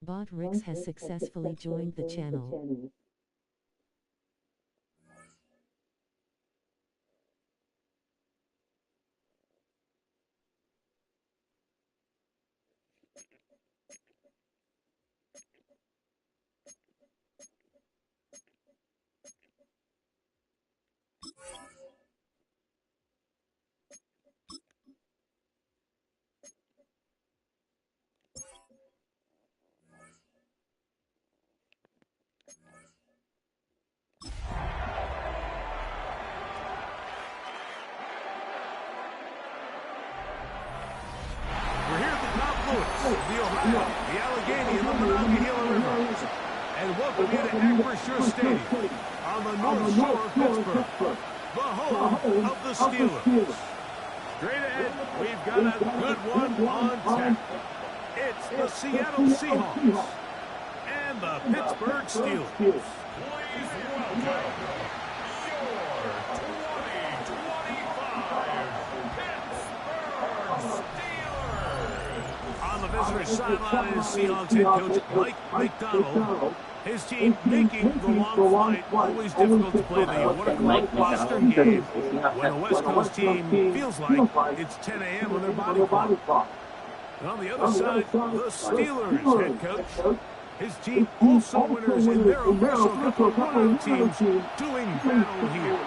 Bot Rix has successfully joined the channel. The Ohio, the Allegheny, and the Monongahela River. And welcome you to Acrisure Stadium on the North Shore of Pittsburgh, the home of the Steelers. Straight ahead, we've got a good one on tap. It's the Seattle Seahawks and the Pittsburgh Steelers. Please welcome your 2025 Pittsburgh Steelers. On the visitor's sideline is Seahawks head coach Mike McDonald. His team making the long flight. Always difficult to play the 1 o'clock Eastern game when a West Coast team feels like it's 10 a.m. on their body clock. And on the other side, the Steelers head coach. His team also winners in their American Cup of One teams doing battle here.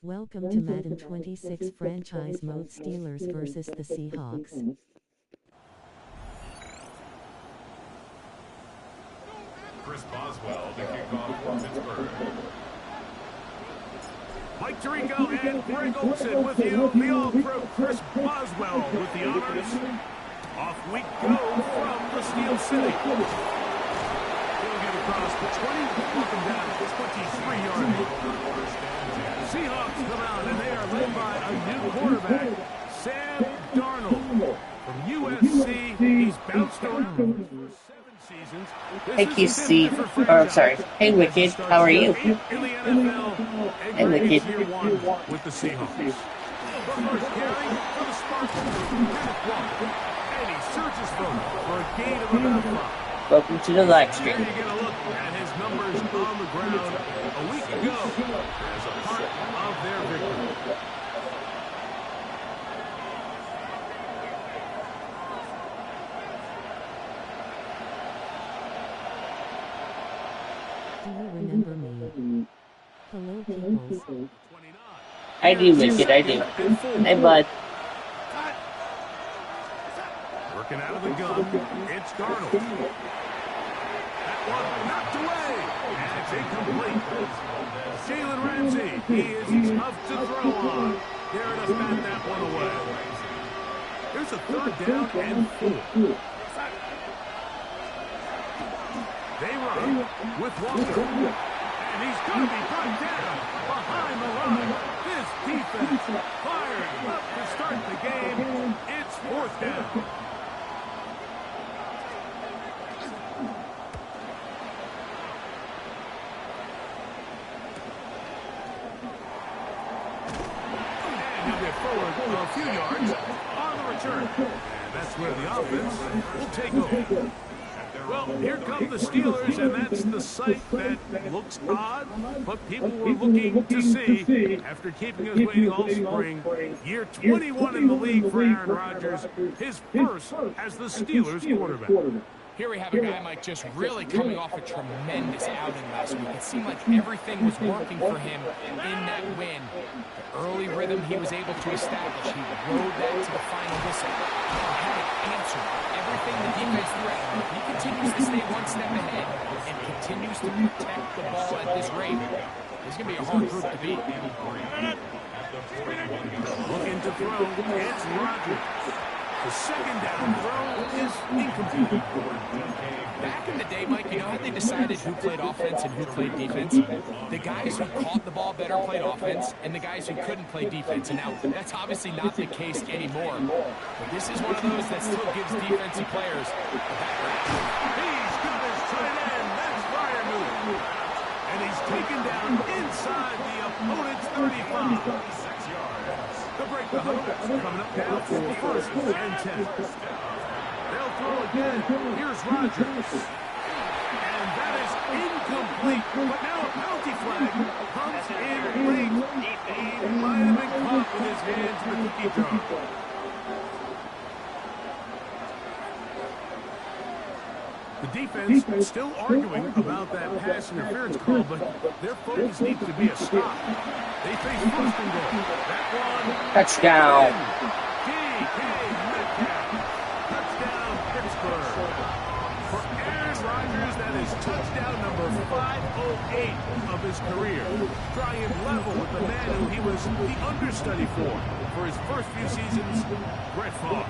Welcome to Madden 26 Franchise Mode Steelers versus the Seahawks. Chris Boswell, the kickoff for Pittsburgh. Mike Tirico and Greg Olsen with you. The All-Pro Chris Boswell with the honors. Off we go from the Steel City. He'll get across the 20, welcome down to 23-yard. Seahawks come out, and they are led by a new quarterback, Sam Darnold. From USC, he's bounced around for 7 seasons. Hey, QC. Or, I'm sorry. Hey, Wicked. How are you? In the NFL, Hey, Wicked. year 1 with the Seahawks. But first carry for the Spartans, Kenneth Walker. And he surges forward for a gain of about 5. Welcome to the live Here stream. you get a look at his numbers on the ground a week ago as a part of their victory. Do you remember me? Hello, peoples. 29. I do, Wicked. I do. Hey, bud. Working out of the gun, it's Darnold. That one knocked away, and it's incomplete. Jalen Ramsey, he is tough to throw on. There to bat that one away. Here's a 3rd down and 4. They run with Walker, and he's going to be brought down behind the line. This defense fired up to start the game. It's 4th down. Forward a few yards on the return. And that's where the offense will take over. At their Well, here come the Steelers, and that's the sight that looks odd, but people were looking to see after keeping us waiting all spring. Year 21 in the league for Aaron Rodgers, his first as the Steelers quarterback. Here we have a guy, Mike, just really coming off a tremendous outing last week. It seemed like everything was working for him in that win. The early rhythm he was able to establish, he rode that to the final whistle. He had an answer. Everything the defense threatened. If he continues to stay one step ahead and continues to protect the ball at this rate, it's going to be a hard group to beat. Looking to throw, it's Rodgers. The second down throw is incomplete. Back in the day, Mike, you know how they decided who played offense and who played defense? The guys who caught the ball better played offense, and the guys who couldn't play defense. And now, that's obviously not the case anymore. But this is one of those that still gives defensive players a bad rap. He's got his tight end. That's Freiermuth. And he's taken down inside the opponent's 35. The break the huddle coming up now for the first and 10. They'll throw again. Here's Rodgers. And that is incomplete. But now a penalty flag comes in late. He might have been caught with his hands in the cookie jar. The defense still arguing about that pass interference call, but their focus needs to be a stop. They face first and goal. That one. Touchdown. DK Metcalf. Touchdown, Pittsburgh. For Aaron Rodgers, that is touchdown number 508 of his career. Drawing him level with the man who he was the understudy for his first few seasons, Brett Favre.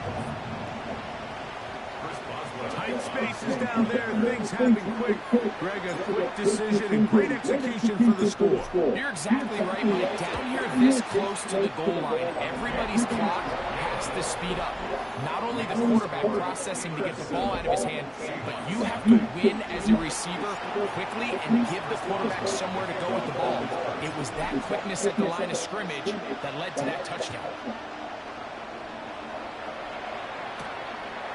Tight spaces down there, things happen quick. Greg, a quick decision and great execution for the score. You're exactly right, Mike. Down here this close to the goal line, everybody's clock has to speed up. Not only the quarterback processing to get the ball out of his hand, but you have to win as a receiver quickly and give the quarterback somewhere to go with the ball. It was that quickness at the line of scrimmage that led to that touchdown.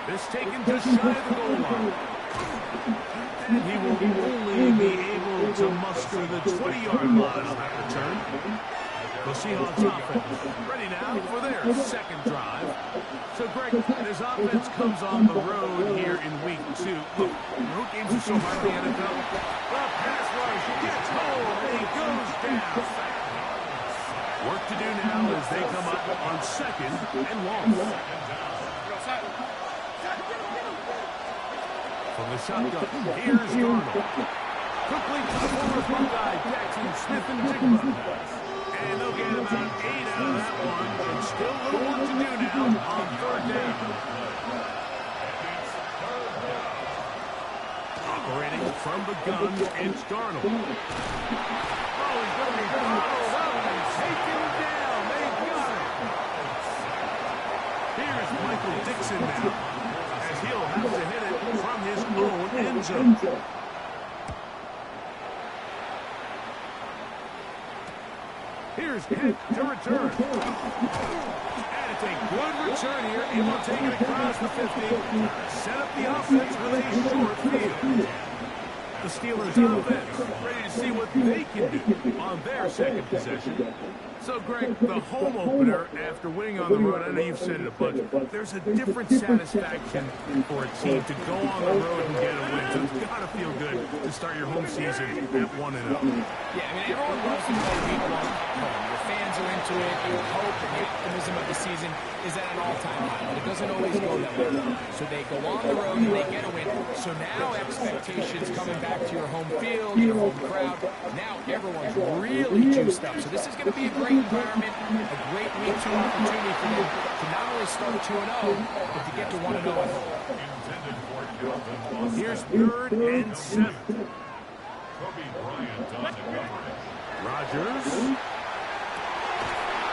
This taken just shy of the goal line. And he will only be able to muster the 20-yard line on that return. The Seahawks offense ready now for their second drive. So, Greg, his offense comes on the road here in week 2. Look, road games are so hard in the NFL. The pass rush gets home and he goes down. Work to do now as they come up on second and long. From the shotgun, here's Darnold. Quickly to the former Buckeye, Jackson, Smith, and Jigba. And they'll get about 8 out of that one. And still a little work to do now on third down. Operating from the gun, it's Darnold. Oh, he's going to be followed up and taken down. They got it. Here's Michael Dixon now. He'll have to hit it from his own end zone. Here's Kent to return. And it's a good return here. He will take it across the 50. Set up the offense with a short field. The Steelers offense ready to see what they can do on their second possession. So, Greg, the home opener after winning on the road, I know you've said it a bunch, there's a different satisfaction for a team to go on the road and get a win. So it's got to feel good to start your home season at 1-0. Yeah, I mean, everyone loves to play week 1 at home. The fans are into it. The hope and the optimism of the season is at an all-time high, but it doesn't always go that way. So they go on the road and they get a win. So now expectations coming back to your home field, your home crowd. Now everyone's really juiced up. So this is going to be a great environment, a great week 2 opportunity for them to not only start 2-0, but to get to 1-0 at home. Here's 3rd and 7. Rodgers.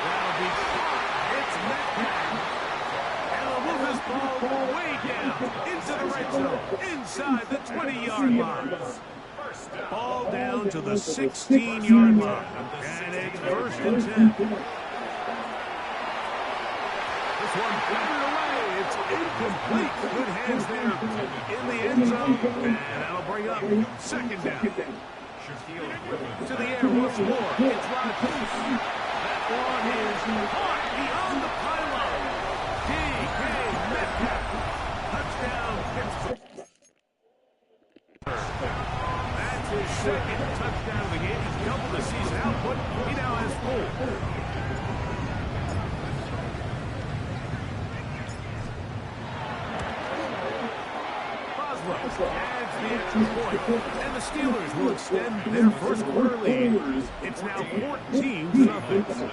That'll be caught. It's Metcalf. And he'll move his ball way down into the red zone, inside the 20-yard line. Ball down to the 16-yard line. And it's 1st and 10. This one battered away. It's incomplete. Good hands there in the end zone. And that'll bring up second down. To the air once more. It's Rodgers. That one is caught beyond the pylon. D.K. Metcalf. Touchdown, Pittsburgh. That's his second touchdown of the game. He's doubled the season output. He now has 4. Adds the extra point, and the Steelers will extend their first quarter lead. It's now 14-0.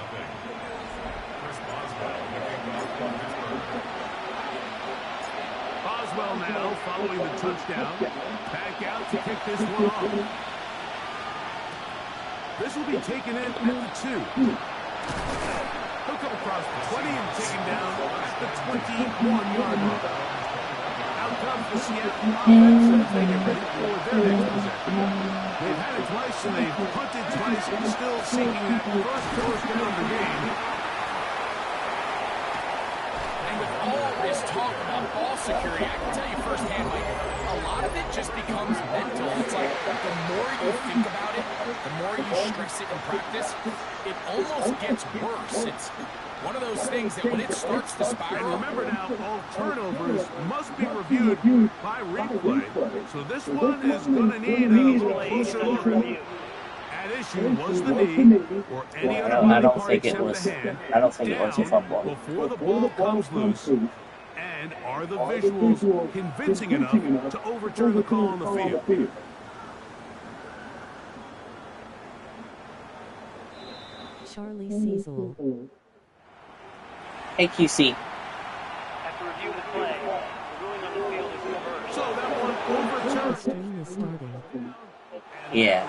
Boswell now following the touchdown. Back out to kick this one off. This will be taken in at the 2. He'll come across the 20 and taken down at the 21-yard line. Out comes the Seattle offense as they get ready for their next possession. They've had it twice and they've punted twice, still seeking that first down of the game. And with all this talk about ball security, I can tell you firsthand, Mike, a lot of it just becomes mental. It's like the more you think about it, the more you stress it in practice, it almost gets worse. It's one of those things that when it starts to spiral... And remember now, all turnovers must be reviewed by replay. So this one is going to need a little closer look. At issue was the knee or any other body part except the hand. I don't think it was a fumble. Before the ball comes loose. And are the visuals convincing enough to overturn the call on the field? Charlie Cecil. Hey, QC. After review of the play, the ruling on the field is reversed. So that one overturned. Stream is starting. Yeah.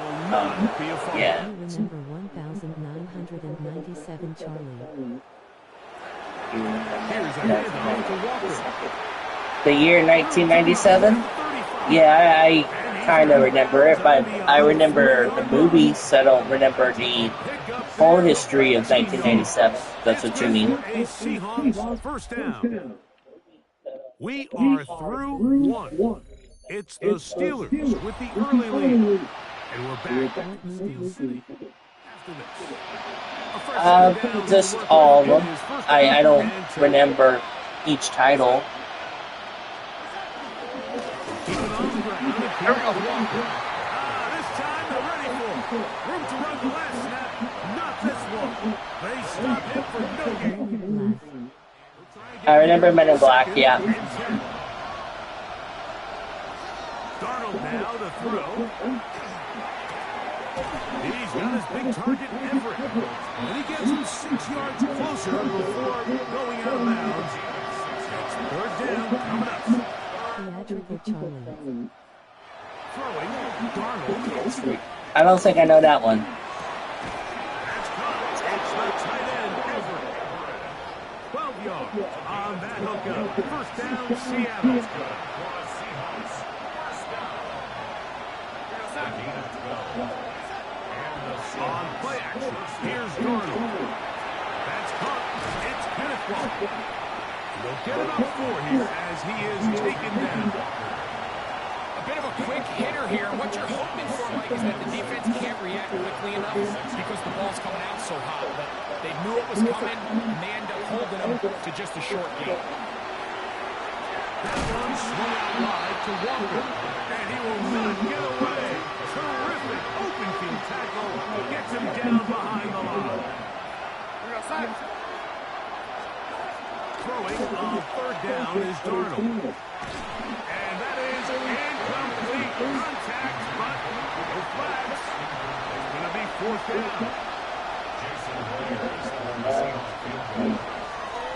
Yeah. You remember 1997 Charlie. Here's a handoff to Walker. The year 1997? Yeah, I kind of remember it, but I remember the movie, so I don't remember the whole history of 1997. That's what you mean. A Seahawks first down. We are through one. It's the Steelers with the early lead. And we're back at Steel City after this. Just all of them. I don't remember each title. Keep it on the ground. Here goes Walker. This time they're ready for him. Room to run the last snap. Not this one. They stop him for no gain. I remember Men in Black, yeah. Darnold now to throw. He's got his big target, Everett. And he gets him 6 yards closer before going out of bounds. It's third down coming up. Theatrical Charlie. Throwing, Darnold. I don't think I know that one. That's caught. It's the tight end, Everett. 12 yards on that hookup. First down, Seattle. On play action, here's Darnold. That's caught. It's Kenneth Walker. They'll get it up 4 here as he is taken down. A bit of a quick hitter here. What you're hoping for, Mike, is that the defense can't react quickly enough because the ball's coming out so hot. But they knew it was coming, and they end up holding them to just a short gain. That one swung out wide to Walker, and he will not get away. Terrific open field tackle gets him down behind the line. Throwing on third down is Darnold. And that is incomplete contact, but no flags. It's going to be fourth down. Jason Williams on the Seahawks field goal.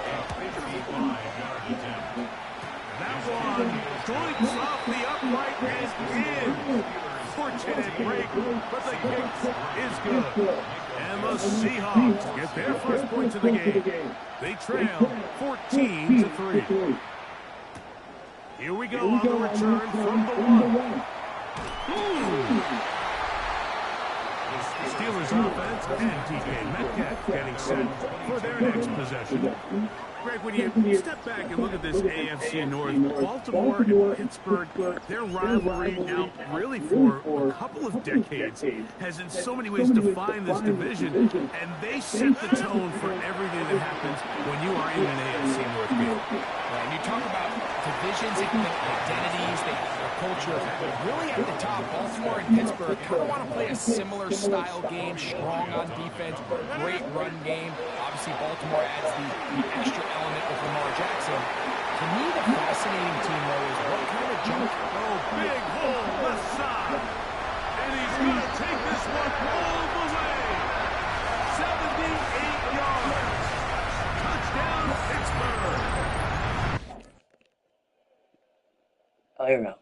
A 55-yard attempt. That one joints off the upright and in. Fortunate break, but the kick is good. And the Seahawks get their first points of the game. They trail 14-3. Here we go on the return from the 1. Steelers offense and DK Metcalf getting set for their next possession. Greg, when you step back and look at this AFC North, Baltimore and Pittsburgh, their rivalry now really for a couple of decades has in so many ways defined this division, and they set the tone for everything that happens when you are in an AFC North game. Right, and you talk about divisions, identities, their culture. Really at the top, Baltimore and Pittsburgh kind of want to play a similar style game, strong on defense, great run game. Obviously, Baltimore adds the extra element with Lamar Jackson. To me, the fascinating team, though, is what kind of jump. Oh, big hole left side. And he's going to take this one all the way. 78 yards. Touchdown, Pittsburgh. Oh, here we go.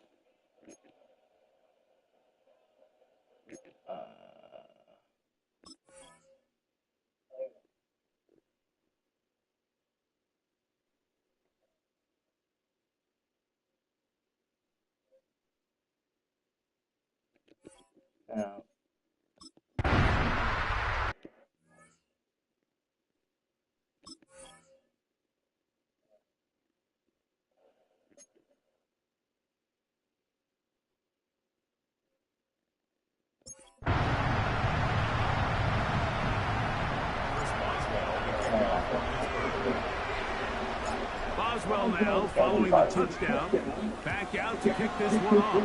Boswell now following the touchdown. Back out to kick this one off.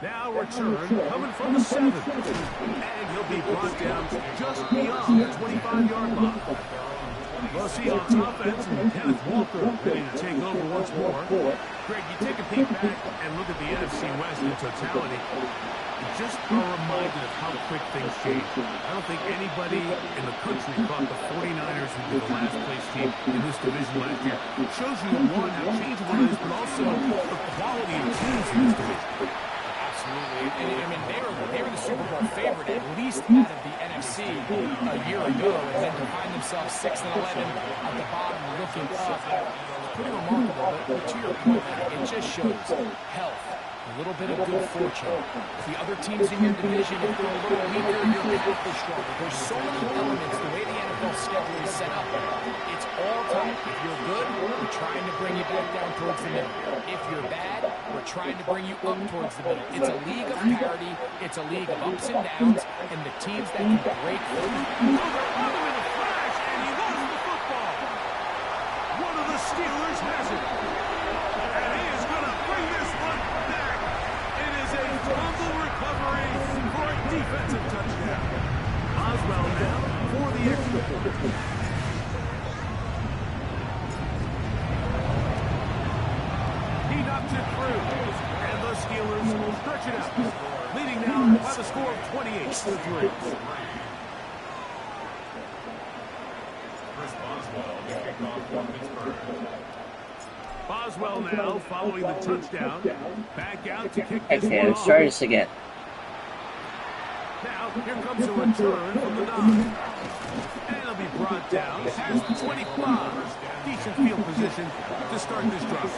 Now return coming from the 7. And he'll be brought down just beyond the 25-yard line. Well, Seahawks offense and Kenneth Walker ready to take over once more. Greg, you take a peek back and look at the NFC West in totality. Just a reminder of how quick things change. I don't think anybody in the country thought the 49ers would be the last place team in this division last year. It shows you, one, how changeable it is, but also the quality of teams in this division. Absolutely. And, I mean, they were the Super Bowl favorite, at least out of the NFC a year ago, and then to find themselves 6-11 at the bottom looking up. It's pretty remarkable, but to your point, it just shows health. A little bit of good fortune. The other teams in your division, if they're a little weaker, your path is stronger. There's so many elements, the way the NFL schedule is set up. It's all tight. If you're good, we're trying to bring you back down towards the middle. If you're bad, we're trying to bring you up towards the middle. It's a league of parity. It's a league of ups and downs, and the teams that can break through. And he lost the football. One of the Steelers has it. And he is going to bring this one back. It is a fumble recovery for a defensive touchdown. Boswell now for the extra point. He knocks it through. And the Steelers stretch it out. Leading now by the score of 28-3. Boswell now following the touchdown. Back out to kick this one off. Start this again. Now, here comes a return from the 9. And he'll be brought down past the 25. Decent field position to start this drive.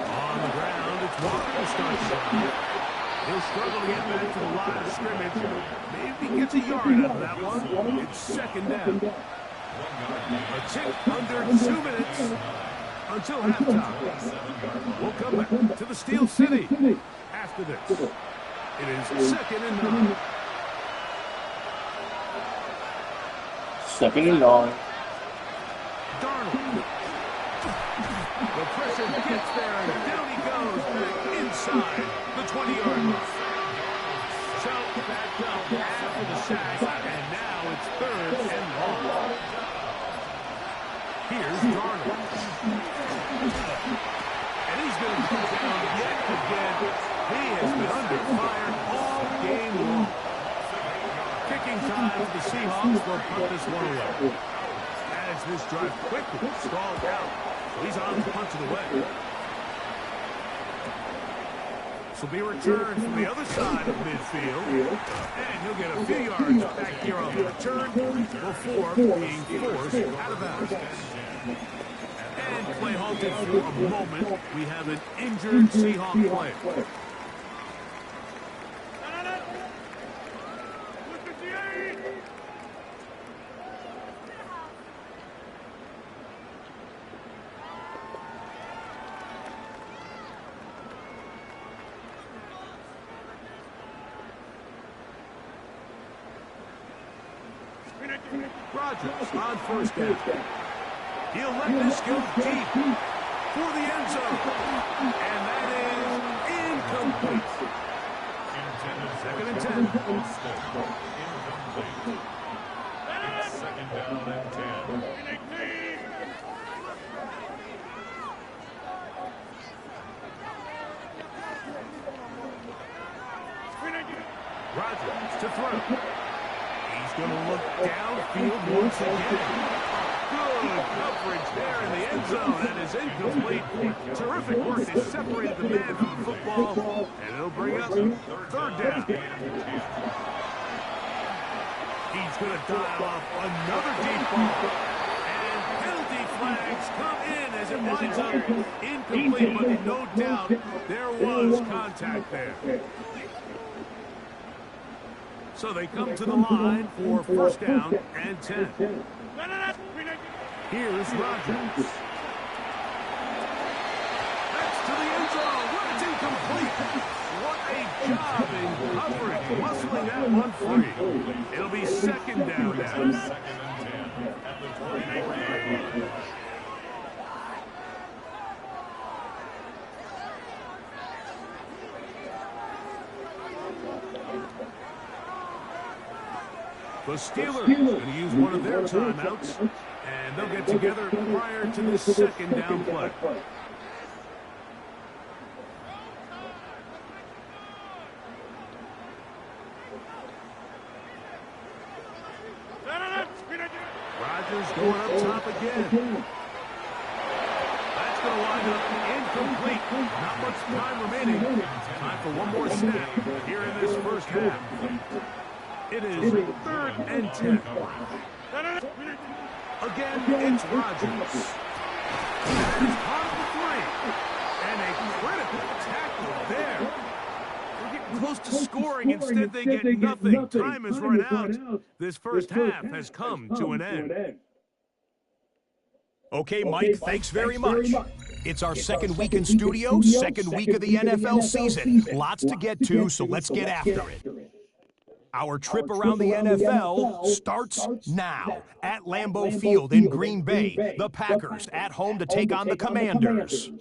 On the ground, it's Walker to start the drive. He'll struggle to get back to the line of scrimmage. Maybe he gets a yard out of that one. It's second down. A tick under 2 minutes until halftime. We'll come back to the Steel City after this. It is 2nd and 9. 2nd and 9. Darnold. The pressure gets there, and down he goes back inside the 20-yard line. So back up after the sack, and now it's 3rd and long. Here's Darnold. And he's going to go down yet again. He has been under fire all game long. Kicking time for the Seahawks will put this one away. As this drive quickly stalled out. He's on to punch it away. This will be returned from the other side of midfield. And he'll get a few yards back here on the return before being forced out of bounds. halted for a moment. We have an injured Seahawks player. Rodgers on first down. He'll let this go deep for the end zone. And that is incomplete. Second and 10. Incomplete. It's second down and 10. Rodgers to throw. He's going to look downfield once again. Good coverage there in the end zone. That is incomplete. Terrific work. They separated the man from the football, and it'll bring up third down. He's going to dial up another deep ball. And penalty flags come in as it winds up incomplete, but no doubt there was contact there. So they come to the line for first down and 10. Here's Rodgers. That's to the end zone. What, it's incomplete. What a job in coverage, muscling that one free. It'll be second down now. Second and 10 at the 20-yard line. The Steelers going to use one of their timeouts, and they'll get together prior to this second down play. Rodgers going up top again. That's going to wind up incomplete. Not much time remaining. Time for one more snap here in this first half. It is third and 10. Again, it's Rodgers. He's caught the 3. And a critical tackle there. We're getting close to scoring. Instead, they get nothing. Time is run out. This first half has come to an end. Okay, Mike, thanks very much. It's our second week in studio, second week of the NFL season. Lots to get to, so let's get after it. Our trip around the NFL starts now at Lambeau Field in Green Bay. The Packers at home to take on the Commanders.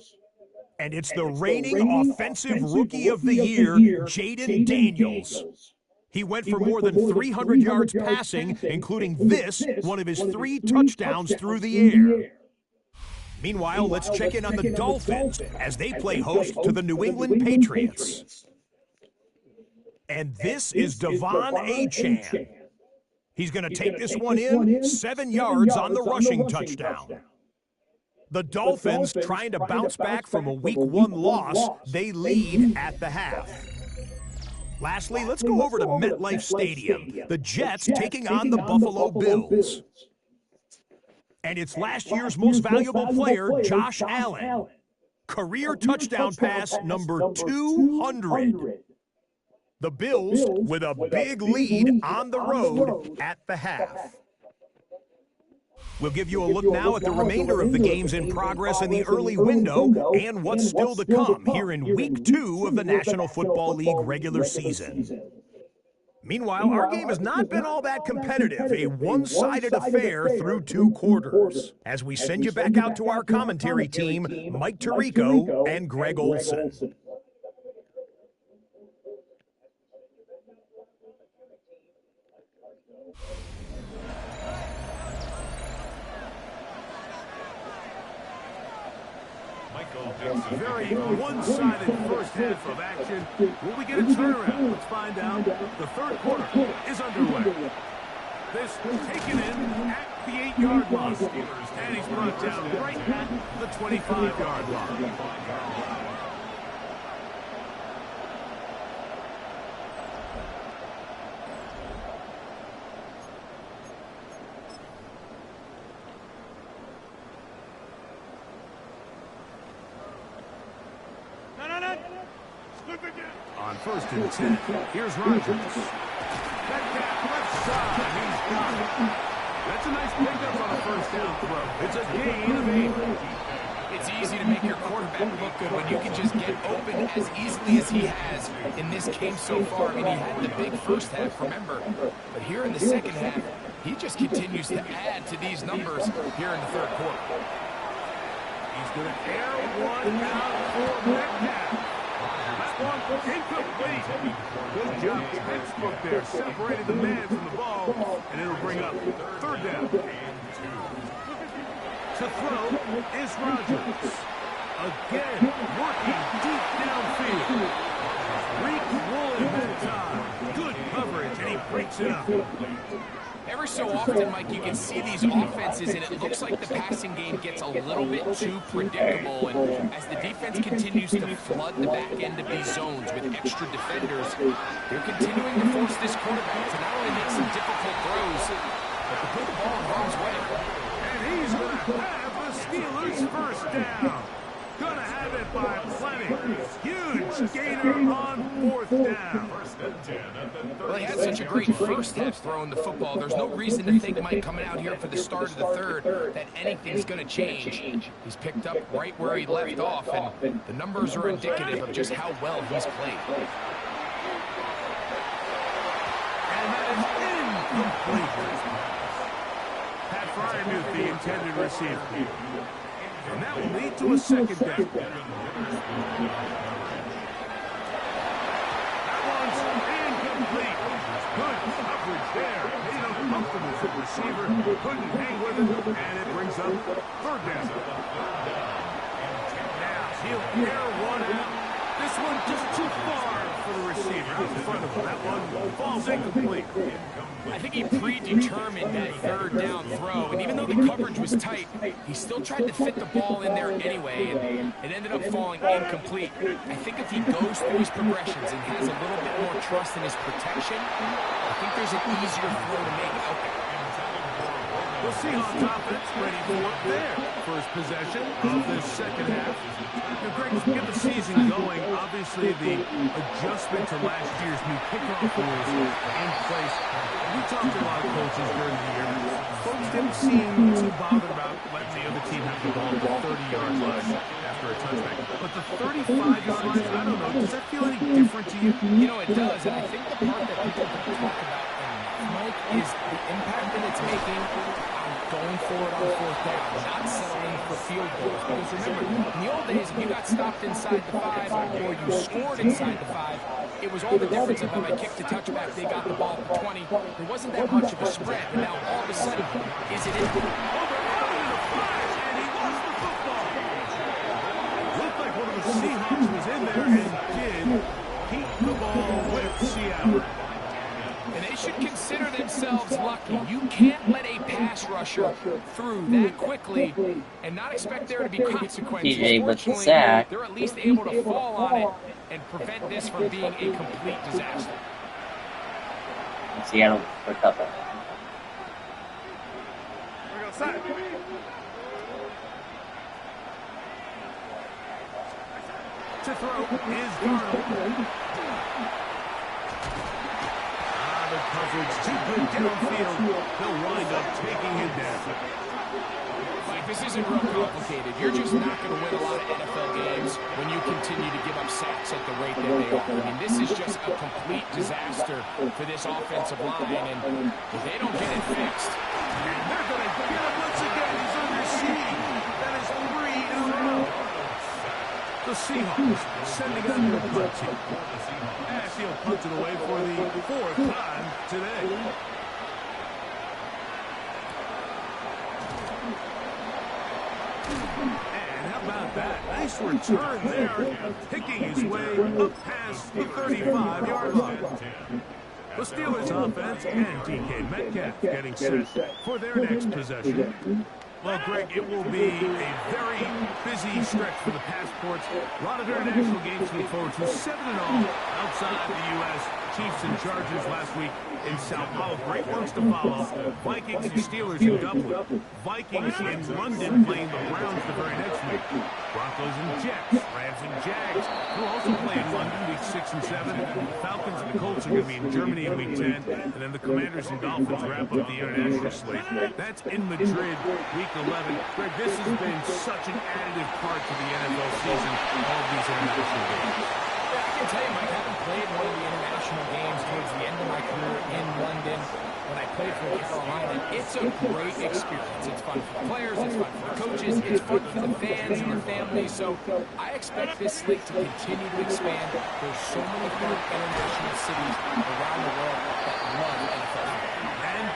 And it's the reigning offensive rookie of the year, Jaden Daniels. He went for more than 300 yards passing, including this, one of his 3 touchdowns through the air. Meanwhile, let's check in on the Dolphins as they play host to the New England Patriots. And this is Devon Achane. He's going to take this one in, 7 yards on the rushing touchdown. The Dolphins trying to bounce back from a Week 1 loss. They lead at the half. Lastly, let's go over to MetLife Stadium. The Jets taking on the Buffalo Bills. And it's last year's most valuable player, Josh Allen. Career touchdown pass number 200. The Bills with a big lead on the road at the half. We'll give you a look now at the remainder of the games in progress in the early window and what's still to come here in Week 2 of the National Football League regular season. Meanwhile, our game has not been all that competitive, a one-sided affair through 2 quarters. As we send you back out to our commentary team, Mike Tirico and Greg Olson. Very one-sided first half of action. Will we get a turnaround? Let's find out. The third quarter is underway. This taken in at the 8-yard line. And he's brought down right at the 25-yard line. On 1st and 10, here's Rodgers. Metcalf left side, he's got it. That's a nice pickup on a 1st down throw. It's a gain of 8. It's easy to make your quarterback look good when you can just get open as easily as he has in this game so far. I mean, he had the big first half, remember. But here in the second half, he just continues to add to these numbers here in the third quarter. He's going to air one out for Metcalf. That one incomplete. Good job, textbook there. Separated the man from the ball, and it'll bring up 3rd down. To throw is Rodgers. Again, working deep downfield. Reek rolling that time. Good coverage, and he breaks it up. Every so often, Mike, you can see these offenses, and it looks like the passing game gets a little bit too predictable. And as the defense continues to flood the back end of these zones with extra defenders, they're continuing to force this quarterback to not only make some difficult throws, but to put the ball in harm's way. And he's going to have the Steelers' 1st down. Going to have it by plenty. Huge gainer on 4th down. Well, he had such a great first half throwing the football. There's no reason to think, Mike, coming out here for the start of the third, that anything's going to change. He's picked up right where he left off, and the numbers are indicative of just how well he's played. And that is incomplete. Pat Fryermuth, the intended receiver. And that will lead to a 2nd down. That one's incomplete. Good coverage there. Made uncomfortable for the receiver. Couldn't hang with it, and it brings up 3rd down. Now he'll air one out. This one just too far for the receiver. Out in front of him. That one falls incomplete. I think he predetermined that 3rd down throw, and even though the coverage was tight, he still tried to fit the ball in there anyway, and it ended up falling incomplete. I think if he goes through his progressions and has a little bit more trust in his protection, I think there's an easier throw to make out there. The Seahawks offense ready for their first possession of this second half. Now, Greg, to get the season going, obviously the adjustment to last year's new kickoff rules in place. We talked to a lot of coaches during the year. Folks didn't seem too bothered about letting the other team have the ball at the 30-yard line after a touchback. But the 35-yard line, I don't know, does that feel any different to you? You know, it does, and I think the part that people don't talk about, Mike, is the impact that it's making on going forward on 4th down, not settling for field goals. Because remember, in the old days, if you got stopped inside the 5 or you scored inside the 5, it was all the difference of how I kicked a touchback, they got the ball at the 20. There wasn't that much of a spread, but now all of a sudden, is it in? And he lost the football. Looked like one of the Seahawks was in there and did keep the ball with Seattle. And they should consider themselves lucky. You can't let a pass rusher through that quickly and not expect there to be consequences. TJ with the Fortunately, sack. they're at least able to fall on it and prevent this from being a complete disaster. Seattle recover. To throw is Darnold. The coverage too good downfield. They'll wind up taking him down. Like, this isn't real complicated. You're just not going to win a lot of NFL games when you continue to give up sacks at the rate that they are. I mean, this is just a complete disaster for this offensive line, and if they don't get it fixed, And they're going to get him once again. He's under siege. That is 3 in a row. The Seahawks sending out their punt team. As he'll punt it away for the 4th time today. And how about that? Nice return there. Picking his way up past the 35-yard line. The Steelers offense and DK Metcalf getting set for their next possession. Well, Greg, it will be a very busy stretch for the passports. A lot of international games to look forward to. 7-0 outside the U.S. Chiefs and Chargers last week in Sao Paulo. Great ones to follow. Vikings and Steelers in Dublin. Vikings in London playing the Browns the very next week. Broncos and Jets. Rams and Jags We'll also play in London week 6 and 7. The Falcons and the Colts are going to be in Germany in week 10. And then the Commanders and Dolphins wrap up the international slate. That's in Madrid week 11. Greg, this has been such an additive part to the NFL season, all of these international games. Yeah, I can tell you, Mike, having played one of the international games towards the end of my career in London, when I played for Carolina, it's a great experience. It's fun for the players, it's fun for the coaches, it's fun for the fans and their families. So I expect this slate to continue to expand. There's so many fun international cities around the world that love NFL.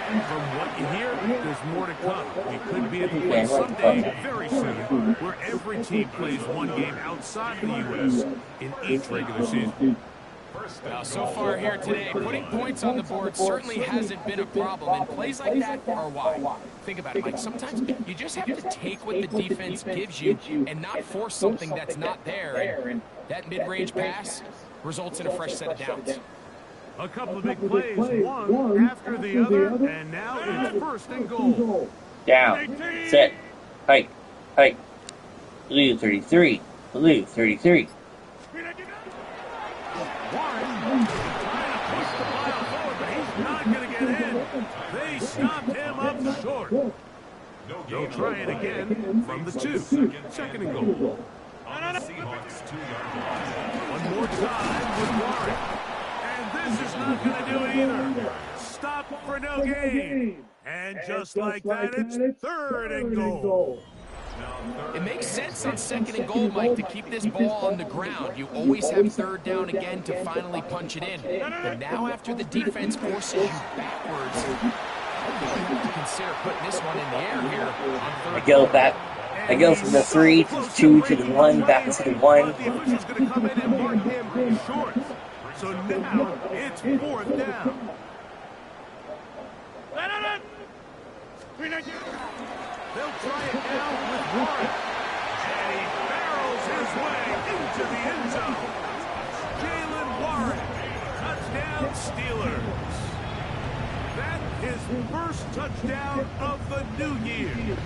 And from what you hear, there's more to come. We could be at the place someday, very soon, where every team plays one game outside of the U.S. in each regular season. Now, so far here today, putting points on the board certainly hasn't been a problem, and plays like that are why. Think about it, Mike. Sometimes you just have to take what the defense gives you and not force something that's not there, and that mid-range pass results in a fresh set of downs. A couple of big plays, one after the other, and now it's first and goal. Down, set, hike, hike. Blue 33, blue 33. Warren trying to push the ball forward, but he's not going to get in. They stopped him up short. They'll try it again from the 2. Second and goal. On the Seahawks 2-yard line. One more time with Warren. And this is not going to do it either. Stop for no gain. And just like that, it's third and goal. It makes sense on second and goal, Mike, to keep this ball on the ground. You always have third down again to finally punch it in. But now after the defense forces you backwards, you consider putting this one in the air here on third. I go from the 3 to the 2 to the 1, back to the 1. The official's going to come in and mark him short. So now it's fourth down. They'll try it now with Warren. And he barrels his way into the end zone. Jalen Warren, touchdown Steelers. That is his first touchdown of the new year.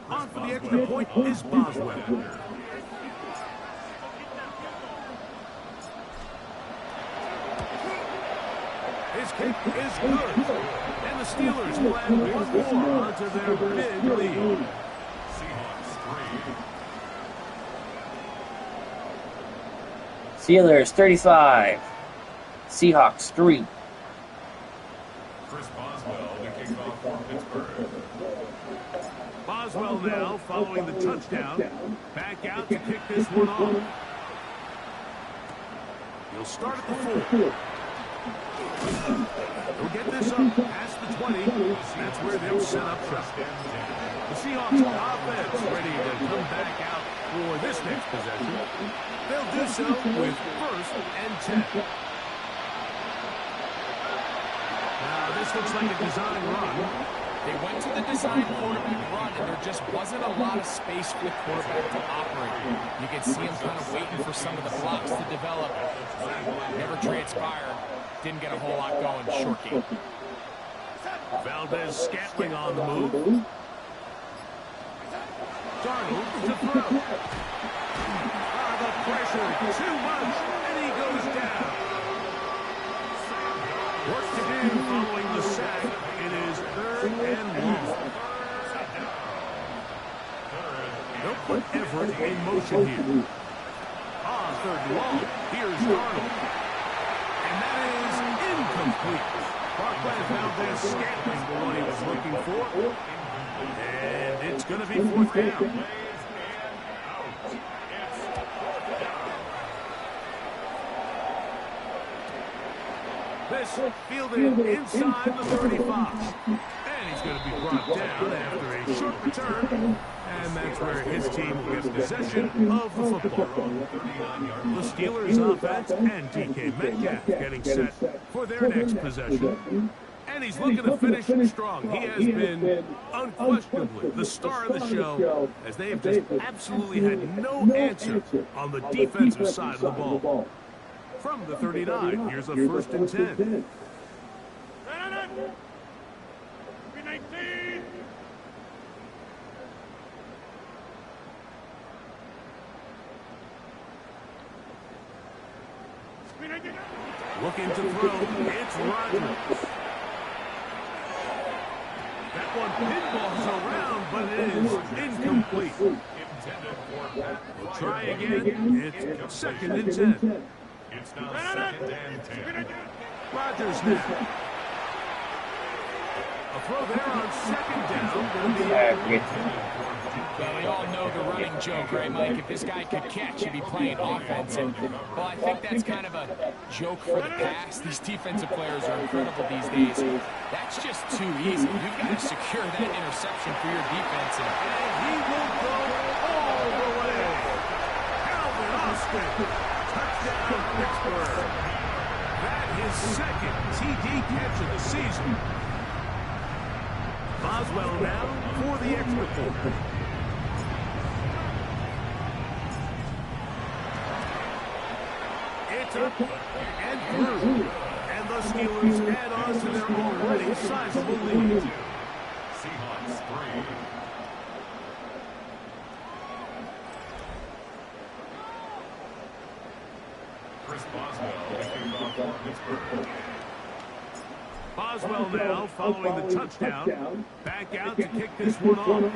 On for the extra point is Boswell. His kick is good. And the Steelers will add one more onto their big lead. Steelers 35, Seahawks 3. Chris Boswell to kick off for Pittsburgh. Boswell now following the touchdown. Back out to kick this one off. He'll start at the 4. He'll get this up past the 20. That's where they'll set up shop. The Seahawks offense ready to come back out for this next possession. They'll do so with first and 10. Now this looks like a design run. They went to the design quarterback run, and there just wasn't a lot of space for the quarterback to operate. You can see him kind of waiting for some of the blocks to develop. Never transpired. Didn't get a whole lot going. Short game. Valdez Scantling on the move. Darnold to throw. The pressure too much, and he goes down. Work to do following the sack. It is third and long. They'll put Everett in motion here. Third and long. Here's Darnold. And that is incomplete. Barclay Valdez Scantling, the one he was looking for. And it's going to be fourth down. This fielded inside the 35. And he's going to be brought down after a short return. And that's where his team will get possession of the football. The Steelers offense and DK Metcalf getting set for their next possession. And he's looking to finish strong. He has been unquestionably the star of the show, as they have just absolutely had no answer on the defensive side of the ball. From the 39, here's a first and 10. Looking to throw. It's Rodgers. That one pinballs around, but it is incomplete. We'll try again. It's 2nd and 10. It's now 2nd and 10. Rodgers now. A throw there on 2nd down. Well, we all know the running joke, right, Mike? If this guy could catch, he'd be playing offense. And, well, I think that's kind of a joke for the past. These defensive players are incredible these days. That's just too easy. You've got to secure that interception for your defense. And he will go all the way. Calvin Austin. Touchdown, Pittsburgh. That is 2nd TD catch of the season. Boswell now for the extra point. It's up and through. And the Steelers add on to their already sizable lead. Seahawks 3. Chris Boswell kicking off for Pittsburgh. Boswell now following the touchdown. Back out to kick this one off.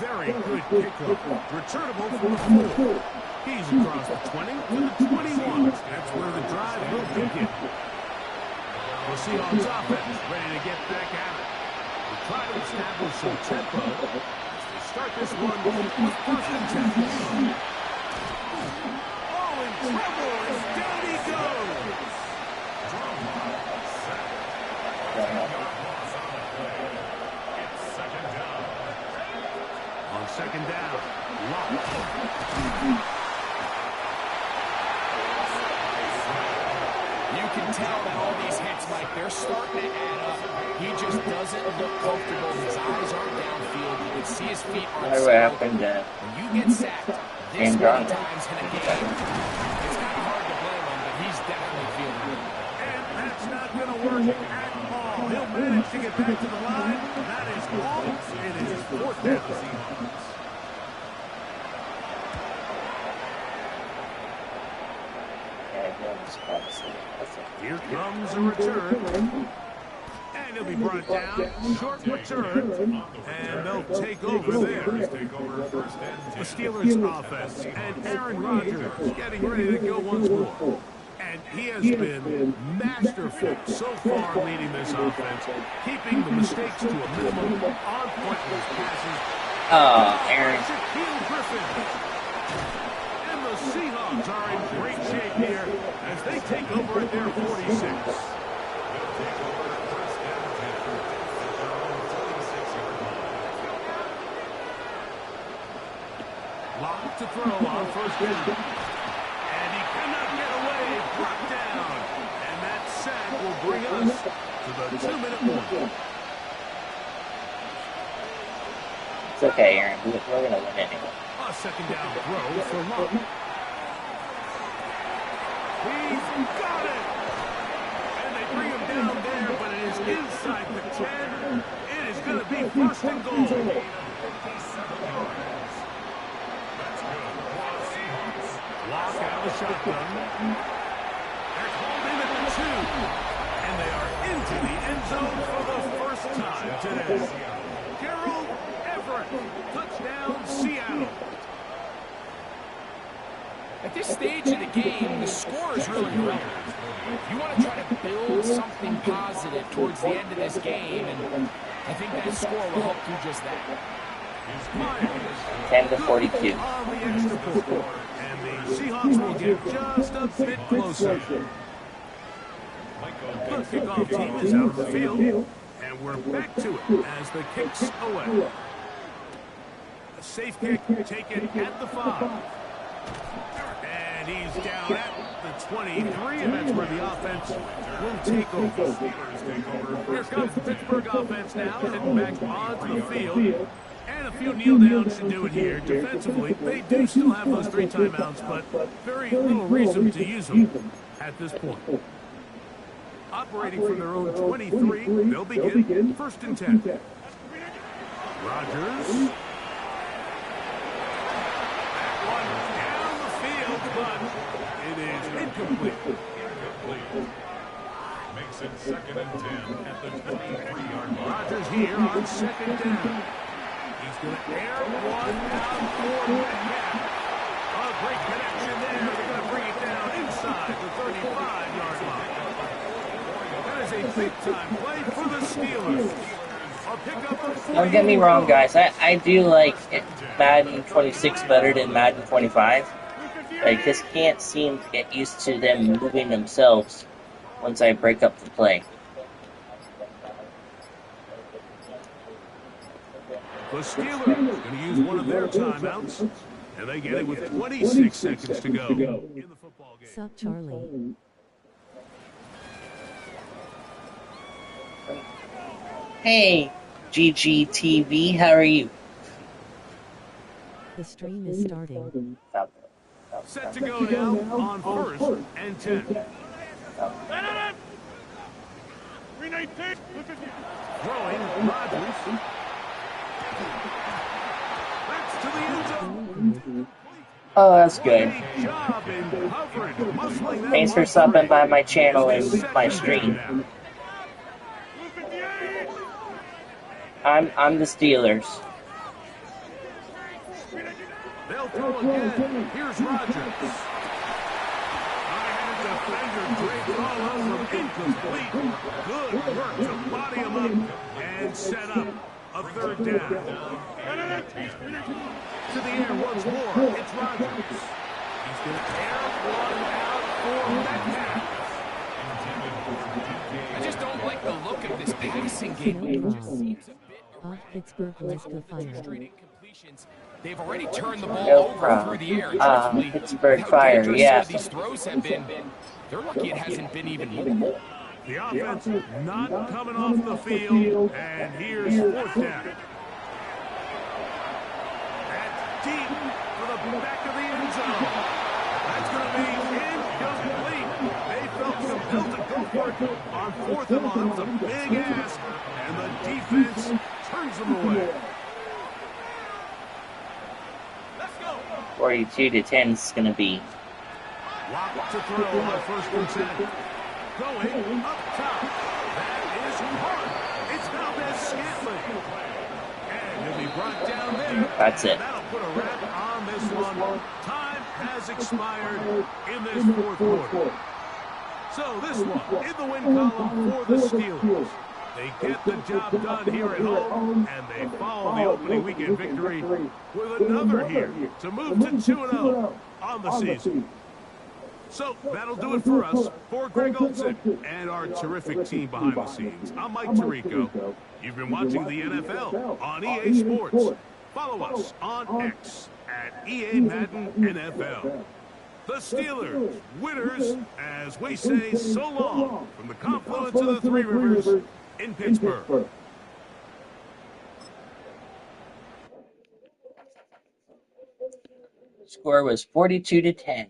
Very good kickoff. Returnable for the 4. He's across the 20 to the 21. That's where the drive will begin. The Seahawks offense ready to get back at it. We try to establish some tempo. We start this one with 1st and 10. Oh, in trouble as down he goes. It's 2nd down. On 2nd down, Locke. you can tell that all these hits, Mike, they're starting to add up. He just doesn't look comfortable. His eyes aren't downfield. You can see his feet aren't settled. When you get sacked this many times in a game, it's kind of hard to blame him, but he's definitely feeling it. And that's not going to work at all. He'll manage to get back to the line. That is all. It is 4th down. Here comes a return. And he'll be brought down. Short return. And they'll take over there. The Steelers offense. And Aaron Rodgers getting ready to go once more. And he has been masterful so far leading this offense, keeping the mistakes to a minimum, on point with his passes. Aaron. Shaquille Griffin. And the Seahawks are in great shape here as they take over at their 46. Lock to throw on 1st down. And he cannot get away. Brought down. And that sack will bring us to the 2-minute warning. It's okay, Aaron. We're going to win anyway. A 2nd down throw for Lock. He's got it. And they bring him down there, but it is inside the 10. It is going to be 1st and goal. Lock out of the shotgun. They're called in at the 2. And they are into the end zone for the first time today. Gerald Everett, touchdown Seattle. At this stage of the game, the score is really rare. You want to try to build something positive towards the end of this game, and I think that score will help do just that. 10-42. On the extra point. And the Seahawks will get just a bit closer. The kickoff team is out of the field, and we're back to it as the kick's away. A safe kick taken at the 5. And he's down at the 23, and that's where the offense will take over. Here comes the Pittsburgh offense now, heading back onto the field. And a few kneel downs should do it here. Defensively, they do still have those 3 timeouts, but very little reason to use them at this point. Operating from their own 23, they'll begin 1st and 10. Rodgers. That one down the field, but It is incomplete. Makes it 2nd and 10 at the 23-yard line. Rodgers here on 2nd down. He's going to air one out for Metcalf. A great connection there. They're going to bring it down inside the 35-yard line. That is a big-time play for the Steelers. A pickup of 40. Don't get me wrong, guys. I do like Madden 26 better than Madden 25. I just can't seem to get used to them moving themselves once I break up the play. The Steelers going to use one of their timeouts, and they get it with 26 seconds to go in the football game. Sup, Charlie? Hey, GGTV, how are you? The stream is starting. Set to go now on 1st and 10. Throwing Rodgers. That's to the end zone. Oh, that's good. Great job in coverage, muscling that Thanks for one stopping free. by my channel and my stream. I'm the Steelers. They'll throw again. Here's Rodgers. High-handed defender draped all over him. Incomplete. Good work to body him up and set up a 3rd down. To the air once more. It's Rodgers. He's going to air one out for Metcalf. I just don't like the look of this passing game. It just seems a bit Off Pittsburgh was the fire. straight incompletions. They've already turned the ball No over problem. through the air. Truthfully, Pittsburgh how Fire, dangerous yeah. some of these throws have been. They're lucky it hasn't been even more. The offense not coming off the field, and here's 4th down. That's deep for the back of the end zone. That's going to be incomplete. They felt compelled to go for it on 4th and 1. It's a big ask, and the defense turns them away. 42-10 is going to be. Lock to throw on 1st and 10. Going up top. That is hard. It's Valdez Scantling. And he'll be brought down there. That's it. That'll put a wrap on this one. Time has expired in this 4th quarter. So this one in the win column for the Steelers. They get the job done here at home, and they follow the opening weekend victory with another here to move to 2-0 on the season. So that'll do it for us. For Greg Olson and our terrific team behind the scenes, I'm Mike Tirico. You've been watching the NFL on EA Sports. Follow us on X at EA Madden NFL. The Steelers, winners, as we say so long from the confluence of the Three Rivers in Pittsburgh. Score was 42-10.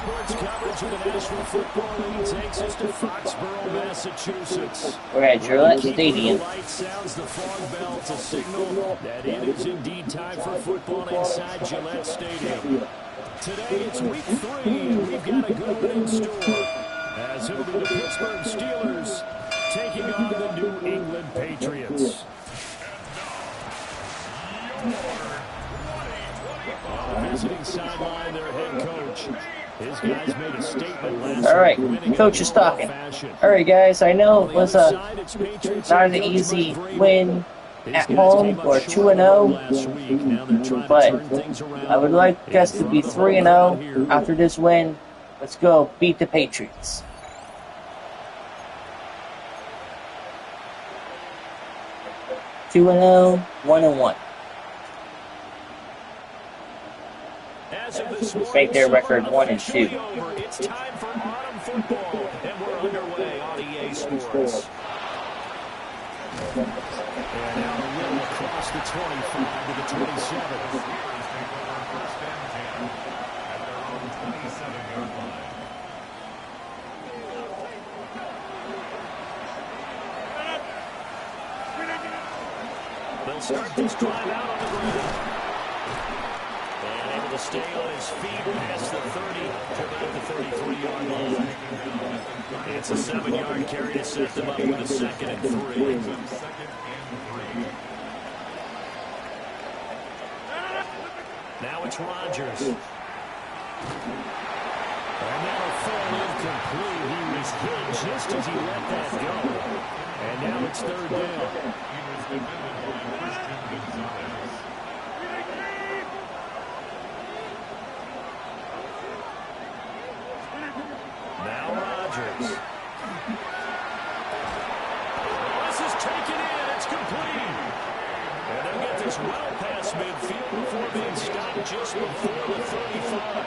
sports coverage of the National Football League takes us to Foxborough, Massachusetts. We're at Gillette Keeper Stadium. of the light sounds the fog bell to signal that it is indeed time for football inside Gillette Stadium. Today it's week 3, and we've got a good one in store, as it'll be the Pittsburgh Steelers taking on the New England Patriots. On the visiting sideline, their head coach. His guys made a statement last All right, week, coach is talking. All right, guys, I know it was not an easy win at home or 2-0, but I would like us to be 3-0 after this win. Let's go beat the Patriots. Two and 0, 1-1. Make their record 1-2. It's time for autumn football, and we're underway on EA Sports. And now a little across the 25 to the 27. They'll start this drive out on the ground. And able to stay on his feet past the 30 to about the 33-yard line. It's a 7-yard carry to set them up with a 2nd and 3. Now it's Rodgers. And that'll fall incomplete. He was hit just as he let that go. And now it's 3rd down. Now Rodgers. This is taken in. It's complete. And they'll get this well past midfield before being stopped just before the 35.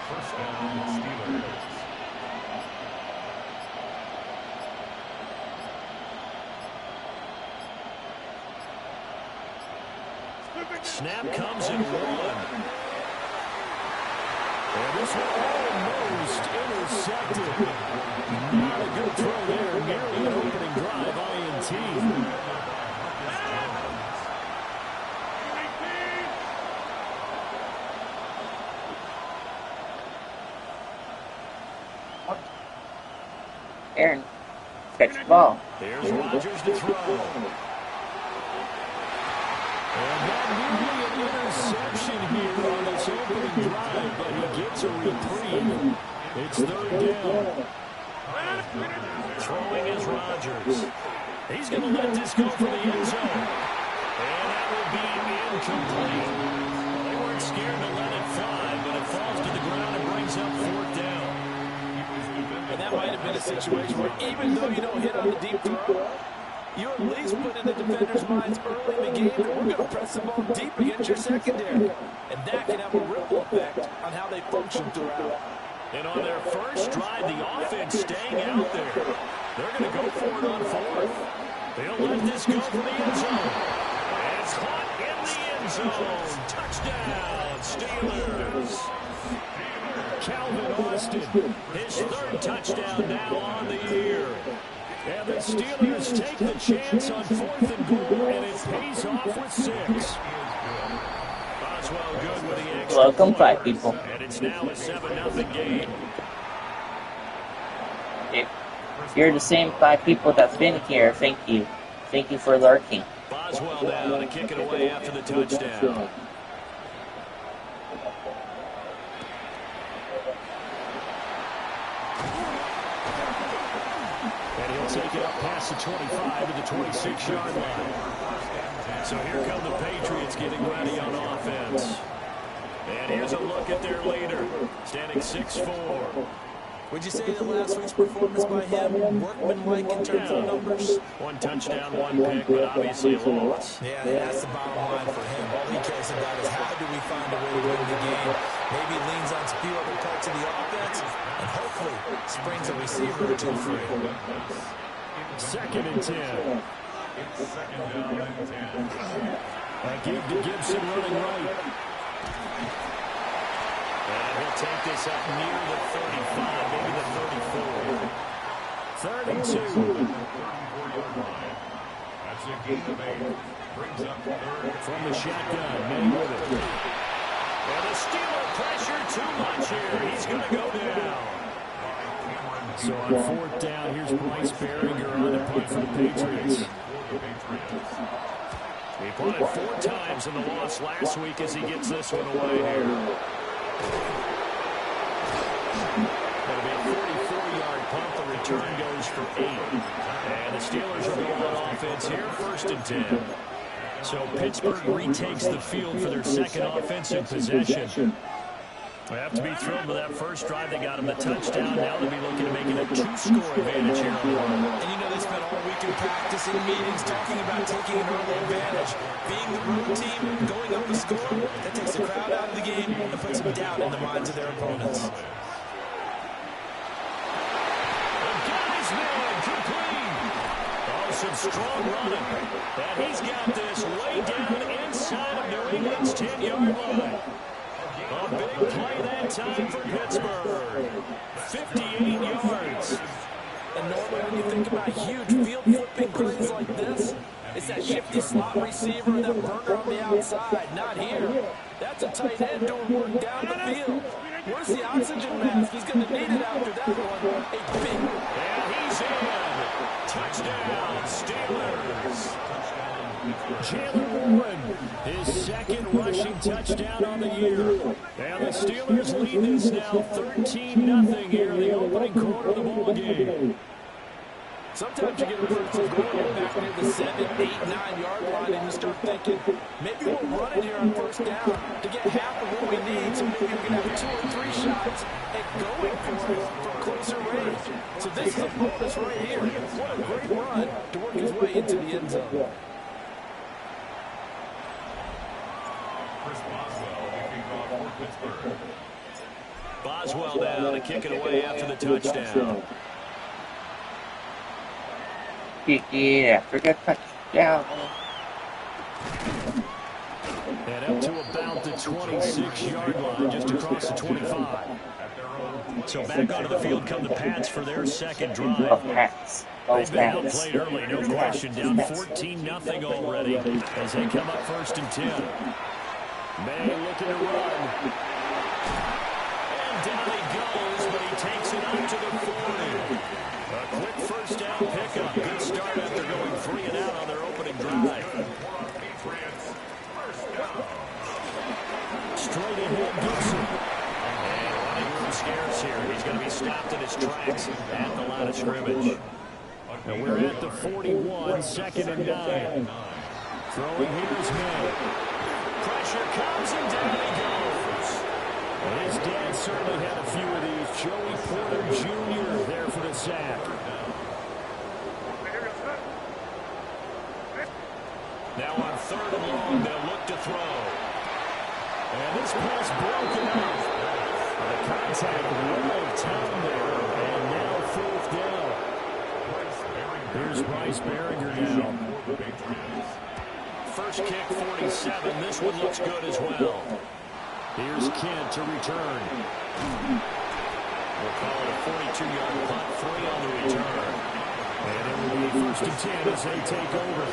First down, Steelers. Snap comes in 1. And this one almost intercepted. Not a good throw there. Nearly an opening drive, INT. Aaron, catch the ball. There's Rodgers to throw. And not nearly an interception here on this opening drive, but he gets a reprieve. It's 3rd down. Throwing is Rodgers. He's going to let this go for the end zone. And that will be incomplete. They weren't scared to let it fly, but it falls to the ground and brings up 4th down. And that might have been a situation where even though you don't hit on the deep throw, you at least put in the defender's minds early in the game that we're going to press the ball deep against your secondary. And that can have a ripple effect on how they function throughout. And on their first drive, the offense staying out there. They're going to go for it on 4th. They'll let this go for the end zone. And it's caught in the end zone. Touchdown, Steelers. Calvin Austin, his 3rd touchdown now on the year. And the Steelers take the chance on 4th and goal, and it pays off with 6. Boswell good with the extra Welcome point. back, people. And it's now a 7-0 game. If you're the same 5 people that's been here, thank you. Thank you for lurking. Boswell now to kick it away after the touchdown. And he'll take it up past the 25 to the 26-yard line. So here come the Patriots getting ready on offense. And here's a look at their leader, standing 6'4". Would you say that last week's performance by him, workmanlike in terms of numbers? 1 touchdown, 1 pick, but obviously a loss. Yeah, that's the bottom line for him. All he cares about is how do we find a way to win the game. Maybe leans on a few other parts of the offense, and hopefully springs a receiver or 2 free. 2nd and 10. It's 2nd down and 10. A give to Gibson running right. And he'll take this up near the 35, maybe the 34. 32. That's a gain of 8. Brings up third. From the shotgun, May with it. And the Steeler pressure too much here. He's going to go down. So on fourth down, here's Bryce Berringer on the punt for the Patriots. He punted 4 times in the loss last week as he gets this one away here. That'll be a 44-yard punt. The return goes for 8. And the Steelers are going on offense here, 1st and 10. So Pittsburgh retakes the field for their second offensive possession. They have to be thrilled with that first drive. They got him the touchdown. Now they'll be looking to make it a 2-score advantage here on the road. And you know they spent all week in practice and meetings talking about taking an early advantage. Being the road team, going up the score, that takes the crowd out of the game and puts some doubt in the minds of their opponents. Some strong running. And he's got this way down inside of New England's 10-yard line. A big play that time for Pittsburgh. 58 yards. And normally when you think about huge field flipping plays like this, it's that shifty slot receiver and that burner on the outside. Not here. That's a tight end doing work down the field. Where's the oxygen mask? He's going to need it after that one. A big. And he's in. Touchdown, Steelers. Jalen Warren, his second rushing touchdown on the year. And the Steelers lead this now 13-0 here in the opening quarter of the ball game. Sometimes you get a first and goal back near the 7, 8, 9-yard line, and you start thinking, maybe we'll run it here on first down to get half of what we need, so maybe we can have 2 or 3 shots and going for it from closer range. So this is a bonus right here. What a great run to work his way into the end zone. Chris Boswell, the kickoff for Pittsburgh. Boswell down to kick it away after the touchdown. Kick it after the touchdown. And up to about the 26-yard line, just across the 25. So back onto the field come the Pats for their second drive. Oh, Pats. Oh, They've been Pats. outplayed early, no question. Down 14-0 already as they come up 1st and 10. May looking to run. And down he goes, but he takes it up to the 40. A quick first down pickup. Good start after going 3 and out on their opening drive. Straight ahead, Gibson. And running room scarce here. He's going to be stopped in his tracks at the line of scrimmage. And we're at the 41, 2nd and 9. Throwing here's May. Pressure comes and down he goes. Well, his dad certainly had a few of these. Joey Porter Jr. there for the sack. Now on 3rd and long, they'll look to throw. And this pass broken up. The contact right of time there. And now 4th down. Here's Bryce Berringer now. First kick, 47. This one looks good as well. Here's Kent to return. We'll call it a 42-yard punt, 3 on the return. And it will be 1st and 10 as they take over.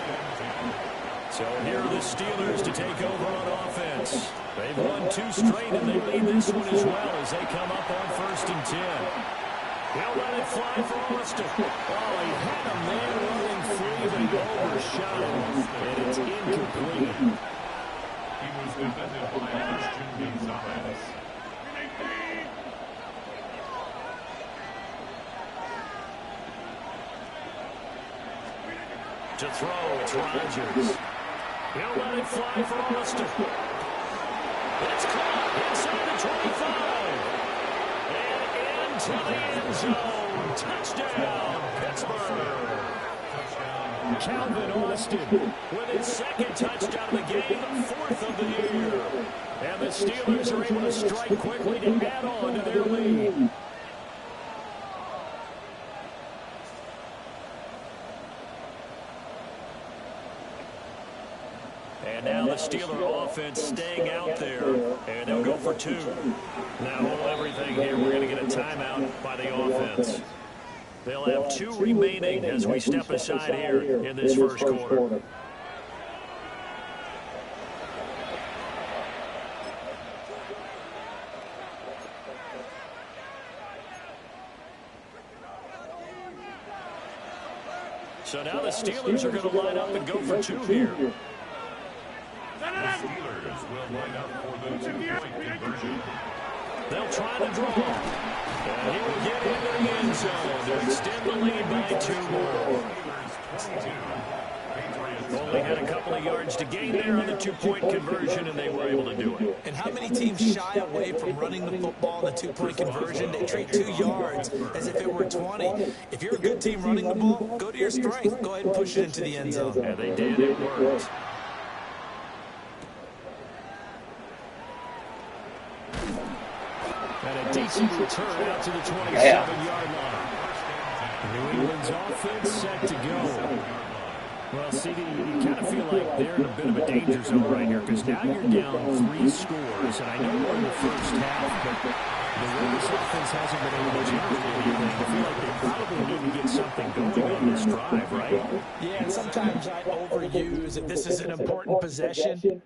So here are the Steelers to take over on offense. They've won 2 straight, and they lead this one as well as they come up on 1st and 10. He'll let it fly for Austin. Oh, he had a man running free, but he overshot him, and it's incomplete. He was defended by Christian Gonzalez. To throw, it's Rodgers. He'll let it fly for Austin. It's caught inside the 25. And into the end zone. Touchdown, Pittsburgh. Calvin Austin With his 2nd touchdown of the game, 4th of the year. And the Steelers are able to strike quickly to add on to their lead. And now the Steeler offense staying out there, and they'll go for 2. Now, hold everything here. We're going to get a timeout by the offense. They'll have 2 remaining as we step aside here in this first quarter. So now the Steelers are going to line up and go for 2 here. The Steelers will line up for the 2-point conversion. They'll try to draw. And he will get into the end zone to extend the lead by 2 more. Only had a couple of yards to gain there on the 2-point conversion, and they were able to do it. And how many teams shy away from running the football in the 2-point conversion? They treat 2 yards as if it were 20. If you're a good team running the ball, go to your strength. Go ahead and push it into the end zone. Yeah, they did. It worked. And a decent return out to the 27-yard line. New England's offense set to go. Well, CD, you kind of feel like they're in a bit of a danger zone right here because now you're down 3 scores, and I know we're in the first half, but the way this offense hasn't been able to generate anything, I feel like they probably need to get something going on this drive, right? Yeah, and sometimes I overuse it. This is an important possession.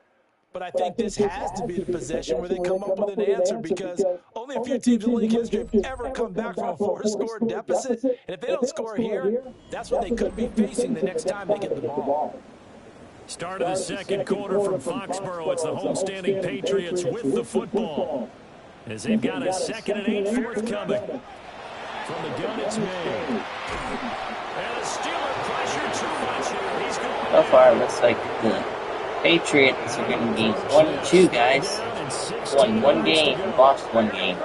But I think this has to be the possession where they come up with an answer because only a few teams in league history have ever come back from a 4-score deficit. And if they don't score here, that's what they could be facing the next time they get the ball. Start of the second quarter from Foxborough. It's the homestanding Patriots with the football. As they've got a 2nd and 8 forthcoming. From the gun, it's made. And a Steeler pressure too much here. He's going. So far, it looks like the Patriots are going to be 1-2, guys. Won 1 game, lost 1 game.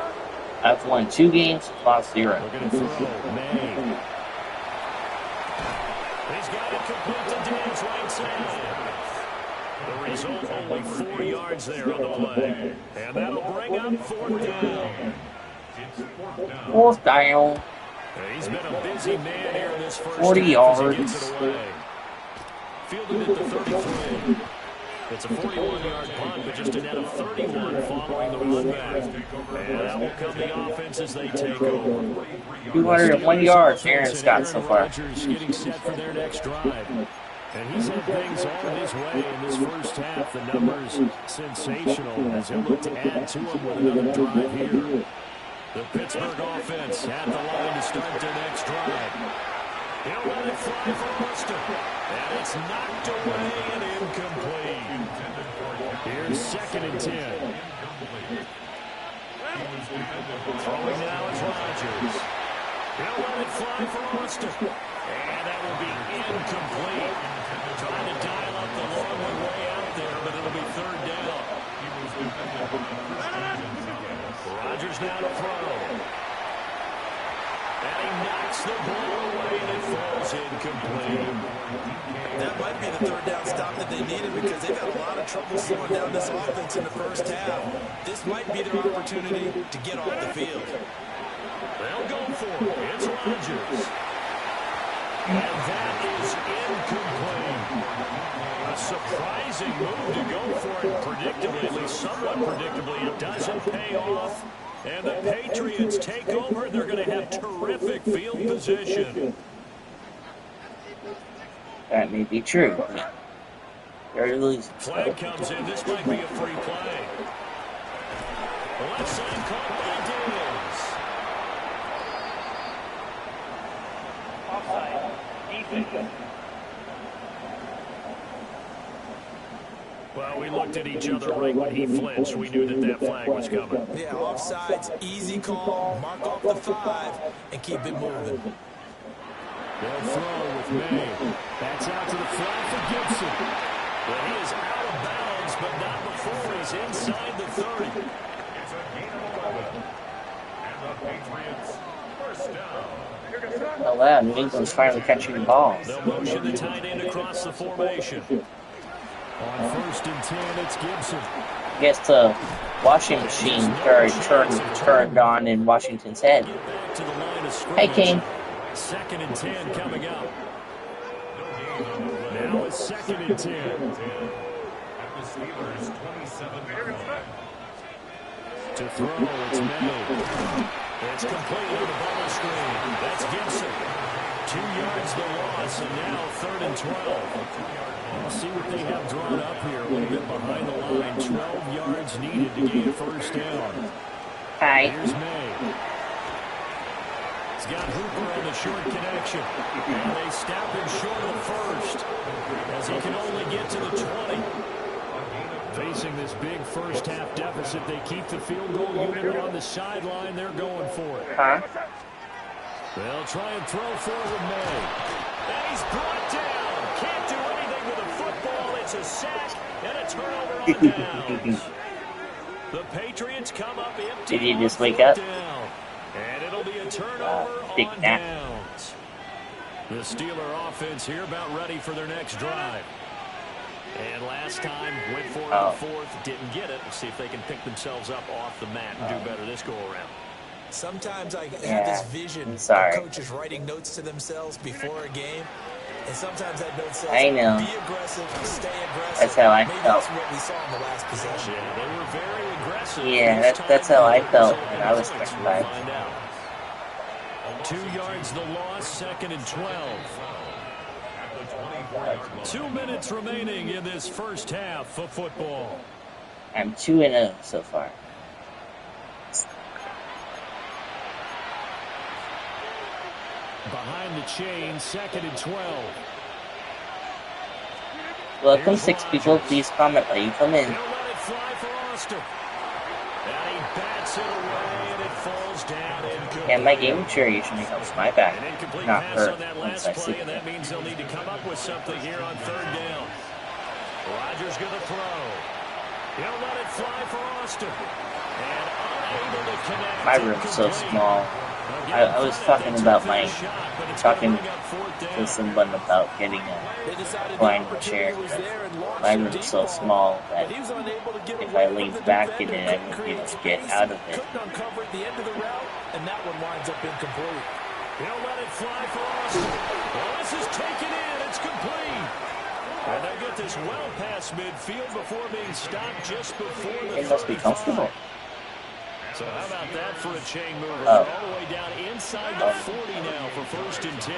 I've won 2 games, lost 0. They're going to throw. May. He's got it complete to Dan's right side. The result, only 4 yards there on the play. And that'll bring up 4th down. Fourth down. He's been a busy man here in this first 40 yards. yards. Fielded at the 33. It's a 41-yard punt, but just a net of 31 following the run back. And that will come the offense as they take over. 201 yards, Aaron Scott so far. Rodgers getting set for their next drive. And he's had things all his way in this first half. The numbers sensational as he'll look to add to them with another drive here. The Pittsburgh offense at the line to start their next drive. He'll let it fly for Worcester. And it's knocked away and incomplete. Here's 2nd and 10. Throwing now is Rodgers. He'll let it fly for Worcester. And that will be incomplete. Trying to dial up the long one way out there, but it'll be 3rd down. Rodgers now to throw. And he knocks the ball away and it falls incomplete. That might be the 3rd down stop that they needed because they've had a lot of trouble slowing down this offense in the first half. This might be their opportunity to get off the field. They'll go for it. It's Rodgers. And that is incomplete. A surprising move to go for it predictably, at least somewhat predictably. It doesn't pay off. And the Patriots take over. They're going to have terrific field position. That may be true. They're losing. Flag comes in. This might be a free play. The left side caught by Diggs. Offside. Defense. Well, we looked at each other right when he flinched. We knew that that flag was coming. Yeah, offsides, easy call, mark off the 5, and keep it moving. They'll throw with May. That's out to the flat for Gibson. Well, he is out of bounds, but not before he's inside the 30. It's a gain of 11. And the Patriots first down. Oh wow, New England's finally catching the ball. They'll motion the tight end across the formation. On 1st and 10, it's Gibson. I guess the washing machine turned on in Washington's head. Hey, King. 2nd and 10 coming up. Now it's 2nd and 10. At the Steelers' 27-yard line. To throw, it's made. It's complete on the bubble screen. That's Gibson. 2 yards the loss, and now 3rd and 12. We'll see what they have drawn up here. A little bit behind the line. 12 yards needed to gain a first down. Hi. Here's May. He's got Hooper on the short connection. And they snap him short of the first, as he can only get to the 20. Facing this big first-half deficit, they keep the field goal unit on the sideline. They're going for it. Huh? They'll try and throw forward May. And he's brought down. Can't do anything with a football. It's a sack and a turnover on downs. The Patriots come up empty. Did you just wake up? Down. And it'll be a turnover big on nap. downs. The Steeler offense here about ready for their next drive. And last time, went for it in the fourth, didn't get it. We'll see if they can pick themselves up off the mat and do better this go-around. Sometimes I have this vision of coaches writing notes to themselves before a game. And sometimes that note says, I know. be aggressive, stay aggressive. That's how I Maybe felt. that's what we saw in the last possession. Yeah, they were very aggressive. Yeah, that's how I felt when I was 25. 2 yards the loss, 2nd and 12. 2 minutes remaining in this first half of football. I'm 2-0 so far. Behind the chain, 2nd and 12. Welcome, 6 people. Please comment while you come in. He'll let it fly for Oster. And he bats it away, and it falls down incomplete. Yeah, my game chair usually helps my back An incomplete not pass hurt on that once last I play, sit and that there. means they'll need to come up with something here on 3rd down. Rodgers going to throw. He'll let it fly for Oster. And unable to connect. My room's so small. I was talking to someone about getting a reclining chair. My room's so small that if I lean back in it, I won't be able to get out of it. Couldn't uncover at the end of the route, and that one winds up incomplete. He'll let it fly for Oster. Well, this is taken in. It's complete. And they get this well past midfield before being stopped just before the It must be 35. comfortable. So how about that for a chain mover? Oh. All the way down inside the 40 now for 1st and 10.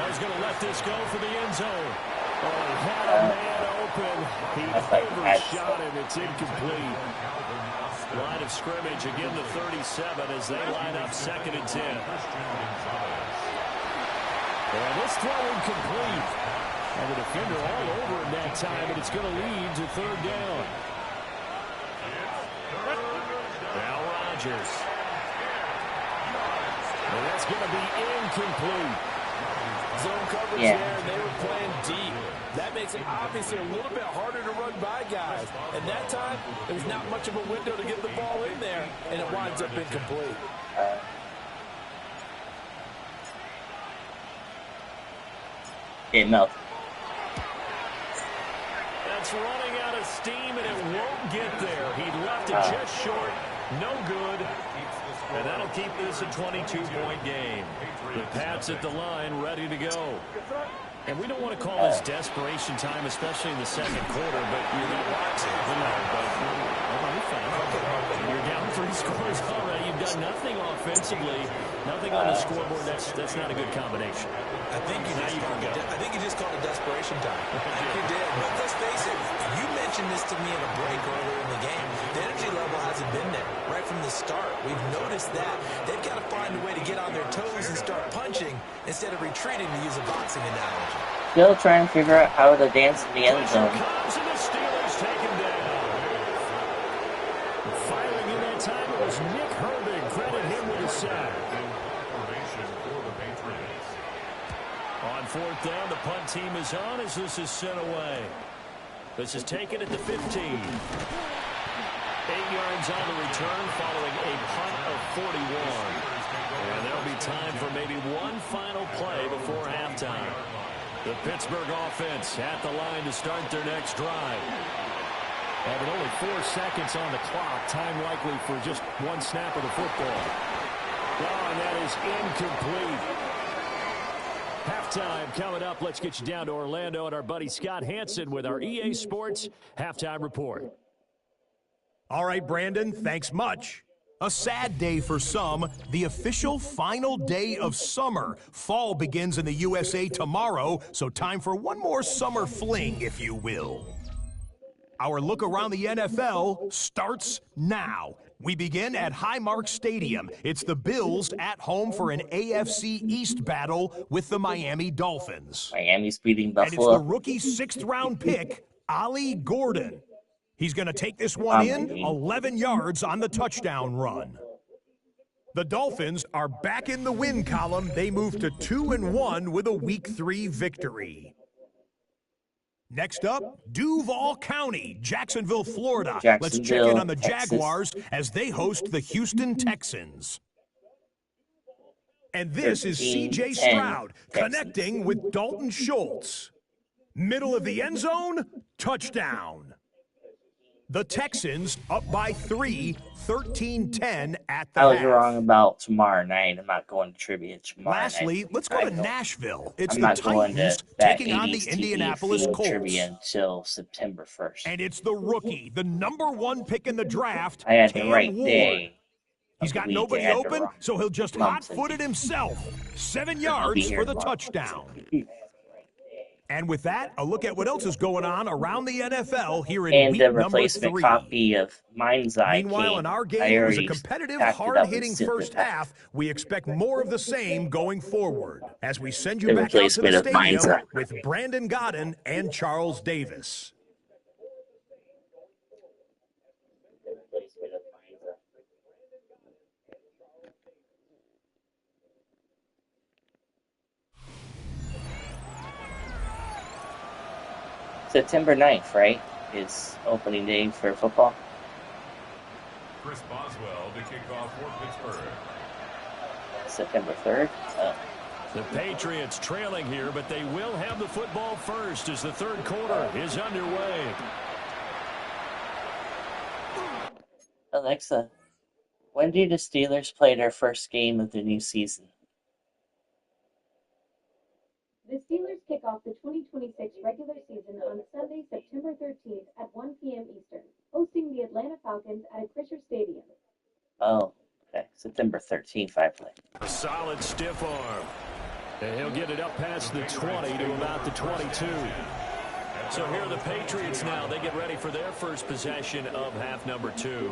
He's going to let this go for the end zone. Oh, he had a man open. He overshot it. It's incomplete. Line of scrimmage, again the 37 as they line up 2nd and 10. And this throw incomplete. And the defender all over him that time, and it's going to lead to 3rd down. Now Rodgers. And that's going to be incomplete. Zone coverage there, and they were playing deep. That makes it obviously a little bit harder to run by guys. And that time, there was not much of a window to get the ball in there, and it winds up incomplete. It melted. That's running out of steam, and it won't get there. He left it just short. No good. And that'll keep this a 22-point game. The Pats at the line, ready to go. And we don't want to call this desperation time, especially in the 2nd quarter, but you're not watching. You're down 3 scores already. You've done nothing offensively, nothing on the scoreboard. That's not a good combination. I think you just called it desperation time. I think you did. But let's face it, you mentioned this to me in a break earlier in the game. The energy level hasn't been there right from the start. We've noticed that. They've got to find a way to get on their toes and start punching instead of retreating, to use a boxing analogy. Still trying to figure out how to dance in the end zone. Comes and the Steelers take him down. Firing in that time, it was Nick Herbig. Credit him with a sack. On 4th down, the punt team is on as this is sent away. This is taken at the 15. 8 yards on the return following a punt of 41. And there'll be time for maybe one final play before halftime. The Pittsburgh offense at the line to start their next drive. Having only 4 seconds on the clock, time likely for just one snap of the football. Oh, and that is incomplete. Halftime coming up. Let's get you down to Orlando and our buddy Scott Hansen with our EA Sports Halftime Report. All right, Brandon, thanks much. A sad day for some, the official final day of summer. Fall begins in the USA tomorrow, so time for one more summer fling, if you will. Our look around the NFL starts now. We begin at Highmark Stadium. It's the Bills at home for an AFC East battle with the Miami Dolphins. Miami's beating And it's Buffalo. the rookie 6th-round pick, Ollie Gordon. He's going to take this one in, 11 yards on the touchdown run. The Dolphins are back in the win column. They move to 2-1 with a Week 3 victory. Next up, Duval County, Jacksonville, Florida. Let's check in on the Jaguars as they host the Houston Texans. And this is C.J. Stroud connecting with Dalton Schultz. Middle of the end zone, touchdown. The Texans up by 3, 13-10 at the half. I was wrong about tomorrow night. I'm not going to trivia tomorrow night. Lastly, let's go to Nashville. It's I'm the not going Titans to that taking on the 80s Indianapolis TV Colts. trivia until September 1st. And it's the rookie, the number 1 pick in the draft, I had the Cam right Ward. day. He's got nobody open, so he'll just hot-foot it himself. 7 yards for the touchdown. And with that, a look at what else is going on around the NFL here in week And the number replacement 3. copy of Mind's Eye Meanwhile, in our game, it was a competitive, hard-hitting first half. We expect more of the same going forward as we send you back out to the stadium with Brandon Godden and Charles Davis. September 9th, right, is opening day for football. Chris Boswell to kick off for Pittsburgh. September 3rd. The Patriots trailing here, but they will have the football first as the third quarter is underway. Alexa, when do the Steelers play their first game of the new season? The Steelers kick off the 2026 regular season on Sunday, September 13th at 1 p.m. Eastern, hosting the Atlanta Falcons at Acrisure Stadium. Oh, okay. September 13th, I play. A solid stiff arm. And he'll get it up past the 20 to about the 22. So here are the Patriots now. They get ready for their first possession of half number 2.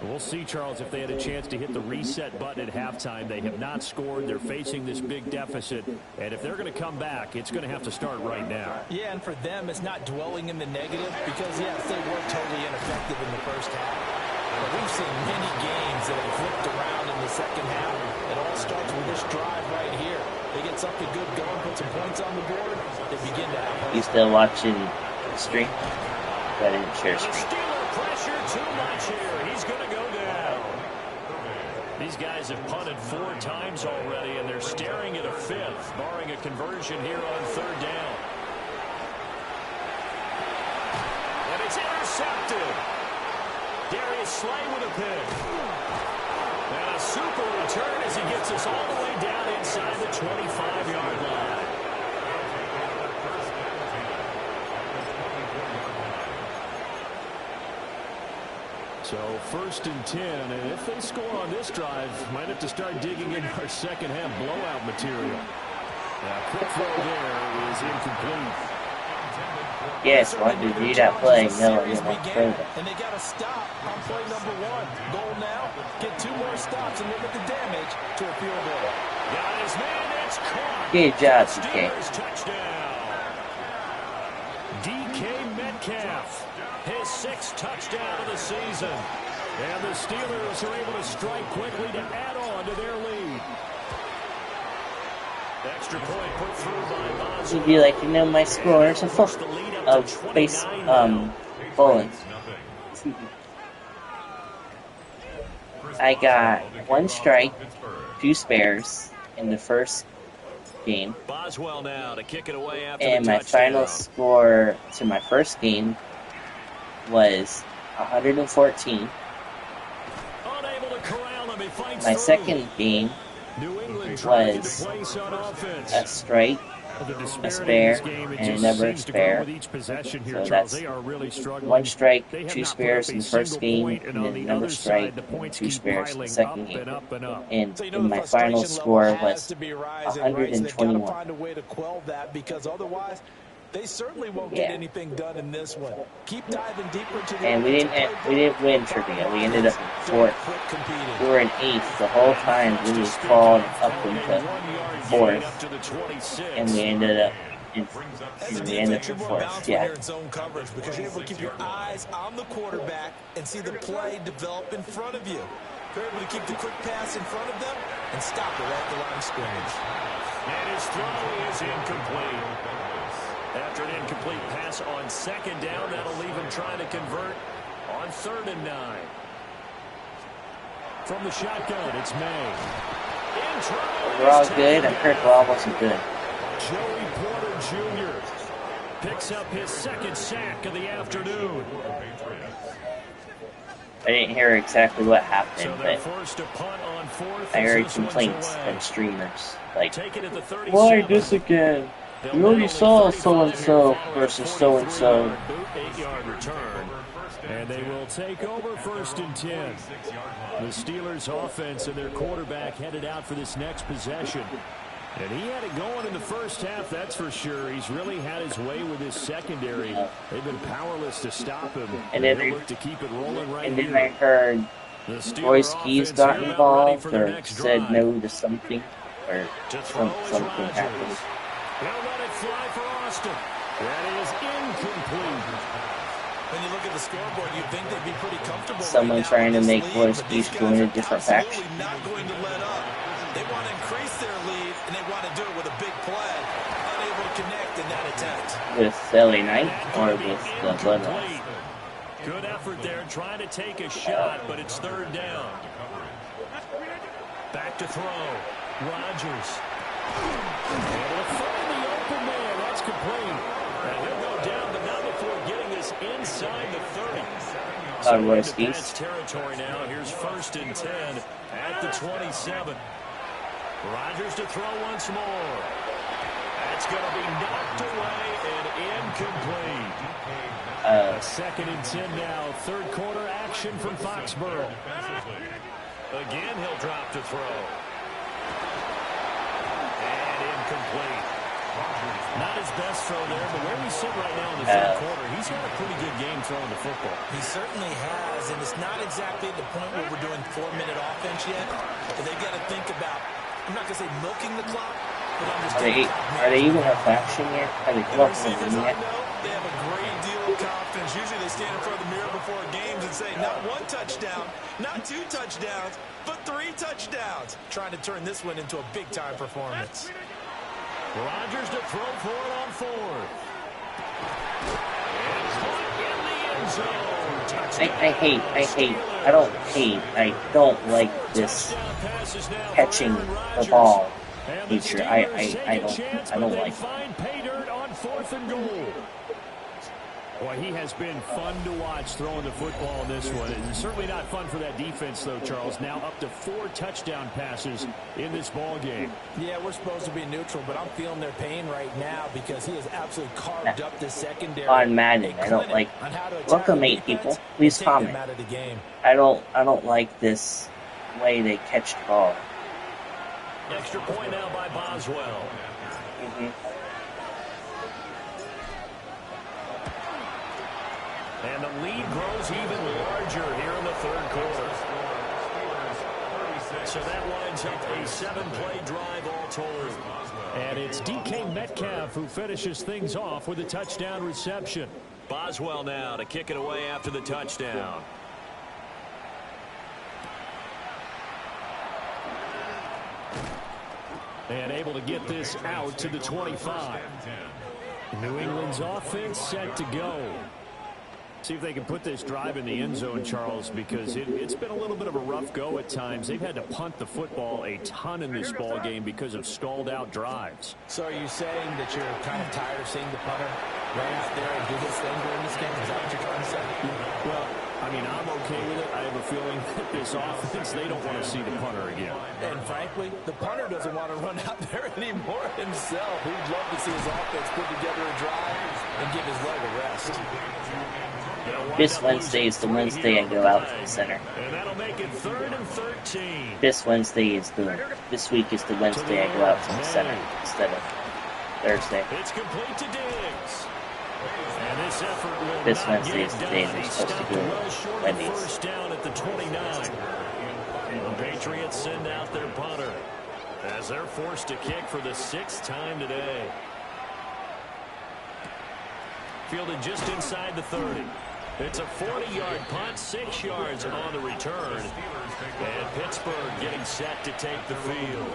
We'll see, Charles, if they had a chance to hit the reset button at halftime. They have not scored. They're facing this big deficit. And if they're going to come back, it's going to have to start right now. Yeah, and for them, it's not dwelling in the negative because, yes, they were totally ineffective in the first half. But we've seen many games that have flipped around in the second half. It all starts with this drive right here. They get something good going, put some points on the board, they begin to have hope. You still watching the stream? I didn't share screen. Steeler pressure too much here. He's going to go down. These guys have punted 4 times already, and they're staring at a 5th, barring a conversion here on 3rd down. And it's intercepted. Darius Slay with a pick. And a super return as he gets us all the way down inside the 25-yard line. So 1st and 10, and if they score on this drive, might have to start digging in our second half blowout material. Quick throw there is incomplete. Yes, why did you that play? No, And they got to stop on play number 1. Goal now, get 2 more stops and limit the damage to a field goal. Got his man, it's caught. Good job, DK. Steelers touchdown. DK Metcalf, his 6th touchdown of the season. And the Steelers are able to strike quickly to add on to their lead. Extra point put through by Boswell. Would you like to know my scores of base bowling? I got 1 strike, 2 spares in the first game. Boswell now to kick it away after and my final score to my first game was 114. Unable to corral him. He fights my through. second game New England was a strike, a spare, and another spare. So that's one strike, 2 spares in the first game, and then another strike, and 2 spares in the second game. And my final score was 121. They certainly won't get anything done in this one. Keep diving deeper into the and we didn't win trivia. We ended up in 4th. We were in 8th the whole time. We was called up into 4th, and we ended up in 4th. Yeah. Zone coverage because you're able to keep your eyes on the quarterback and see the play develop in front of you. You're able to keep the quick pass in front of them and stop it at the line of scrimmage. And his throw is incomplete. After an incomplete pass on 2nd down, that'll leave him trying to convert on 3rd and 9. From the shotgun, it's May. We're all good. I heard Rob wasn't good. Joey Porter Jr. picks up his 2nd sack of the afternoon. I didn't hear exactly what happened, So but forced to punt on 4th. I heard complaints from streamers. Like, Take it at the 37. why this again? We already saw so-and-so versus so-and-so. 8-yard return. And they will take over 1st and 10. The Steelers offense and their quarterback headed out for this next possession. And he had it going in the first half, that's for sure. He's really had his way with his secondary. They've been powerless to stop him. And then, look to keep it rolling right and then here. I heard Royce Keys got involved or said no to something, or something happened. They'll let it fly for Austin. That is incomplete. When you look at the scoreboard, you'd think they'd be pretty comfortable. Someone right trying to now make in Royce this Keys league, join a different faction. Not going to let up. They want to increase their lead, and they want to do it with a big play. Unable to connect in that attempt. With LA Knight or with the Bloodlines? Good effort there, trying to take a shot, but it's 3rd down. Back to throw. Rodgers. Able to find the open man. That's complete. And he'll go down, but not before getting this inside the 30. So Royce into Keys. Pats territory now. Here's 1st and 10 at the 27. Rodgers to throw once more. That's going to be knocked away and incomplete. 2nd and 10 now. 3rd quarter action from Foxborough. Again, he'll drop to throw. And incomplete. Not his best throw there, but where we sit right now in the 3rd quarter, he's had a pretty good game throwing the football. He certainly has, and it's not exactly at the point where we're doing 4-minute offense yet, but they've got to think about, I'm not going to say milking the clock, but understanding. Are they even a faction yet? Have they come up with a name yet? They have a great deal of confidence. Usually they stand in front of the mirror before games and say, not 1 touchdown, not 2 touchdowns, but 3 touchdowns. Trying to turn this one into a big-time performance. Rodgers to throw for it on 4th. It's in the end zone. I don't like this catching the ball feature. I don't like it. Pay dirt on 4th and goal. Boy, he has been fun to watch throwing the football in this one. It's certainly not fun for that defense, though, Charles. Now up to 4 touchdown passes in this ball game. Yeah, we're supposed to be neutral, but I'm feeling their pain right now because he has absolutely carved up the secondary. On Madden, I don't like. Welcome, 8 people. Please comment. I don't like this way they catch the ball. Extra point now by Boswell. And the lead grows even larger here in the 3rd quarter. So that lines up a 7-play drive all told. And it's DK Metcalf who finishes things off with a touchdown reception. Boswell now to kick it away after the touchdown. And able to get this out to the 25. New England's offense set to go. See if they can put this drive in the end zone, Charles, because it's been a little bit of a rough go at times. They've had to punt the football a ton in this ball game because of stalled out drives. So are you saying that you're kind of tired of seeing the punter run out there and do his thing during this game? Is that what you're trying to say? Well, I mean, I'm okay with it. I have a feeling that this offense, they don't want to see the punter again. And frankly, the punter doesn't want to run out there anymore himself. He'd love to see his offense put together a drive and give his leg a rest. This Wednesday is the Wednesday I go out to the center. And that'll make it 3rd and 13. This week is the Wednesday I go out to the center instead of Thursday. It's complete to Diggs. And this effort will This not Wednesday get is it the day done. they're He supposed to stopped do well short of Wendy's. first down at the 29. The Patriots send out their punter as they're forced to kick for the 6th time today. Fielded just inside the 30. It's a 40-yard punt, 6 yards on the return. And Pittsburgh getting set to take the field.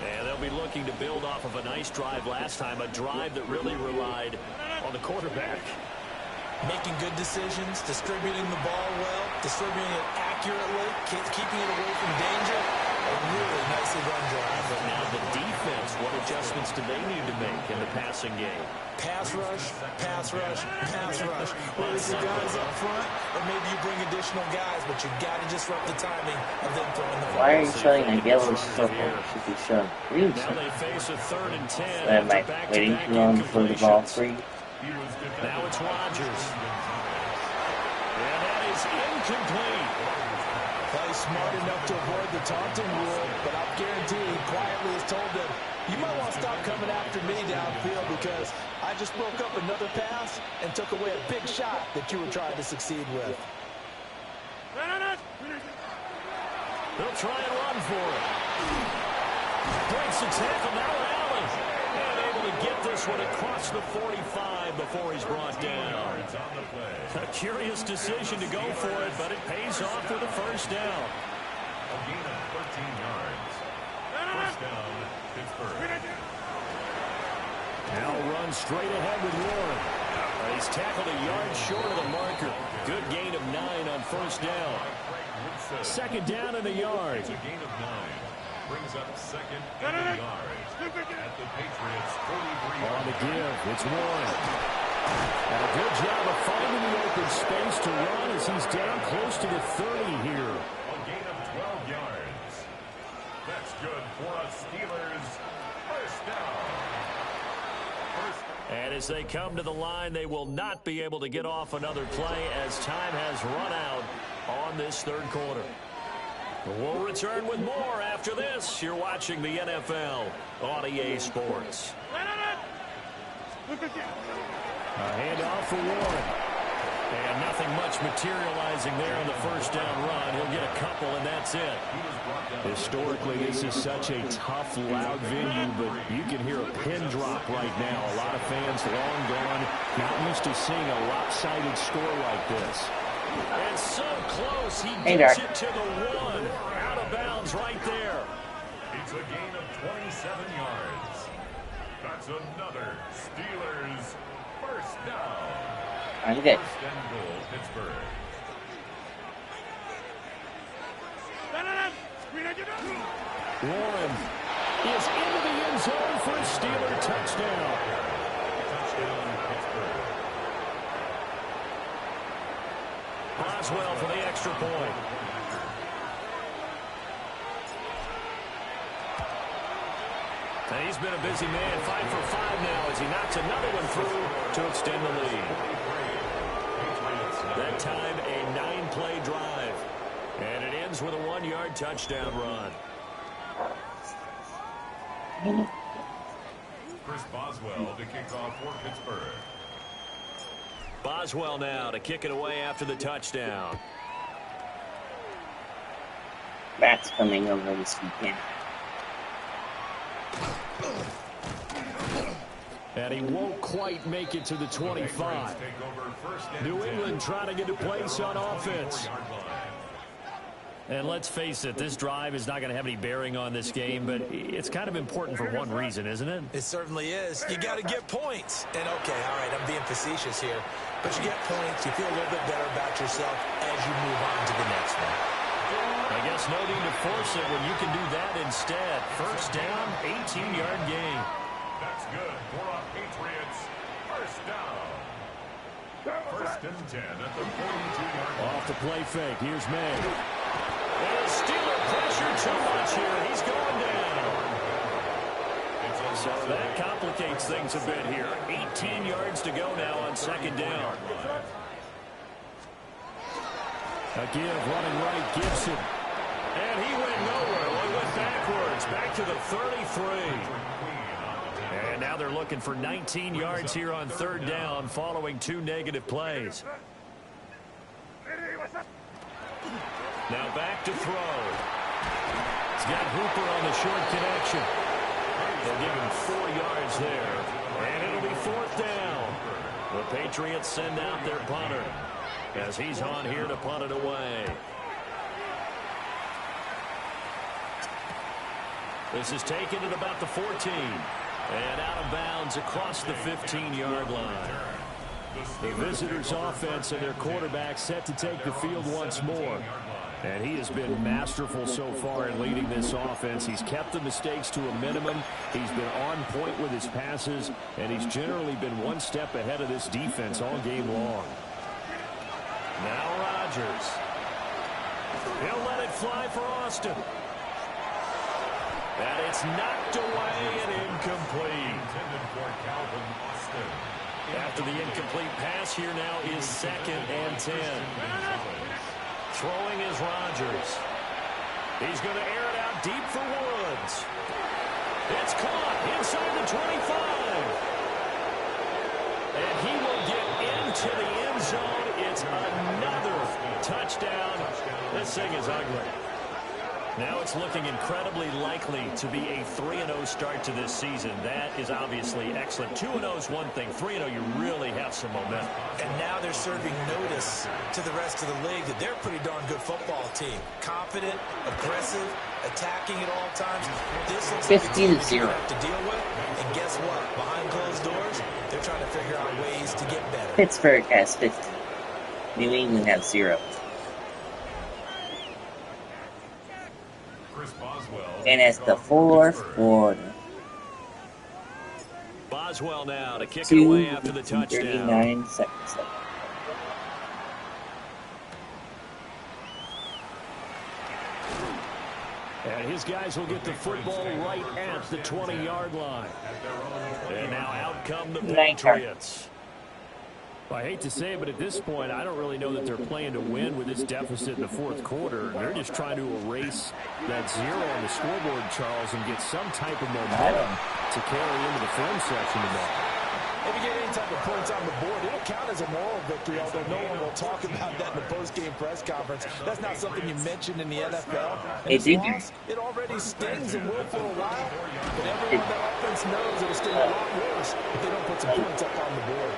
And they'll be looking to build off of a nice drive last time, a drive that really relied on the quarterback. Making good decisions, distributing the ball well, distributing it accurately, keeping it away from danger. A really nicely run drive. But now the defense, what adjustments do they need to make in the passing game? Pass rush, pass rush, pass rush. Whether it's the guys up front, or maybe you bring additional guys, but you got to disrupt the timing of them throwing the ball. Why are you showing a yellow circle? Should be showing green Now circle. they face a 3rd and 10. Am I waiting too long for the ball free? Now it's Rodgers. And that is incomplete. Play smart enough to avoid the taunting rule, but I'll guarantee he quietly has told them, you might want to stop coming after me downfield because I just broke up another pass and took away a big shot that you were trying to succeed with. They'll try and run for it. Breaks the tackle. Now Allen. And able to get this one across the 45 before he's brought down. A curious decision to go for it, but it pays off with a first down. A gain of 13 yards. First down, Pittsburgh. Now runs straight ahead with Warren. He's tackled a yard short of the marker. Good gain of 9 on first down. 2nd down and a yard. It's a gain of 9. Brings up 2nd and a yard. At the Patriots' 43. On the give, it's Warren. And a good job of finding the open space to run as he's down close to the 30 here. A gain of 12 yards. That's good for a Steelers first down. And as they come to the line, they will not be able to get off another play as time has run out on this 3rd quarter. We'll return with more after this. You're watching the NFL on EA Sports. A handoff for Warren. And nothing much materializing there on the first down run. He'll get a couple, and that's it. Historically, this is such a tough, loud venue, but you can hear a pin drop right now. A lot of fans long gone, not used to seeing a lopsided score like this. And so close, he gets it to the 1. Out of bounds right there. It's a gain of 27 yards. That's another Steelers first down. I'm good. First and goal, Pittsburgh. Warren is into the end zone for a Steeler touchdown. Touchdown, Pittsburgh. Boswell for the extra point. And he's been a busy man, 5 for 5 now as he knocks another one through to extend the lead. That time a 9-play drive. And it ends with a 1-yard touchdown run. Chris Boswell to kick off for Pittsburgh. Boswell now to kick it away after the touchdown. Matt's coming over this weekend. And he won't quite make it to the 25. New England trying to get a place on offense. And let's face it, this drive is not going to have any bearing on this game, but it's kind of important for one reason, isn't it? It certainly is. You got to get points. And okay, all right, I'm being facetious here. But you get points, you feel a little bit better about yourself as you move on to the next one. I guess no need to force it when you can do that instead. First down, 18-yard gain. That's good for a Patriots first down. First and 10 at the 42-yard line. Off the play fake. Here's May. And Steeler pressure too much here. He's going down. So that complicates things a bit here. 18 yards to go now on second down. A give running right, Gibson. And he went nowhere. He went backwards, back to the 33. And now they're looking for 19 yards here on third down following 2 negative plays. Now back to throw. He's got Hooper on the short connection. They'll give him 4 yards there. And it'll be fourth down. The Patriots send out their punter as he's on here to punt it away. This is taken at about the 14. And out of bounds across the 15-yard line. The visitors' offense and their quarterback set to take the field once more. And he has been masterful so far in leading this offense. He's kept the mistakes to a minimum. He's been on point with his passes. And he's generally been one step ahead of this defense all game long. Now Rodgers. He'll let it fly for Austin. And it's knocked away and incomplete. After the incomplete pass, here now is second and 10. Throwing is Rodgers. He's going to air it out deep for Woods. It's caught inside the 25. And he will get into the end zone. It's another touchdown. This thing is ugly. Now it's looking incredibly likely to be a 3-0 start to this season. That is obviously excellent. 2-0 is one thing. 3-0, you really have some momentum. And now they're serving notice to the rest of the league that they're a pretty darn good football team. Confident, aggressive, attacking at all times. This looks like a team that you have to deal with. And guess what? Behind closed doors, they're trying to figure out ways to get better. Pittsburgh has 50. New England has 0. And it's the 4th quarter. Boswell now to kick it away after the touchdown. 39 seconds left. And his guys will get the football right at the 20-yard line. And now out come the Patriots. Well, I hate to say it, but at this point, I don't really know that they're playing to win with this deficit in the 4th quarter. They're just trying to erase that 0 on the scoreboard, Charles, and get some type of momentum to carry into the film session tomorrow. If you get any type of points on the board, it'll count as a moral victory, although no one will talk about that in the post-game press conference. That's not something you mentioned in the NFL. And it already stings and will for a while, but everyone on the offense knows it'll sting a lot worse if they don't put some points up on the board.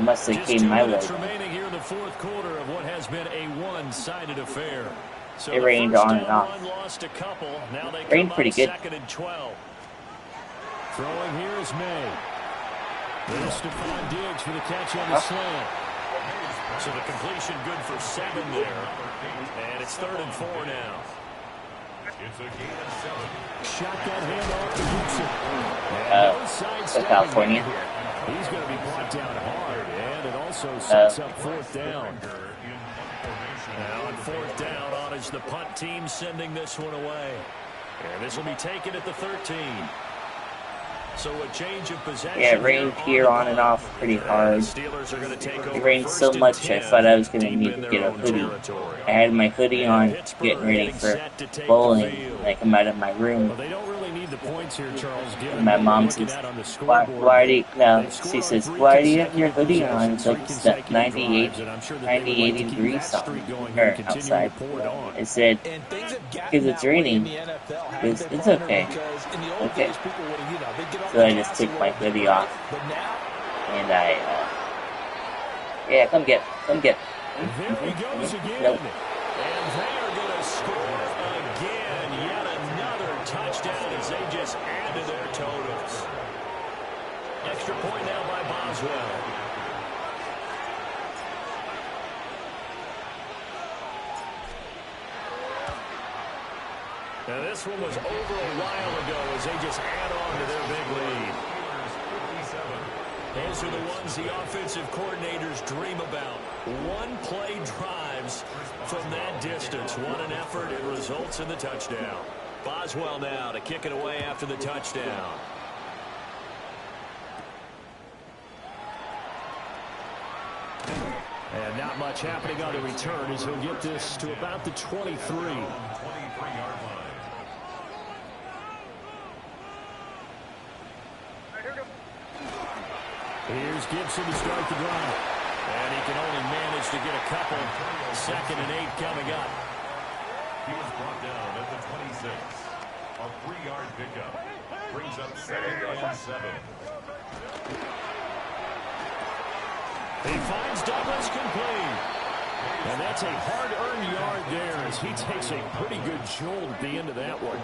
Must have came my way. Just 2 minutes remaining here in the 4th quarter of what has been a one-sided affair. So it rained on and off. Lost a couple. Now they rained pretty good. 2nd and 12. Throwing here is May. There's Stephon Diggs for the catch on the slant. So the completion good for 7 there. And it's 3rd and 4 now. It's a gain of 7. Shotgun handoff to Gibson. So California. He's going to be brought down hard, and it also sets up 4th down. Now on 4th down, on is the punt team sending this one away. And this will be taken at the 13. So a change of possession. Yeah, it rained here on and off pretty hard. It rained so much I thought I was going to need to get a hoodie. I had my hoodie on, getting ready for bowling, and I come out of my room. And my mom says, why do you, no, she says, why do you have your hoodie on? It's like it's 98 degrees outside. I said, because it's raining. It's okay. Okay. So I just took my hoodie off. And yeah, come get. There he goes again. Nope. And they are going to score again. Yet another touchdown as they just add to their totals. Extra point now by Boswell. Now this one was over a while ago as they just add on to their big lead. Those are the ones the offensive coordinators dream about. One-play drives from that distance. What an effort. It results in the touchdown. Boswell now to kick it away after the touchdown. And not much happening on the return as he'll get this to about the 23. 23-yard line. Here's Gibson to start the drive. And he can only manage to get a couple. 2nd and 8 coming up. He was brought down at the 26. A 3-yard pickup. Brings up 2nd and 7. He finds Douglas complete. And that's a hard-earned yard there as he takes a pretty good jolt at the end of that one.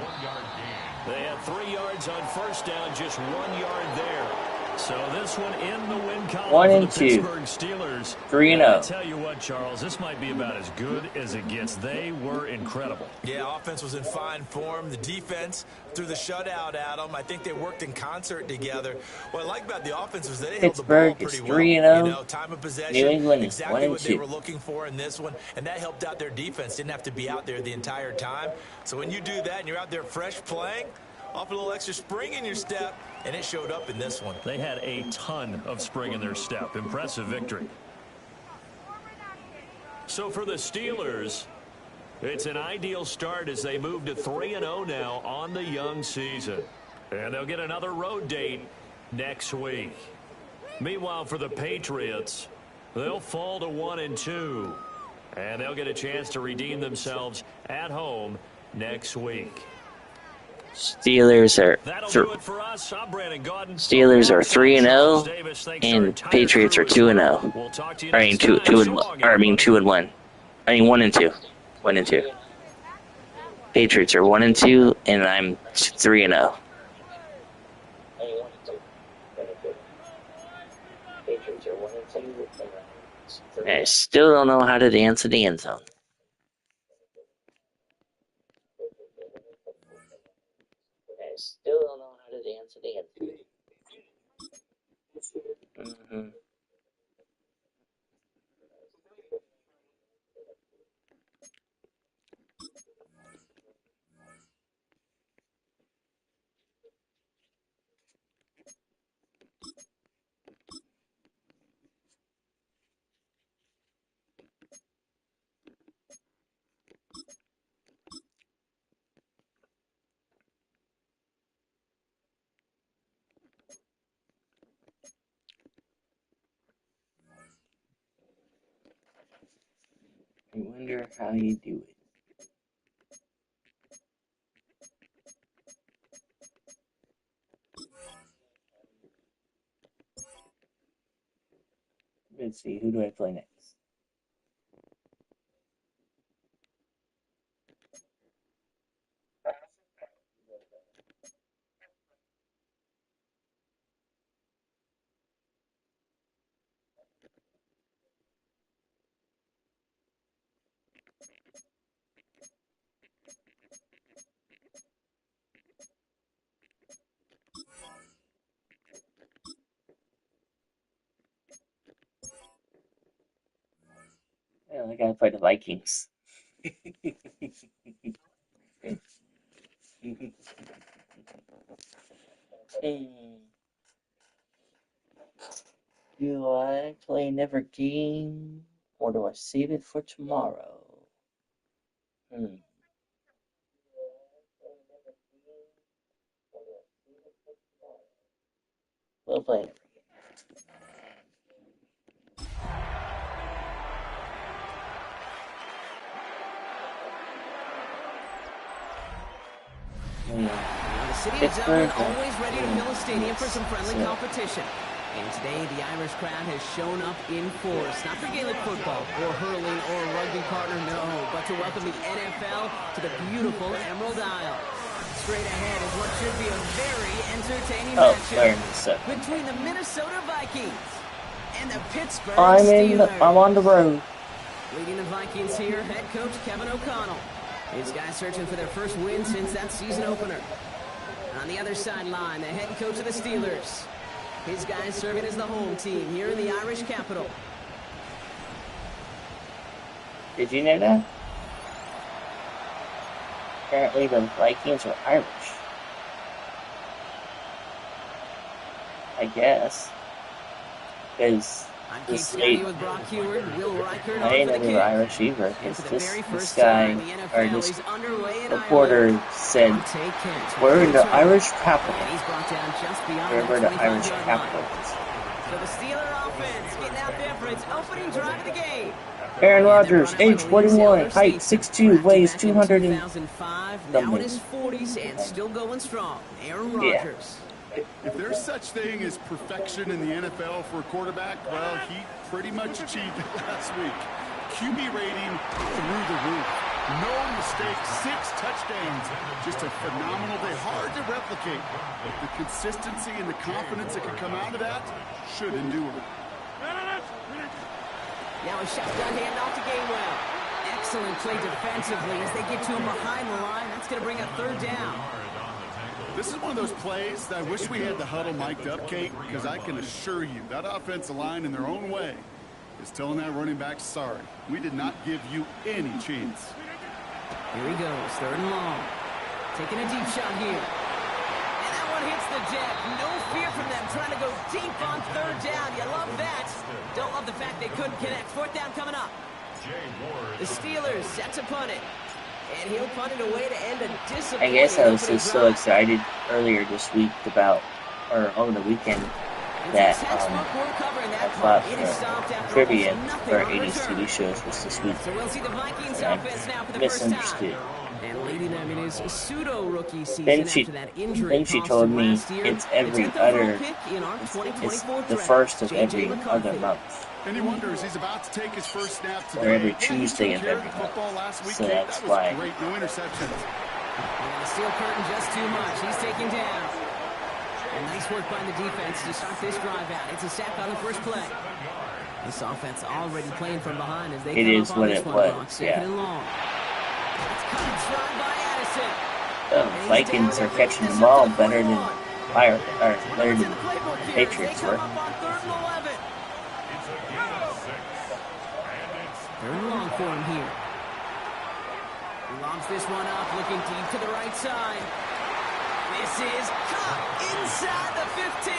They had 3 yards on first down, just 1 yard there. So this one in the win column 1 for and the 2. Pittsburgh Steelers. 3-0. I tell you what, Charles, this might be about as good as it gets. They were incredible. Yeah, offense was in fine form. The defense threw the shutout at them. I think they worked in concert together. What I like about the offense was they held the ball pretty well. 3-0. You know, time of possession, New England exactly what they 1-2. were looking for in this one, and that helped out their defense. Didn't have to be out there the entire time. So when you do that and you're out there fresh playing, off a little extra spring in your step, and it showed up in this one. They had a ton of spring in their step. Impressive victory. So for the Steelers, it's an ideal start as they move to 3-0 now on the young season. And they'll get another road date next week. Meanwhile, for the Patriots, they'll fall to 1-2. And they'll get a chance to redeem themselves at home next week. Steelers are 3-0, and Patriots are 2-0. I mean 2-1. I mean 1-2. 1-2. Patriots are 1-2, and I'm 3-0. I still don't know how to dance in the end zone. Still don't know how to dance at the end. I wonder how you do it. Let's see, who do I play next? I gotta play the Vikings. Do I play another game, or do I save it for tomorrow? We'll play it. The city of Dublin always ready to fill a stadium for some friendly competition. And today, the Irish crowd has shown up in force, not for Gaelic football or hurling or a rugby partner, no, but to welcome the NFL to the beautiful Emerald Isle. Straight ahead is what should be a very entertaining matchup between the Minnesota Vikings and the Pittsburgh Steelers. I'm on the road. Leading the Vikings here, head coach Kevin O'Connell. These guys searching for their first win since that season opener. On the other sideline, the head coach of the Steelers, His guys serving as the home team here in the Irish capital. Did you know that? Apparently the Vikings are Irish. I guess. Because the state, I didn't know they were Irish either. Because this guy, or this reporter said, we're in the Irish capital. Wherever the Irish capital is. So the Steeler offense getting out there for its opening drive of the game. Aaron Rodgers, age 41, height 6'2", weighs 200 and now in his 40s and still going strong. Aaron Rodgers. If there's such thing as perfection in the NFL for a quarterback, well, he pretty much achieved it last week. QB rating through the roof. No mistakes, 6 touchdowns. Just a phenomenal day. Hard to replicate. But the consistency and the confidence that can come out of that should endure. Now a shotgun handoff to Gainwell. Excellent play defensively as they get to him behind the line. That's going to bring up 3rd down. This is one of those plays that I wish we had the huddle mic'd up, Kate, because I can assure you that offensive line in their own way is telling that running back, sorry, we did not give you any chance. Here he goes, 3rd and long. Taking a deep shot here. And that one hits the deck. No fear from them trying to go deep on 3rd down. You love that. Don't love the fact they couldn't connect. 4th down coming up. The Steelers set to punt it. And he'll punt it away to end a disappointing. I guess I was just so excited earlier this week about, or over the weekend, that I thought the trivia for 80s TV shows was this week. So we'll see the Vikings offense now for the misunderstood. And leading them in his pseudo-rookie season Then she told me it's every other, it's the first of every other month. And he wonders he's about to take his first snap today. Or every Tuesday of every month. So that's why. Great, no interceptions. Steel curtain just too much. He's taken down. And nice work by the defense to start this drive out. It's a sack on the first play. This offense already playing from behind as they come up on this one. Second and long. That's caught drive by Addison. The Vikings are catching the ball better than Patriots were. 3rd and long for him here. He lobs this one up, looking deep to the right side. This is caught inside the 15.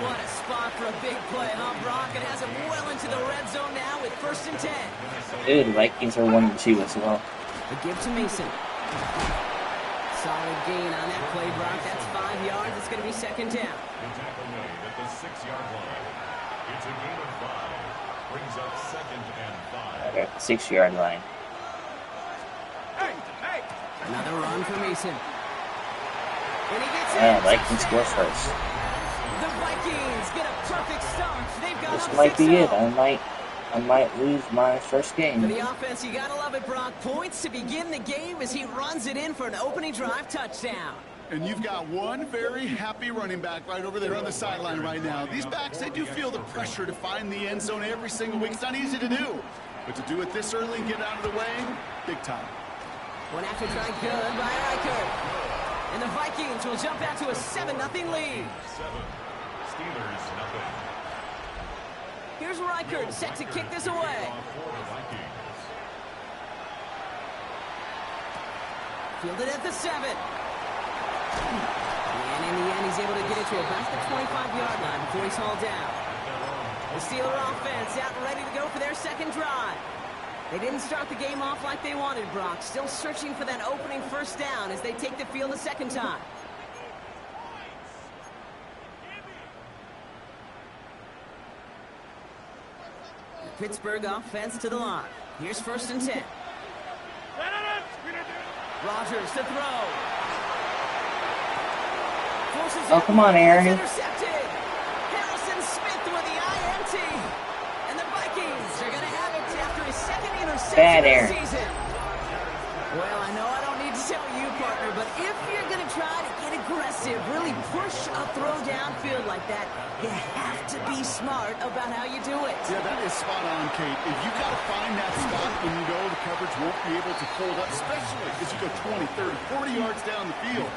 What a spot for a big play, huh, Brock? It has him well into the red zone now with 1st and 10. Dude, the Vikings are 1-2 as well. A give to Mason. Solid gain on that play, Brock. That's 5 yards. It's going to be 2nd down. At the 6-yard line. It's a gain of 5. Brings up 2nd and 5. At the 6-yard line. Another run for Mason. Vikings score first. The Vikings get a perfect start. They've got This might be it. I might lose my first game. For the offense, you gotta love it, Brock. Points to begin the game as he runs it in for an opening drive touchdown. And you've got one very happy running back right over there on the sideline right now. These backs, they do feel the pressure to find the end zone every single week. It's not easy to do. But to do it this early and get out of the way, big time. One after try good by Reichert. And the Vikings will jump out to a 7-0 lead. 7. Steelers, nothing. Here's Reichert set to kick this away. Fielded at the 7. And in the end, he's able to get it to about the 25-yard line before he's hauled down. The Steeler offense out and ready to go for their 2nd drive. They didn't start the game off like they wanted, Brock. Still searching for that opening 1st down as they take the field a 2nd time. The Pittsburgh offense to the line. Here's 1st and 10. Rodgers to throw. Oh, come on, Aaron. Intercepted. Harrison Smith with the INT. And the Vikings are going to have it after his 2nd interception Bad of Aaron. the season. Well, I know I don't need to tell you, partner, but if you're going to try to get aggressive, really push a throw downfield like that, you have to be smart about how you do it. Yeah, that is spot on, Kate. If you got to find that spot when you know the coverage won't be able to hold up, especially as you go 20, 30, 40 yards down the field.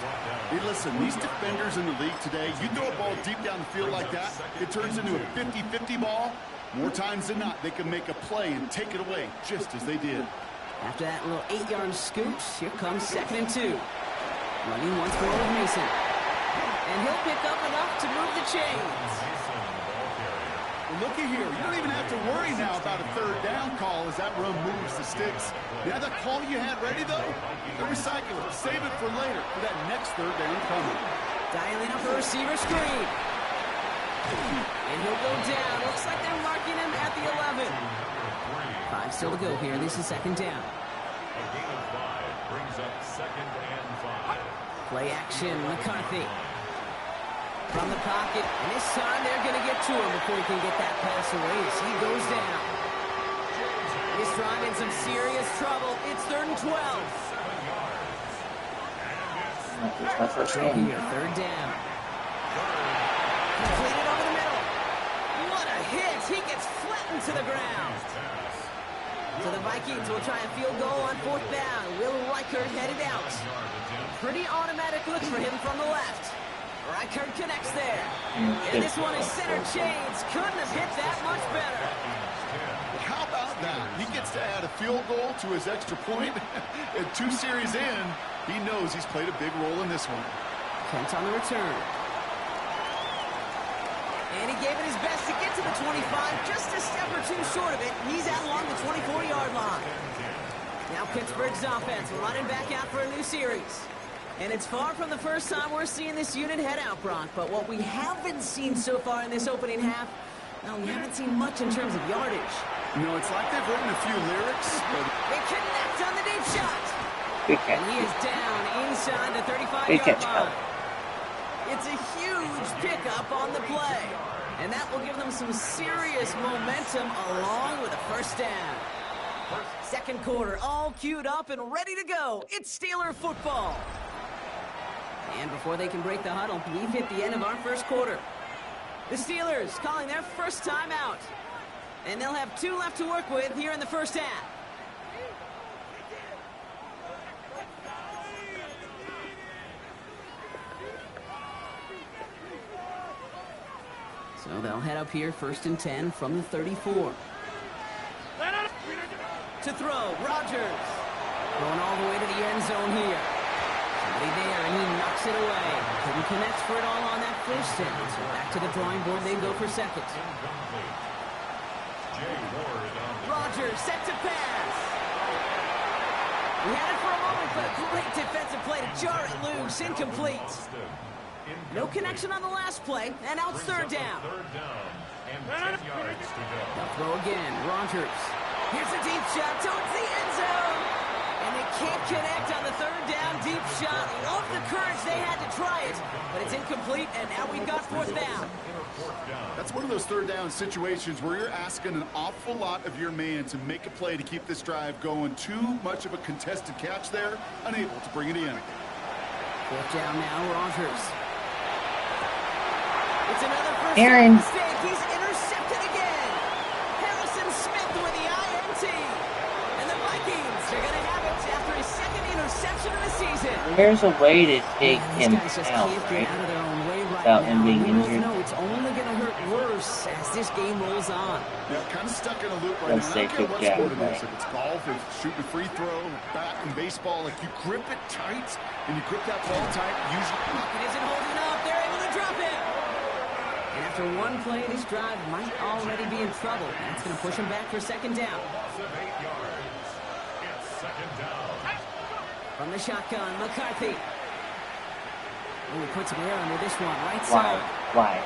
Hey, listen, these defenders in the league today, you throw a ball deep down the field like that, it turns into a 50-50 ball. More times than not, they can make a play and take it away, just as they did. After that little 8-yard scoot, here comes 2nd and 2. Running once more with Mason. And he'll pick up enough to move the chains. Well, looky here. You don't even have to worry now about a 3rd down call as that run moves the sticks. Yeah, that call you had ready, though, don't recycle it. Save it for later for that next 3rd down coming. Dialing up a receiver screen. And he'll go down. Looks like they're marking him at the 11. 5 still to go here. This is 2nd down. A gain of 5 brings up 2nd and 5. Play action, McCarthy. From the pocket, and this time they're going to get to him before he can get that pass away as he goes down. This drive in some serious trouble. It's 3rd and 12. Here, 3rd down. Completed over the middle. What a hit. He gets flattened to the ground. So the Vikings will try a field goal on 4th down. Will Reichert headed out. Pretty automatic look for him from the left. Reichert connects there. And this one is center chains. Couldn't have hit that much better. How about that? He gets to add a field goal to his extra point. And 2 series in, he knows he's played a big role in this one. Kent on the return. And he gave it his best to get to the 25, just a step or 2 short of it. He's out along the 24-yard line. Now Pittsburgh's offense running back out for a new series. And it's far from the first time we're seeing this unit head out, Brock. But what we haven't seen so far in this opening half, well, we haven't seen much in terms of yardage. No, it's like they've written a few lyrics, but they connect on the deep shot. And he is down inside the 35-yard line. It's a huge pickup on the play. And that will give them some serious momentum along with a 1st down. 2nd quarter, all queued up and ready to go. It's Steeler football. And before they can break the huddle, we've hit the end of our 1st quarter. The Steelers calling their first timeout. And they'll have 2 left to work with here in the 1st half. So they'll head up here 1st and 10 from the 34. To throw, Rodgers. Going all the way to the end zone here. Somebody there, and he knocks it away. Couldn't connect for it all on that 1st down. So back to the drawing board, they go for 2nd. Rodgers set to pass. He had it for a moment, but a great defensive play to jar it loose. Incomplete. No connection on the last play, and now it's 3rd down. They'll throw again, Rodgers. Here's a deep shot towards the end zone. And they can't connect on the 3rd down deep shot. Love the courage they had to try it, but it's incomplete, and now we've got 4th down. That's one of those 3rd down situations where you're asking an awful lot of your man to make a play to keep this drive going. Too much of a contested catch there, unable to bring it in. 4th down now, Rodgers. It's another 1st down mistake. He's intercepted again. Harrison Smith with the INT. And the Vikings are going to have it after his 2nd interception of the season. There's a way to take him out, right? Without him being injured. No, it's only going to hurt worse as this game rolls on. Yeah, kind of stuck in a loop right now. I don't care what sport it is. If it's golf, if it's shooting a free throw, bat and baseball, like you grip it tight and you grip that ball tight, usually. It isn't holding up. They're able to drop it. And after one play, this drive might already be in trouble. That's going to push him back for 2nd down. From the shotgun, McCarthy. Oh, he puts some air under this one, right side. Why?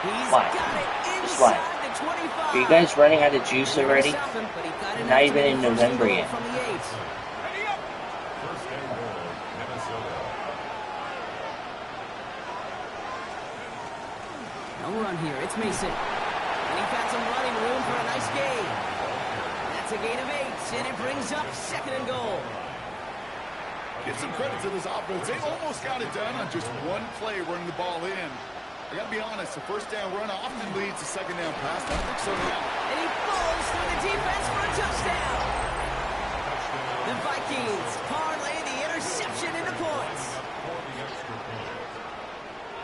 He's got it inside the 25. Are you guys running out of juice already? Not even in November yet. From the 8. No run here. It's Mason. And he found some running room for a nice gain. That's a gain of 8, and it brings up 2nd and goal. Give some credit to this offense. They almost got it done on just one play running the ball in. I got to be honest, the first down run often leads to second down pass. I think so now. And he falls through the defense for a touchdown. The Vikings parlay the interception into points.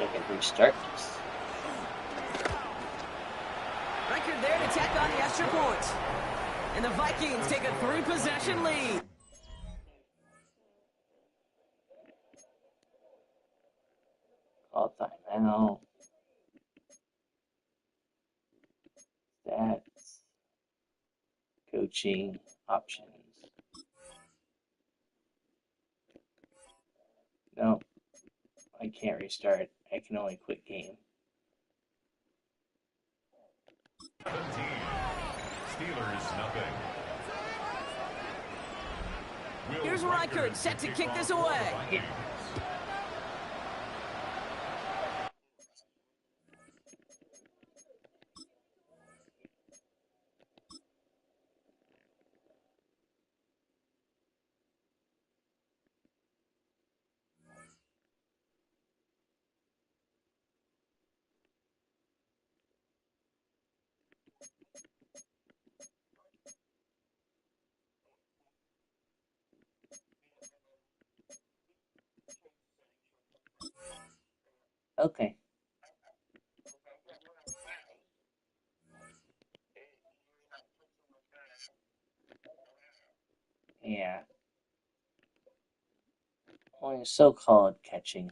They can restart this. Record there to tack on the extra point. And the Vikings take a 3-possession lead. Call timeout. Stats. Coaching options. No, I can't restart. I can only quit game. 17. Steelers nothing. Here's Reichert set to kick this away. Okay. Yeah. Only so-called catching.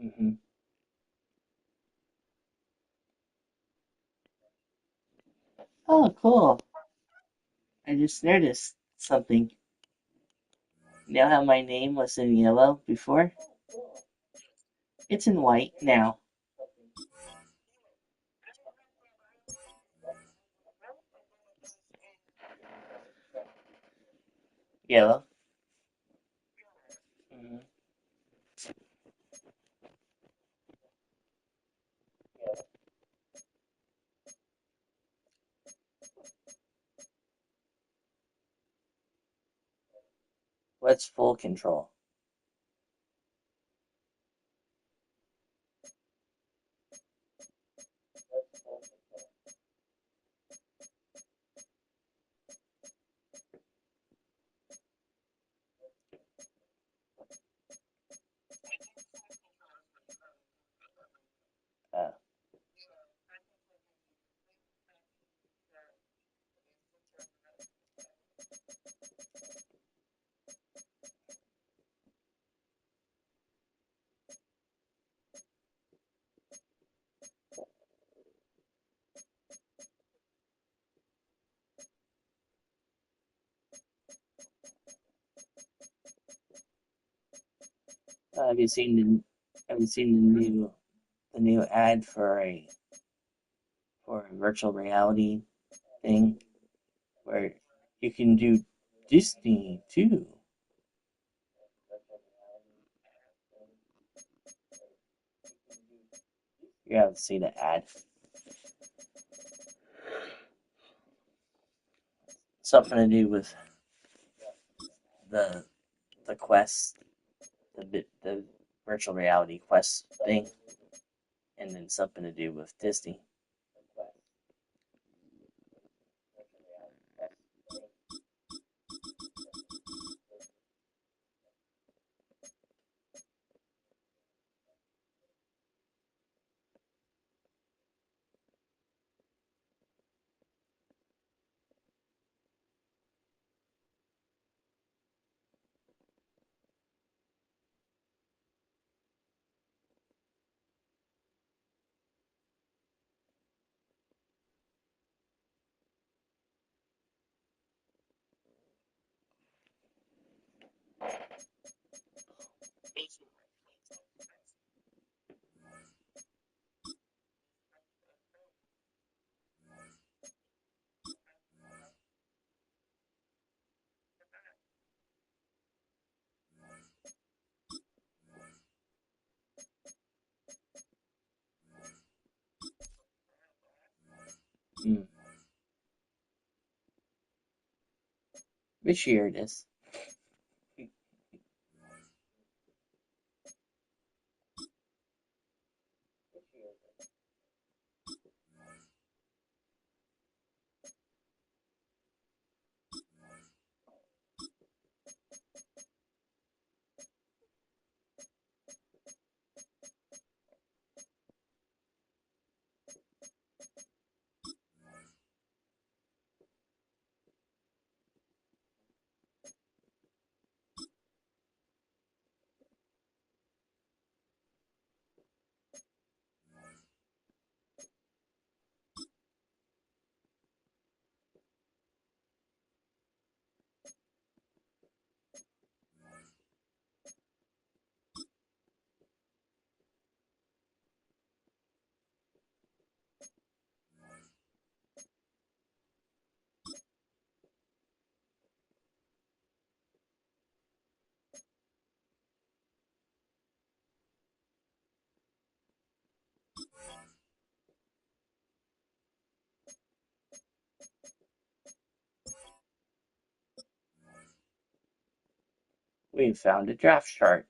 Mm-hmm. Oh, cool. I just noticed something. You know how my name was in yellow before? It's in white now. Yellow. Mm-hmm. What's full control? Have you seen the new ad for a virtual reality thing where you can do Disney too? You have to see the ad. Something to do with the quest, the virtual reality quest thing, and then something to do with Disney. Which year it is? We found a draft chart.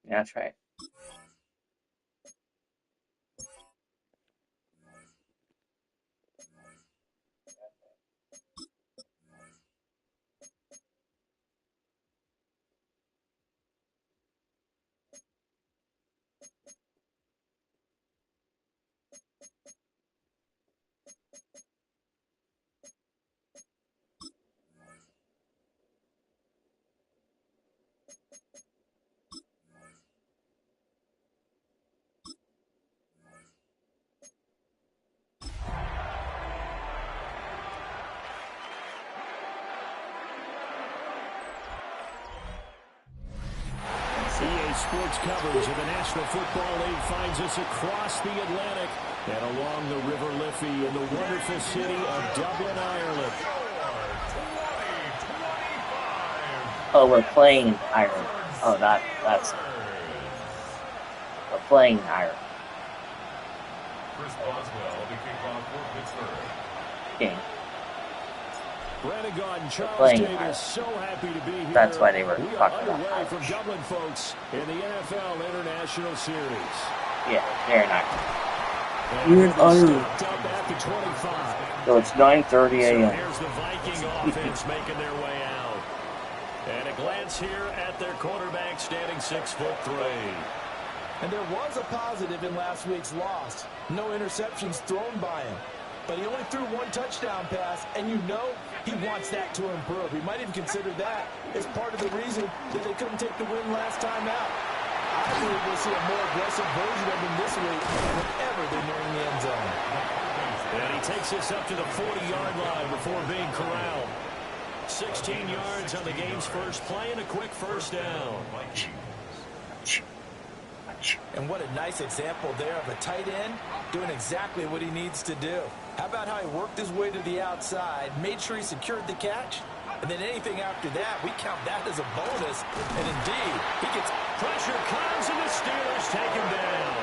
That's right. Sports coverage of the National Football League finds us across the Atlantic and along the River Liffey in the wonderful city of Dublin, Ireland. Oh, we're playing Ireland. Oh, that's... We're playing Ireland. Chris Boswell, the kickoff for Pittsburgh. Game. Brandon Charles Davis, so happy to be here. That's why they were talking about Irish. From Dublin, folks, in the NFL International Series. Yeah, they're not. You're in Ireland. So it's 9:30 a.m. So here's the Viking offense making their way out. And a glance here at their quarterback, standing 6'3". And there was a positive in last week's loss. No interceptions thrown by him. But he only threw one touchdown pass, and you know he wants that to improve. He might even consider that as part of the reason that they couldn't take the win last time out. I believe we'll see a more aggressive version of him this week whenever they're nearing the end zone. And he takes us up to the 40-yard line before being corralled. 16 yards on the game's first play and a quick first down. And what a nice example there of a tight end doing exactly what he needs to do. How about how he worked his way to the outside, made sure he secured the catch, and then anything after that, we count that as a bonus. And indeed, he gets pressure comes and the Steelers take him down.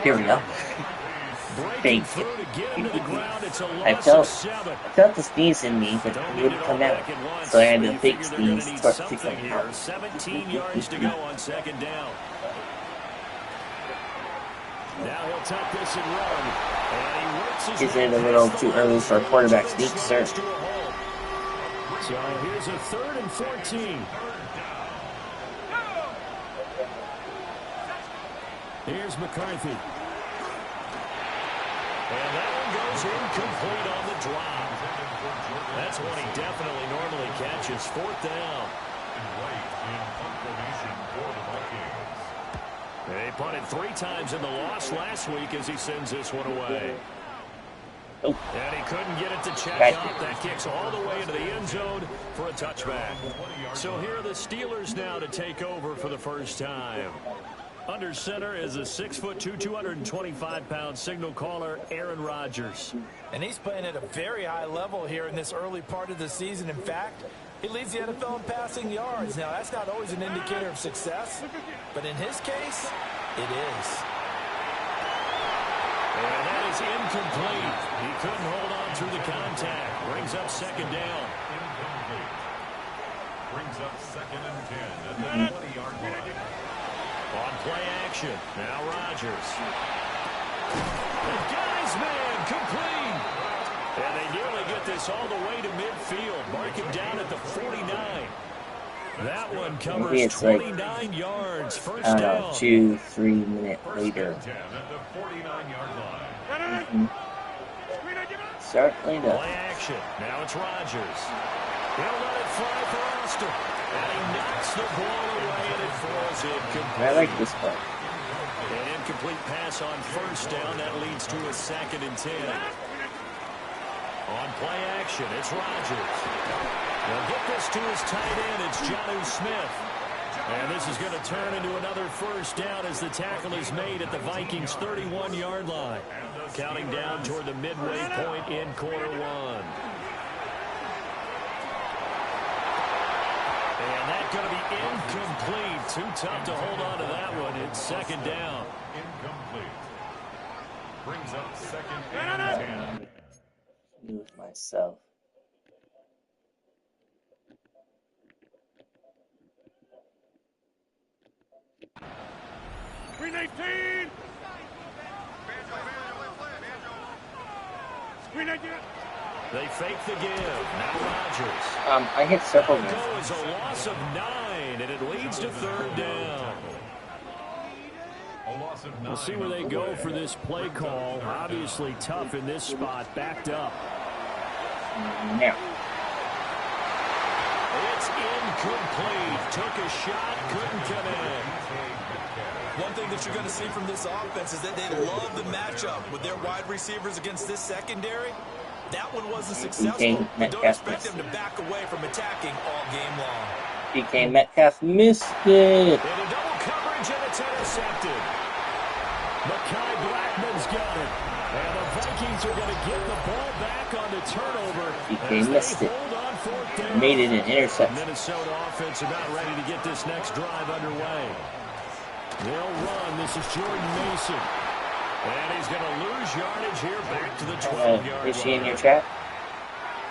Here we go. Breaking through to get him to the ground. It's a I loss of 7. felt the sneeze in me, but it wouldn't come out. So I had to fake sneeze to come out. 17 yards to go on second down. Now he'll tuck this and run. And he works his Is it a little too early for a quarterback sneak, sir? So here's a 3rd and 14. Here's McCarthy. And that one goes incomplete on the drop. That's one he definitely normally catches. 4th down. They punted 3 times in the loss last week as he sends this one away. Oh. And he couldn't get it to check up. That kicks all the way into the end zone for a touchback. So here are the Steelers now to take over for the first time. Under center is a 6'2", 225-pound signal caller, Aaron Rodgers. And he's playing at a very high level here in this early part of the season. In fact, he leads the NFL in passing yards. Now, that's not always an indicator of success, but in his case, it is. And that is incomplete. He couldn't hold on through the contact. Brings up second down. Incomplete. Brings up 2nd and 10 at the 20-yard line. On play action, now Rodgers. The guy's man, complete. And they nearly get this all the way to midfield. Mark him down at the 49. That one covers 29 like, yards. First I don't down. know, 2-3 minutes later. Certainly does. Play action, now it's Rodgers. He'll let it fly for Austin. And he knocks the ball away, and it falls incomplete. I like this play. An incomplete pass on first down. That leads to a 2nd and 10. On play action, it's Rodgers. They'll get this to his tight end. It's Jonnu Smith. And this is going to turn into another first down as the tackle is made at the Vikings' 31-yard line. Counting down toward the midway point in quarter 1. And that's going to be incomplete. Too tough to hold on to that one. It's 2nd down. Incomplete. Brings up 2nd and 10. Move myself. Green 18. Green 18. They fake the give. Now Rodgers. I hit circle Go now. is a loss of 9, and it leads to 3rd down. We'll see where they go for this play call. Obviously tough in this spot. Backed up. Now. It's incomplete. Took a shot. Couldn't come in. One thing that you're going to see from this offense is that they love the matchup with their wide receivers against this secondary. That one wasn't successful, but don't expect them to back away from attacking all game long. DK Metcalf missed it. In a double coverage, and it's intercepted. Mekhi Blackman's got it. And the Vikings are going to get the ball back on the turnover. DK missed it. Made it an interception. Minnesota offense about ready to get this next drive underway. They'll run. This is Jordan Mason. And he's going to lose yardage here back to the 12-yard line. Is she in your chat?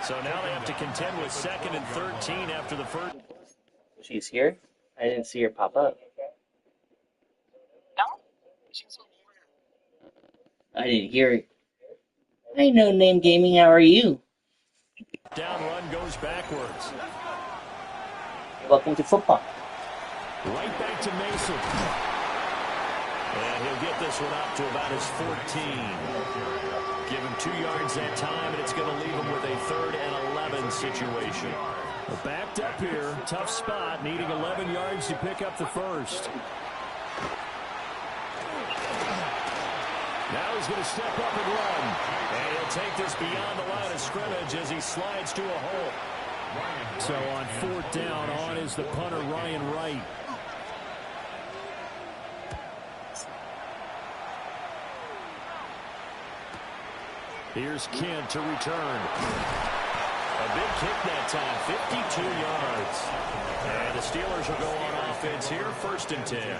So now they have to contend with 2nd and 13 after the first. She's here? I didn't see her pop up. I didn't hear it. Hey, No Name Gaming, how are you? Down run goes backwards. Welcome to football. Right back to Mason. And he'll get this one up to about his 14. Give him 2 yards that time, and it's going to leave him with a 3rd and 11 situation. Backed up here, tough spot, needing 11 yards to pick up the first. Now he's going to step up and run. And he'll take this beyond the line of scrimmage as he slides to a hole. So on 4th down, on is the punter, Ryan Wright. Here's Kent to return. A big kick that time, 52 yards. And the Steelers will go on offense here, 1st and 10.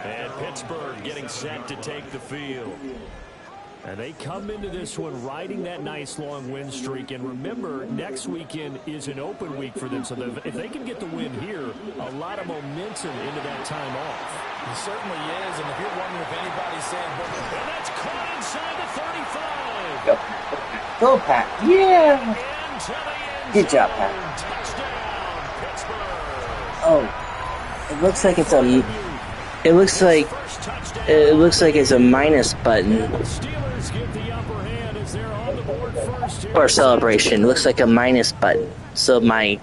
And Pittsburgh getting set to take the field. And they come into this one riding that nice long win streak. And remember, next weekend is an open week for them. So if they can get the win here, a lot of momentum into that time off. It certainly is. And if you're wondering if anybody's saying, and that's caught inside the 35. Go, Pat. Yeah. Good job, Pat. Oh, it looks like it's a. It looks like it's a minus button. Or celebration. It looks like a minus button. So my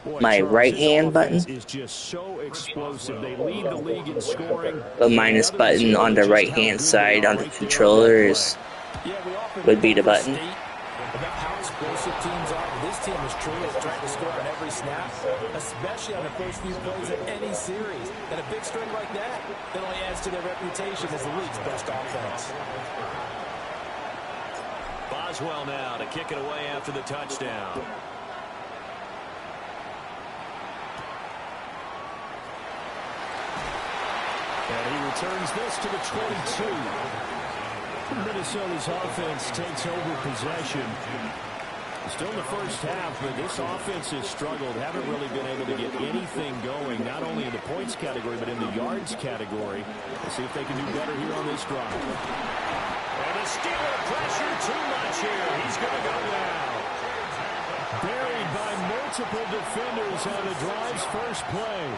right hand button. Is just so explosive. They lead the league in scoring. The minus button on the right hand side on the controller would be the button. About how explosive teams are, but this team is truly trying to score on every snap, especially on the first few plays of any series. And a big string like that only adds to their reputation as the league's best offense. Boswell now to kick it away after the touchdown. And he returns this to the 22. Minnesota's offense takes over possession. Still in the first half, but this offense has struggled. Haven't really been able to get anything going, not only in the points category, but in the yards category. Let's see if they can do better here on this drive. And the Steeler pressure too much here. He's going to go down. Buried by multiple defenders on the drive's first play.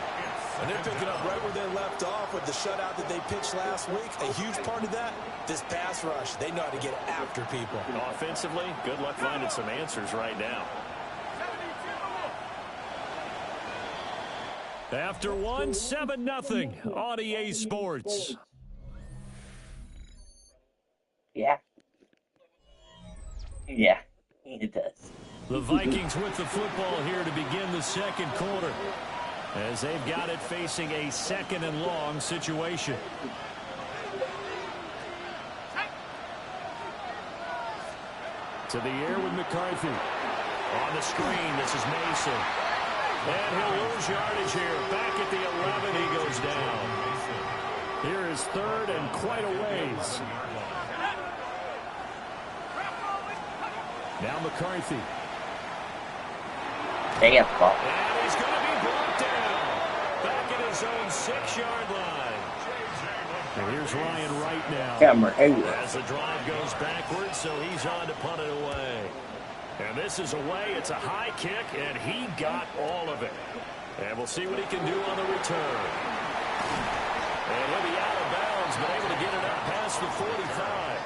And they're picking up right where they left off with the shutout that they pitched last week. A huge part of that, this pass rush. They know how to get after people. Offensively, good luck finding some answers right now. After one, 7-0 on EA Sports. Yeah. Yeah, it does. The Vikings with the football here to begin the second quarter, as they've got it facing a 2nd and long situation. To the air with McCarthy. On the screen, this is Mason. And he'll lose yardage here. Back at the 11, he goes down. Here is 3rd and quite a ways. Now McCarthy. They get the ball. And he's going to be brought down. Back at his own 6-yard line. And here's Ryan Wright now. As the drive goes backwards, so he's on to punt it away. And this is away. It's a high kick, and he got all of it. And we'll see what he can do on the return. And he'll be out of bounds, but able to get it up past the 45.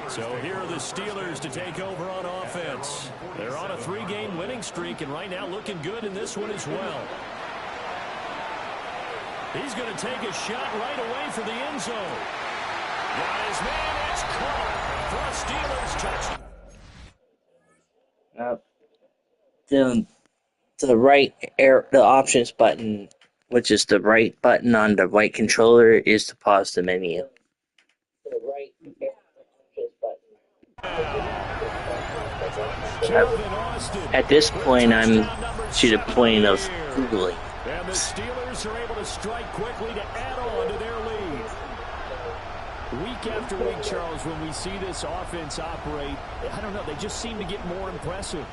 So here are the Steelers to take over on offense. They're on a 3-game winning streak, and right now looking good in this one as well. He's going to take a shot right away for the end zone. Got his man, it's caught for a Steelers touchdown. The options button, which is the right button on the right controller, is to pause the menu. At this point, I'm to the point of Googling. And the Steelers are able to strike quickly to add on to their lead. Week after week, Charles, when we see this offense operate, I don't know, they just seem to get more impressive.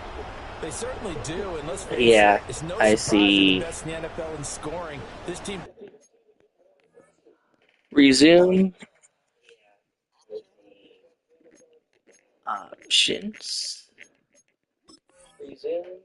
They certainly do, and let's face it, it's no I surprise see. They're the best in the NFL in scoring. This team. Resume. Options. Resume.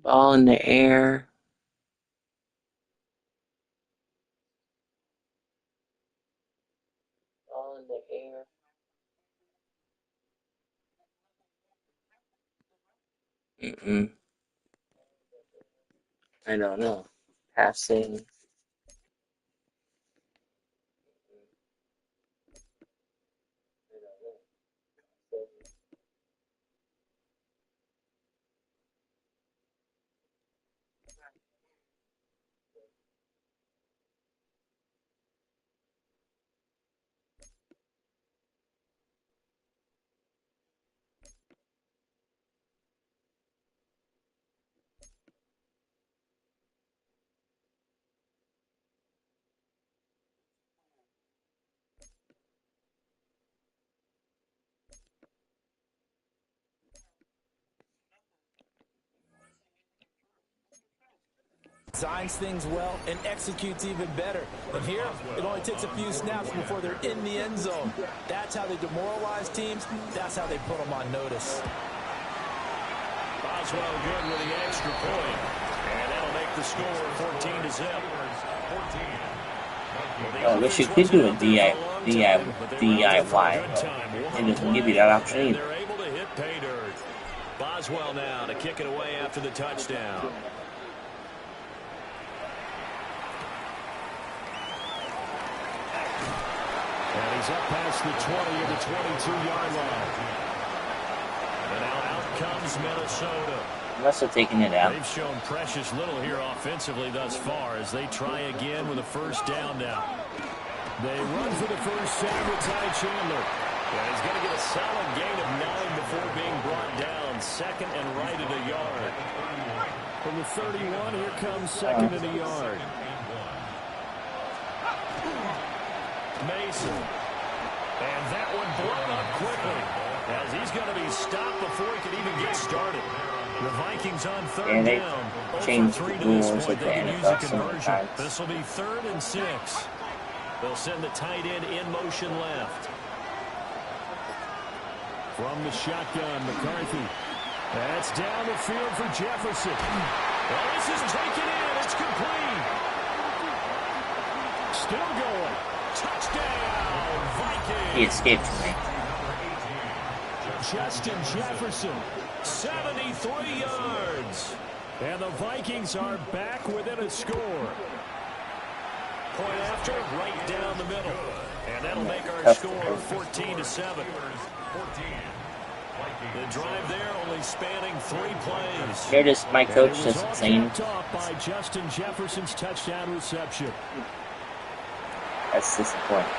Ball in the air. Ball in the air. I don't know. Passing. Designs things well and executes even better. And here, it only takes a few snaps before they're in the end zone. That's how they demoralize teams. That's how they put them on notice. Boswell good with the extra point. And that'll make the score 14-0. I wish you could do a DIY. It doesn't give you that option either. They're able to hit pay dirt. Boswell now to kick it away after the touchdown. And he's up past the 20 of the 22-yard line. And out comes Minnesota. Must have taken it out. They've shown precious little here offensively thus far as they try again with a first down now. They run for the first down with Ty Chandler. And he's going to get a solid gain of 9 before being brought down. Second and right at a yard. From the 31, here comes second and a yard. Mason. And that one blown up quickly as he's going to be stopped before he can even get started. The Vikings on third down. Change the rules at the NFL sometimes. This will be 3rd and 6. They'll send the tight end in motion left. From the shotgun, McCarthy. That's down the field for Jefferson. Well, this is taken in. It's complete. Still going. Touchdown, Vikings. He escaped from me. Justin Jefferson, 73 yards. And the Vikings are back within a score. Point after, right down the middle. And that'll make our score 14-7. The drive there only spanning 3 plays. Here it is, my coach doesn't say anything. By Justin Jefferson's touchdown reception. That's disappointing.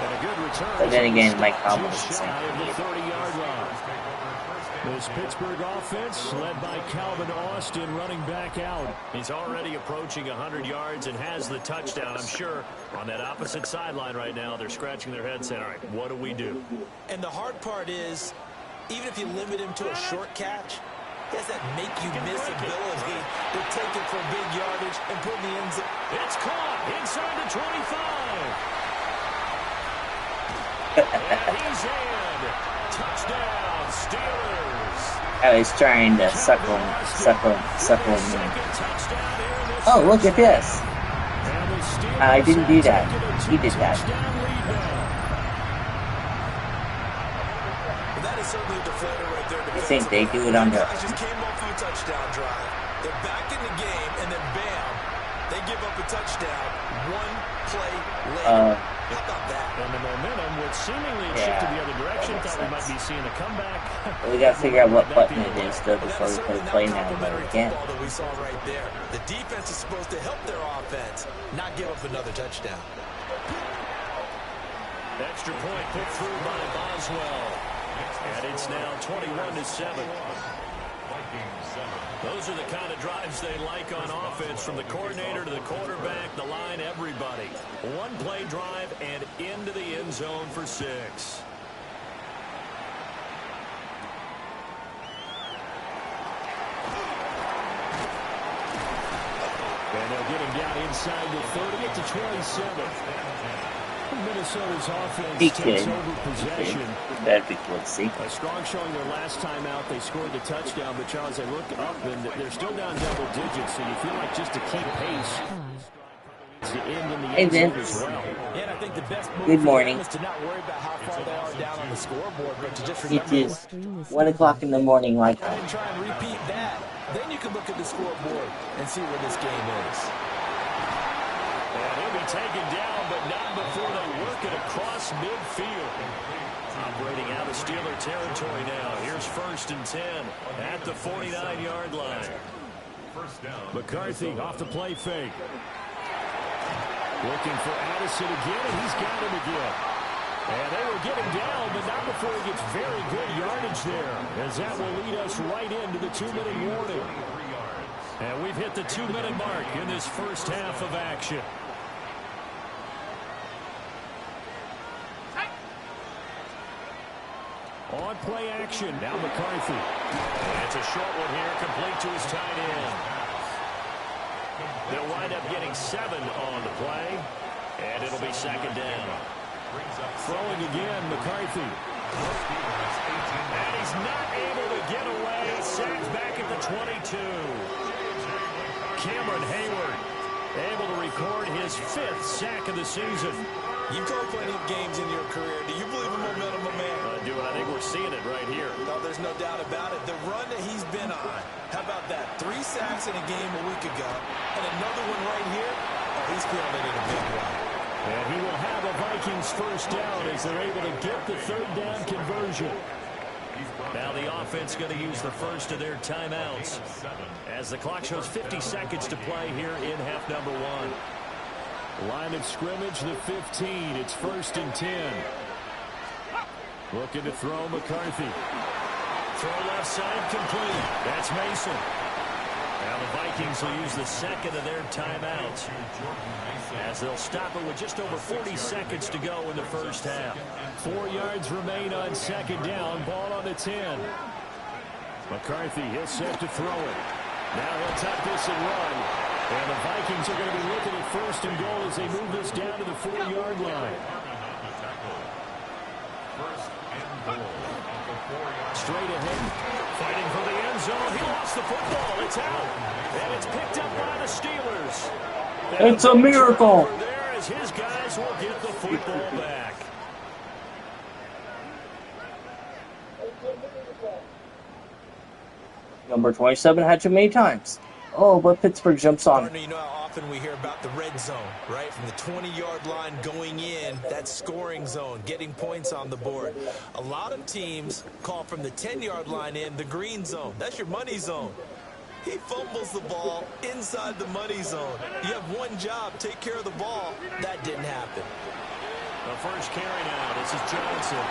And a good return. But then again, Mike Tomlin is the same. This Pittsburgh offense led by Calvin Austin running back out. He's already approaching 100 yards and has the touchdown. I'm sure on that opposite sideline right now, they're scratching their heads saying, all right, what do we do? And the hard part is, even if you limit him to a short catch, he has that make-you-miss ability to take it for big yardage and put in the end zone. It's caught inside the 25. And he's in. Touchdown, Steelers. I was trying to suckle him. Oh, look at this. I didn't do that. He did that. That is certainly a deflator right there. I think they do it on their own. Just came off of a touchdown drive. They're back in the game, and then bam, they give up a touchdown. One play later. How about that? And the momentum would seemingly have shifted the other direction. Thought we might be seeing a comeback. We got to figure out what button it is though before we put a play now again. That we saw right there. The defense is supposed to help their offense, not give up another touchdown. Extra point put through by Boswell. And it's now 21-7. Those are the kind of drives they like on offense, from the coordinator to the quarterback, the line, everybody. One play drive and into the end zone for 6. And they'll get him down inside the 30 to 27. Minnesota's offense He takes could. over possession. That'd be cool to see. A strong showing their last time out. They scored the touchdown, but Charles, they look up and they're still down double digits, so you feel like just to keep pace. It's the end in the Hey, end zone Vince. as well. Yeah, and I think the best move Good for morning. them is to not worry about how far they are down on the scoreboard, but to just It remember is 1 o'clock in the morning, like and try and repeat that. Then you can look at the scoreboard and see where this game is. And he'll be taken down, but not before they work it across midfield. Operating out of Steeler territory now. Here's 1st and 10 at the 49-yard line. McCarthy off the play fake. Looking for Addison again, and he's got him again. And they will get him down, but not before he gets very good yardage there, as that will lead us right into the 2-minute warning. And we've hit the 2-minute mark in this first half of action. On play action, now McCarthy. And it's a short one here, complete to his tight end. They'll wind up getting 7 on the play, and it'll be 2nd down. Throwing again, McCarthy. And he's not able to get away. Sacked back at the 22. Cameron Hayward able to record his 5th sack of the season. You've told plenty of games in your career. Do you believe in momentum, my man? I do, and I think we're seeing it right here. No, there's no doubt about it. The run that he's been on, how about that? 3 sacks in a game a week ago, and another one right here. Oh, he's feeling it in a big way. And he will have a Vikings first down as they're able to get the 3rd down conversion. Now the offense going to use the first of their timeouts as the clock shows 50 seconds to play here in half number 1. Line of scrimmage, the 15. It's 1st and 10. Looking to throw McCarthy. Throw left side complete. That's Mason. Now the Vikings will use the 2nd of their timeouts as they'll stop it with just over 40 seconds to go in the first half. 4 yards remain on 2nd down. Ball on the 10. McCarthy, he'll set to throw it. Now he'll tuck this and run. And the Vikings are going to be looking at 1st and goal as they move this down to the 4-yard line. Straight ahead. Fighting for the end zone. He lost the football. It's out. And it's picked up by the Steelers. And it's a miracle. There as his guys will get the football back. Number 27 had too many times. Oh, but Pittsburgh jumps on. Partner, you know how often we hear about the red zone, right? From the 20-yard line going in, that scoring zone, getting points on the board. A lot of teams call from the 10-yard line in the green zone. That's your money zone. He fumbles the ball inside the money zone. You have one job, take care of the ball. That didn't happen. The first carry now. This is Johnson.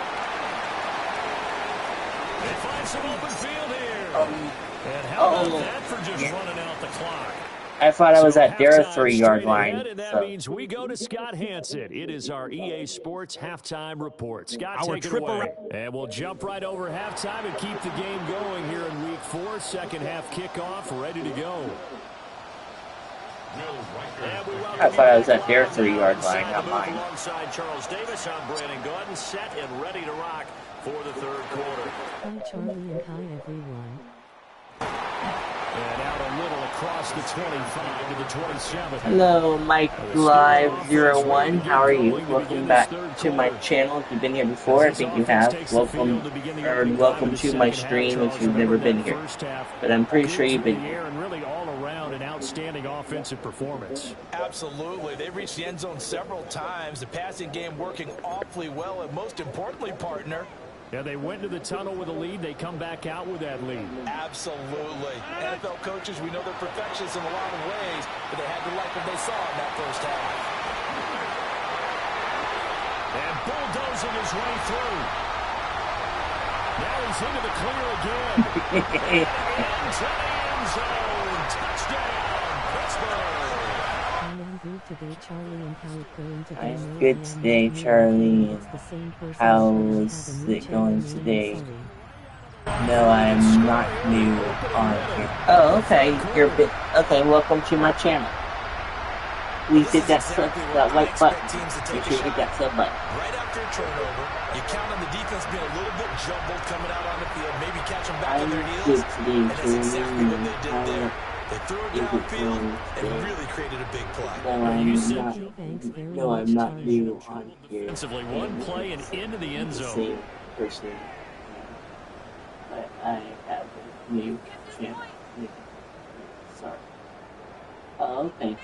They find some open field here. And how about that for just running out the clock? I thought I was at their 3-yard line. And that means we go to Scott Hansen. It is our EA Sports halftime report. Scott, take it away. And we'll jump right over halftime and keep the game going here in Week 4. 2nd half kickoff, ready to go. I thought I was at their 3-yard line, not mine. Alongside Charles Davis, I'm Brandon Gordon, set and ready to rock for the 3rd quarter. Hi Charlie and hi everyone. And out a little across the 25 to the 27. Hello, Mike Live 01. How are you? Welcome back to my channel. If you've been here before, I think you have. Welcome to my stream if you've never been here. But I'm pretty sure you've been here. And really all around an outstanding offensive performance. Absolutely. They've reached the end zone several times. The passing game working awfully well, and most importantly, partner, yeah, they went to the tunnel with a lead. They come back out with that lead. Absolutely. NFL coaches, we know they're perfectionists in a lot of ways, but they had to like what they saw in that first half. And bulldozing his way through. Now he's into the clear again. Into the end zone. Touchdown, Pittsburgh. Today, Charlie, and how it going today? I'm good today, Charlie. How's it going today? No, I'm not new on here. Oh, okay. You're okay. Welcome to my channel. Please hit that like button. Make sure you hit that sub button. Right after a turnover, you count on the defense being a little bit jumbled coming out on the field, maybe catch them back on their heels, and that's exactly what they did there. They threw it downfield and really created a big play. No, I'm not new on here. Defensively, one play and into the end zone. Same person. But I have a new channel. Sorry. Oh, okay.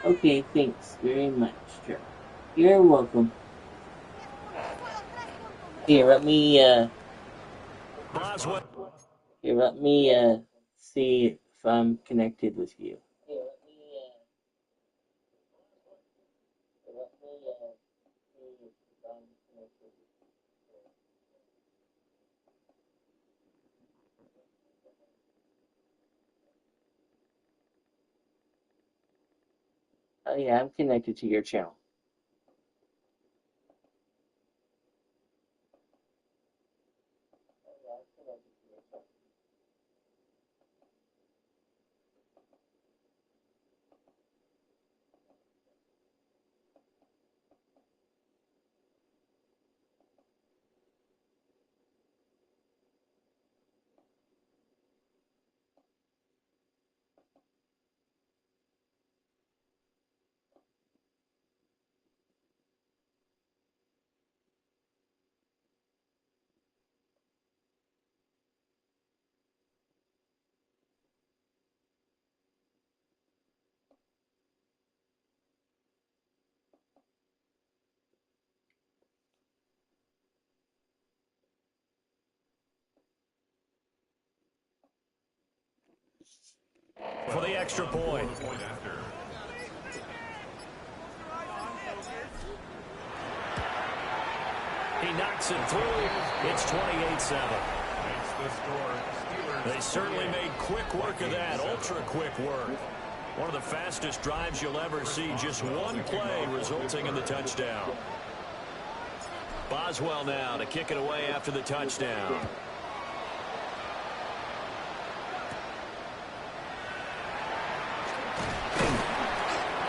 Okay, thanks very much, sure. You're welcome. Here, let me, see if I'm connected with you. Oh yeah, I'm connected to your channel. For the extra point. He knocks it through. It's 28-7. They certainly made quick work of that, ultra-quick work. One of the fastest drives you'll ever see. Just one play resulting in the touchdown. Boswell now to kick it away after the touchdown.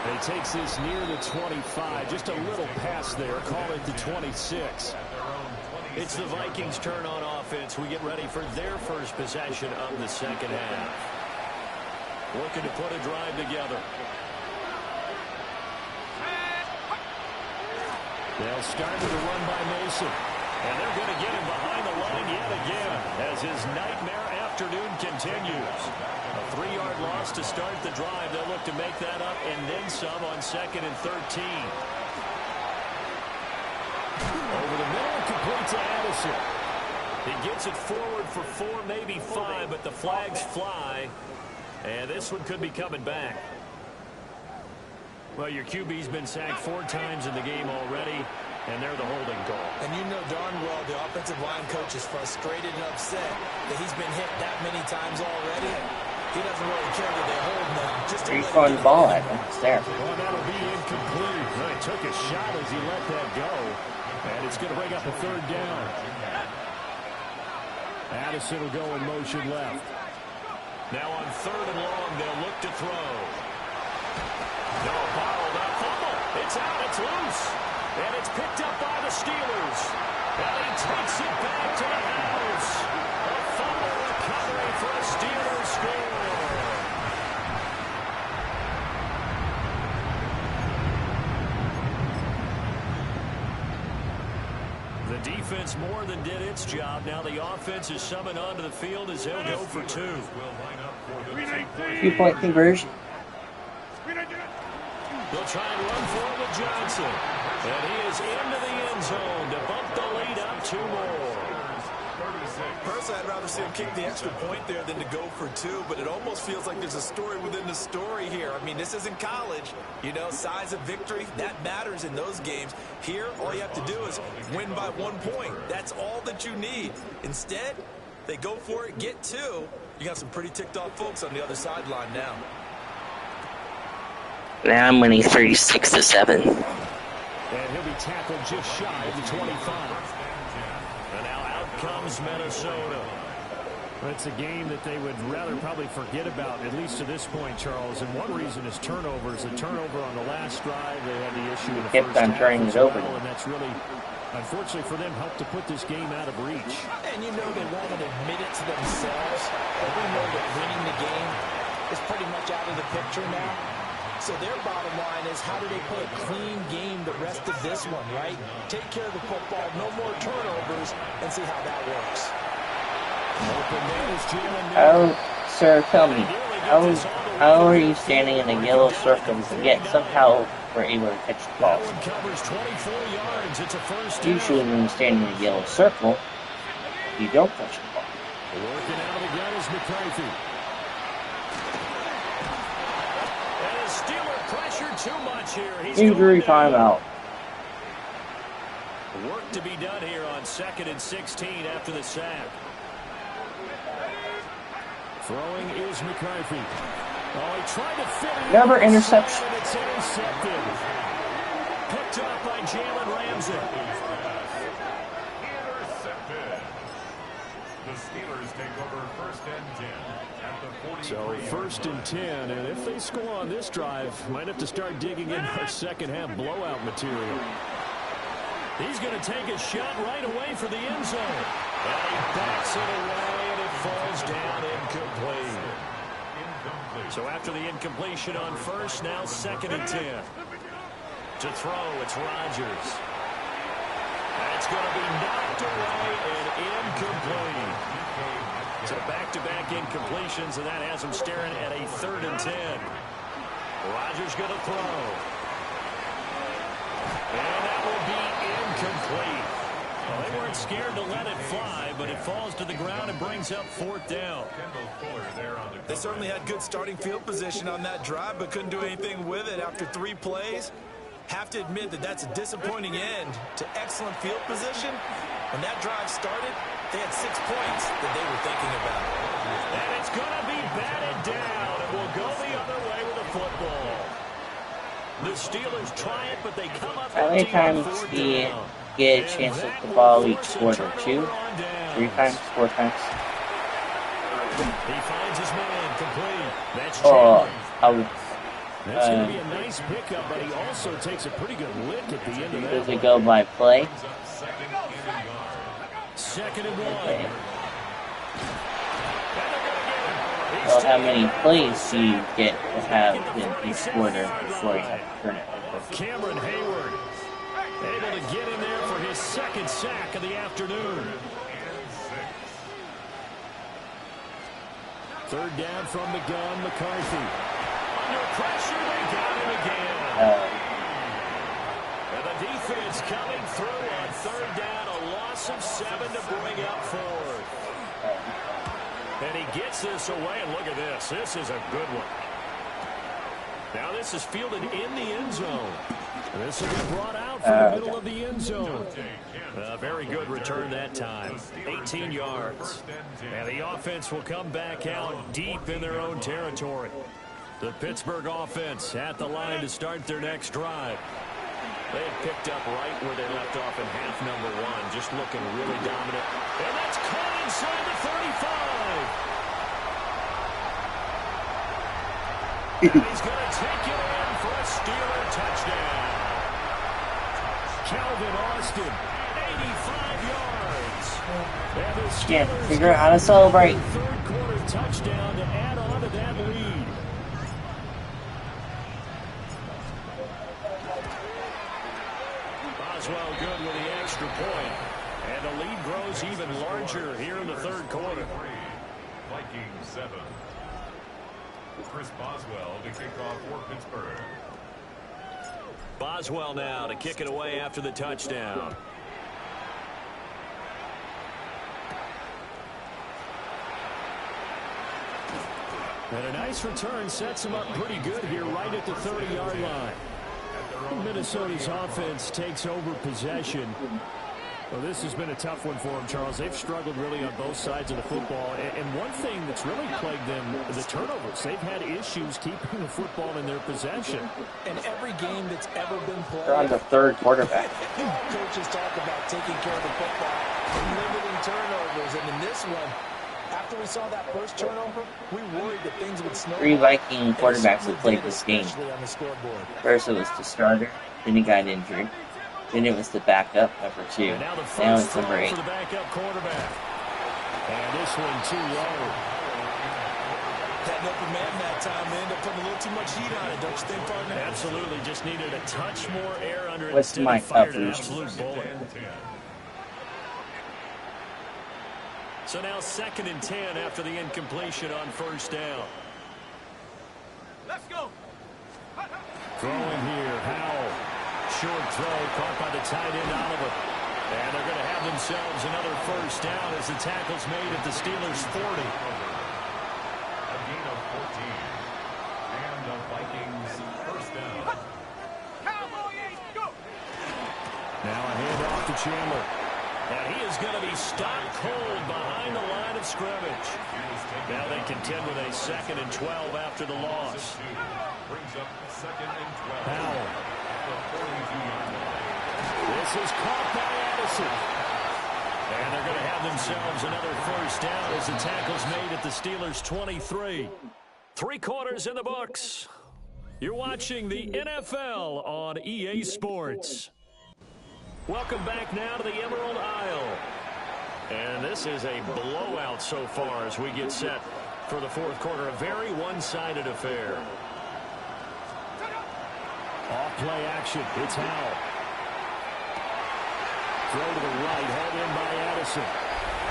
He takes this near the 25. Just a little pass there. Call it the 26. It's the Vikings' turn on offense. We get ready for their first possession of the second half. Looking to put a drive together. They'll start with a run by Mason. And they're going to get him behind the line yet again as his nightmare afternoon continues. A 3-yard loss to start the drive. They'll look to make that up and then some on 2nd and 13. Over the middle, complete to Addison. He gets it forward for 4, maybe 5, but the flags fly. And this one could be coming back. Well, your QB's been sacked 4 times in the game already, and they're the holding call. And you know darn well the offensive line coach is frustrated and upset that he's been hit that many times already. He doesn't really care that they hold now. Just He's throwing the ball at him. It's there. Well, that'll be incomplete. He took a shot as he let that go, and it's going to bring up a 3rd down. Addison will go in motion left. Now on 3rd and long, they'll look to throw. No, bottled up fumble. It's out. It's loose. And it's picked up by the Steelers. And he takes it back to the house. A fumble recovery for a Steelers score. The defense more than did its job. Now the offense is summoned onto the field as they'll go for 2. 2-point conversion. They'll try and run for it with Johnson. And he is into the end zone to bump the lead up 2 more. Personally, I'd rather see him kick the extra point there than to go for 2, but it almost feels like there's a story within the story here. I mean, this isn't college. You know, size of victory, that matters in those games. Here, all you have to do is win by 1 point. That's all that you need. Instead, they go for it, get 2. You got some pretty ticked off folks on the other sideline now. Now I'm winning 36-7. And he'll be tackled just shy of the 25. And now out comes Minnesota. It's a game that they would rather probably forget about, at least to this point, Charles. And one reason is turnovers. The turnover on the last drive, they had the issue in the first half turning as it over. well, and that's really, unfortunately for them, helped to put this game out of reach. And you know they won't admit it to themselves, but we know that winning the game is pretty much out of the picture now. So their bottom line is, how do they play a clean game the rest of this one, right? Take care of the football, no more turnovers, and see how that works. Oh, sir, tell me, how are you standing in a yellow circle and yet somehow we're able to catch the ball? Usually when you stand in a yellow circle, you don't catch the ball. Working out of the gun is McCarthy. And the Steeler pressure too much here. Injury timeout. Work to be done here on 2nd and 16 after the sack. Throwing is McCarthy. Oh, he tried to fit it. Never interception. It's intercepted. Picked up by Jalen Ramsey. Intercepted. The Steelers take over 1st and 10 at the 43. So 1st and 10, and if they score on this drive, might have to start digging in our second half blowout material. He's going to take a shot right away for the end zone. And he backs it away, and it falls down incomplete. So after the incompletion on 1st, now 2nd and 10. To throw, it's Rodgers. That's going to be knocked away and incomplete. So back-to-back incompletions, and that has him staring at a 3rd and 10. Rodgers going to throw. And that will be incomplete. Well, they weren't scared to let it fly, but it falls to the ground and brings up 4th down. They certainly had good starting field position on that drive, but couldn't do anything with it after 3 plays. Have to admit that that's a disappointing end to excellent field position. When that drive started, they had 6 points that they were thinking about. And it's going to be batted down, and we'll go the other way with the football. The Steelers try it, but they come up. How many times do you get a chance with the ball each quarter? 2? 3 times? 4 times? He finds his man complete. That's That's going to be a nice pickup, but he also takes a pretty good lick at the end of that. Does it go by play? 2nd and 1. Okay. Well, how many plays do you get to have in each quarter before you have to turn it over? Cameron Hayward able to get in there for his 2nd sack of the afternoon. 3rd down from the gun, McCarthy. Under pressure, they got him again. And the defense coming through on 3rd down, a loss of 7 to bring up 4th. And he gets this away, and look at this. This is a good one. Now this is fielded in the end zone. This will be brought out from the middle of the end zone. A very good return that time. 18 yards. And the offense will come back out deep in their own territory. The Pittsburgh offense at the line to start their next drive. They had picked up right where they left off in half number 1, just looking really dominant. And that's caught inside the 35. And he's going to take it in for a Steeler touchdown. Calvin Austin, 85 yards. And the Steelers can't figure out how to celebrate. 3rd quarter touchdown to add on to that lead. Boswell good with the extra point. And the lead grows even larger here in the 3rd quarter. Vikings 7. Chris Boswell to kick off for Pittsburgh. Boswell now to kick it away after the touchdown. And a nice return sets him up pretty good here right at the 30-yard line. Minnesota's offense takes over possession. Well, this has been a tough one for them, Charles. They've struggled really on both sides of the football. And one thing that's really plagued them, the turnovers. They've had issues keeping the football in their possession. In every game that's ever been played, They're on the 3rd quarterback. coaches talk about taking care of the football and limiting turnovers. And in this one, after after we saw that first turnover, we worried that things would snowball. 3 Viking quarterbacks have played this game. On the scoreboard. First it was the starter, then he got injured. Then it was the backup, number 2. Now it's number 8. For the backup quarterback. And this one too low. That upper man that time, they ended up putting a little too much heat on it, don't you think, partner? Absolutely, just needed a touch more air under it. What's my fired an absolute bullet. So now 2nd and 10 after the incompletion on first down. Let's go. Throwing here, Howell. Short throw caught by the tight end Oliver. And they're going to have themselves another first down as the tackle's made at the Steelers' 40. A gain of 14. And the Vikings first down. Now a handoff to Chandler. And he is going to be stopped cold behind the line of scrimmage. Now they contend with a 2nd and 12 after the loss. Brings up 2nd and 12. Howell. The 42-yard line. This is caught by Addison. And they're going to have themselves another first down as the tackle's made at the Steelers' 23. 3 quarters in the books. You're watching the NFL on EA Sports. Welcome back now to the Emerald Isle. And this is a blowout so far as we get set for the 4th quarter. A very one-sided affair. Off-play action. It's Howell. Throw to the right, held in by Addison.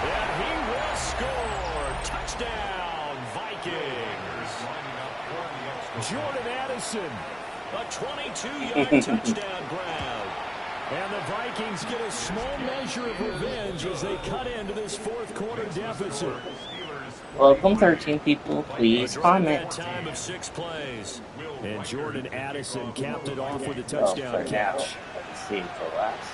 And he will score. Touchdown, Vikings. Jordan Addison, a 22-yard touchdown grab. And the Vikings get a small measure of revenge as they cut into this 4th quarter deficit. Welcome 13 people, please comment. Time of 6 plays. And Jordan Addison capped it off with a touchdown catch. Let's see for last.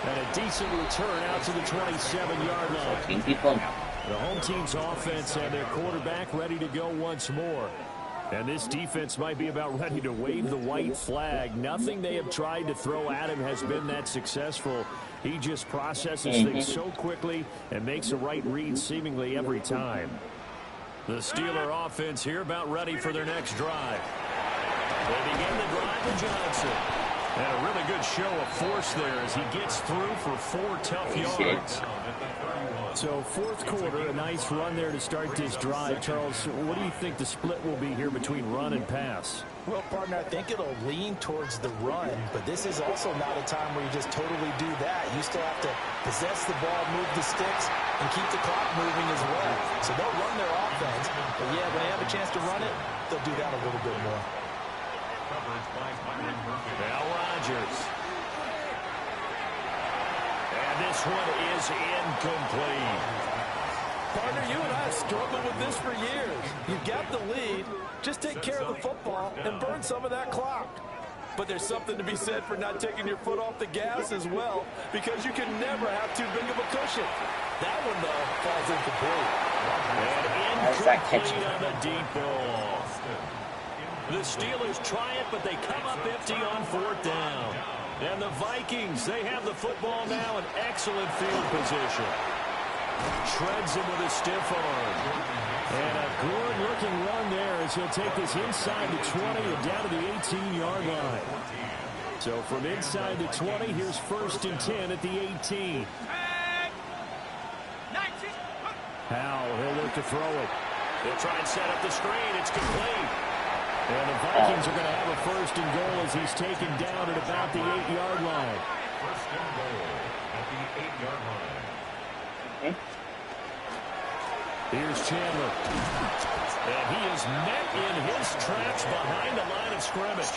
And a decent return out to the 27-yard line. 14 people now. The home team's offense and their quarterback ready to go once more. And this defense might be about ready to wave the white flag. Nothing they have tried to throw at him has been that successful. He just processes things so quickly and makes a right read seemingly every time. The Steeler offense here about ready for their next drive. They begin the drive with Johnson. And a really good show of force there as he gets through for 4 tough yards. So 4th quarter, a nice run there to start this drive. Charles, what do you think the split will be here between run and pass? Well, partner, I think it'll lean towards the run, but this is also not a time where you just totally do that. You still have to possess the ball, move the sticks, and keep the clock moving as well. So they'll run their offense, but yeah, when they have a chance to run it, they'll do that a little bit more. Now Rodgers. And this one is incomplete. Partner, you and I have struggled with this for years. You've got the lead. Just take care of the football and burn some of that clock. But there's something to be said for not taking your foot off the gas as well, because you can never have too big of a cushion. That one, though, falls incomplete. And incomplete on the deep ball. The Steelers try it, but they come up empty on 4th down. And the Vikings, they have the football now in excellent field position. Shreds him with a stiff arm. And a good-looking run there as he'll take this inside the 20 and down to the 18-yard line. So from inside the 20, here's 1st and 10 at the 18. Howell, he'll look to throw it. He'll try and set up the screen. It's complete. And the Vikings are going to have a 1st and goal as he's taken down at about the 8-yard line. 1st and goal at the 8-yard line. Here's Chandler. And he is met in his tracks behind the line of scrimmage.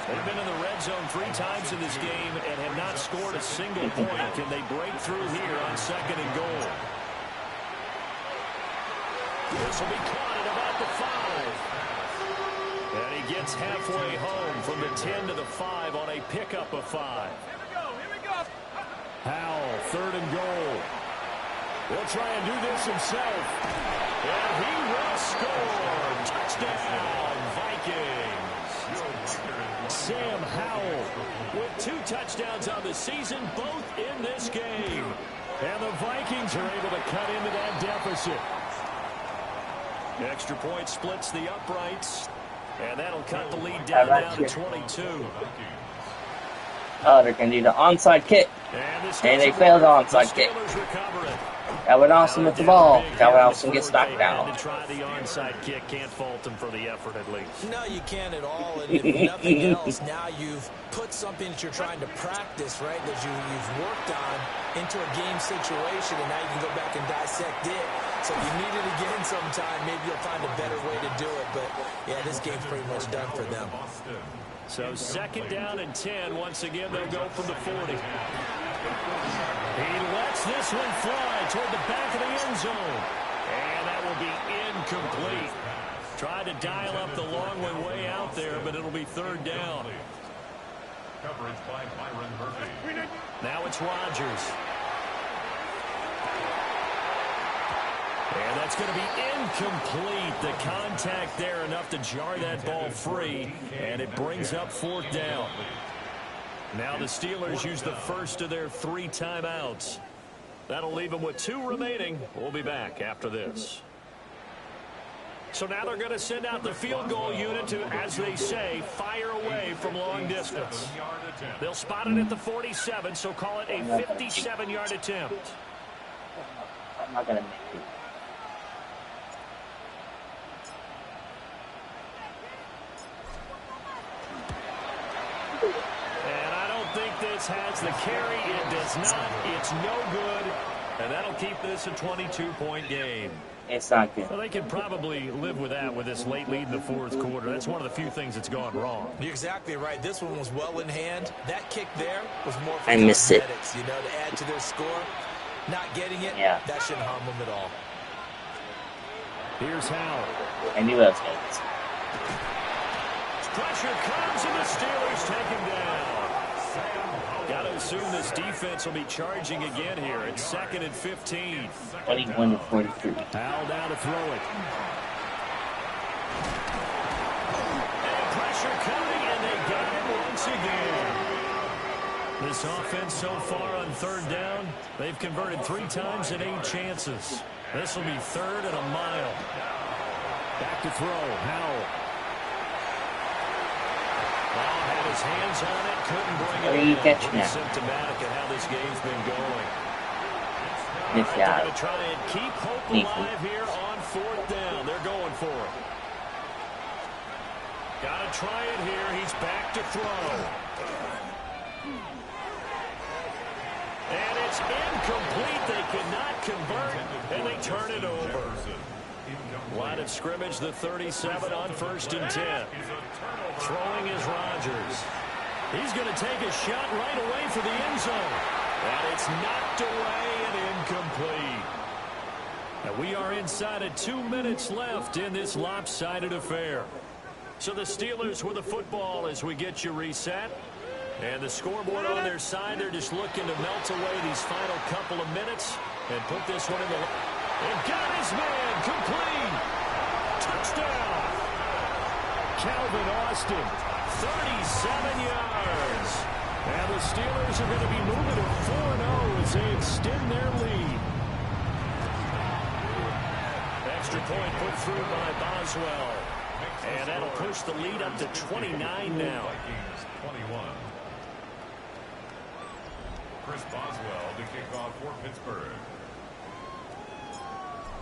They've been in the red zone 3 times in this game and have not scored a single point. Can they break through here on 2nd and goal? This will be caught at about the 5. And he gets halfway home from the 10 to the 5 on a pickup of 5. Here we go. Howell, 3rd and goal. He'll try and do this himself. And he will score. Touchdown, Vikings. Sam Howell with 2 touchdowns on the season, both in this game. And the Vikings are able to cut into that deficit. Extra point splits the uprights, and that'll cut the lead down now to 22. Oh, they're going to do the onside kick. And they failed the onside kick. Calvin Austin with the ball. Calvin Austin gets knocked down. To try the onside kick, can't fault him for the effort at least. No, you can't at all. And if nothing else, now you've put something that you're trying to practice, right, that you've worked on into a game situation, and now you can go back and dissect it. So if you need it again sometime, maybe you'll find a better way to do it. But, yeah, this game's pretty much done for them. So 2nd down and 10. Once again, they'll go from the 40. He lets this one fly toward the back of the end zone. And that will be incomplete. Tried to dial up the long one way out there, but it'll be 3rd down. Coverage by Byron Murphy. Now it's Rodgers. And that's going to be incomplete. The contact there enough to jar that ball free, and it brings up 4th down. Now the Steelers use the first of their 3 timeouts. That'll leave them with 2 remaining. We'll be back after this. So now they're going to send out the field goal unit to, as they say, fire away from long distance. They'll spot it at the 47, so call it a 57-yard attempt. I'm not going to make it. This has the carry. It does not. It's no good. And that'll keep this a 22-point game. It's not good. Well, they can probably live with that with this late lead in the 4th quarter. That's one of the few things that's gone wrong. You're exactly right. This one was well in hand. That kick there was more for I missed it. You know, to add to their score. Not getting it, yeah. That shouldn't harm them at all. Here's Howell. I knew that was going to. Pressure comes, and the Steelers take him down. Got to assume this defense will be charging again here. It's 2nd and 15. 21 to 43. Howell down to throw it. And pressure coming, and they got him once again. This offense so far on 3rd down, they've converted 3 times in 8 chances. This will be 3rd and a mile. Back to throw, Howell. Had his hands on it, couldn't bring it in. Pretty symptomatic of how this game's been going. They're going to try and keep hope alive here on 4th down. They're going for it. Got to try it here. He's back to throw. And it's incomplete. They cannot convert, and they turn it over. Line of scrimmage, the 37 on 1st and 10. Throwing is Rodgers. He's going to take a shot right away for the end zone. And it's knocked away and incomplete. And we are inside of 2 minutes left in this lopsided affair. So the Steelers with the football as we get you reset. And the scoreboard on their side, they're just looking to melt away these final couple of minutes and put this one in the... And got his man, complete. Touchdown. Calvin Austin, 37 yards. And the Steelers are going to be moving to 4-0 as they extend their lead. Extra point put through by Boswell. And that'll push the lead up to 29 now. 21. Chris Boswell to kick off for Pittsburgh.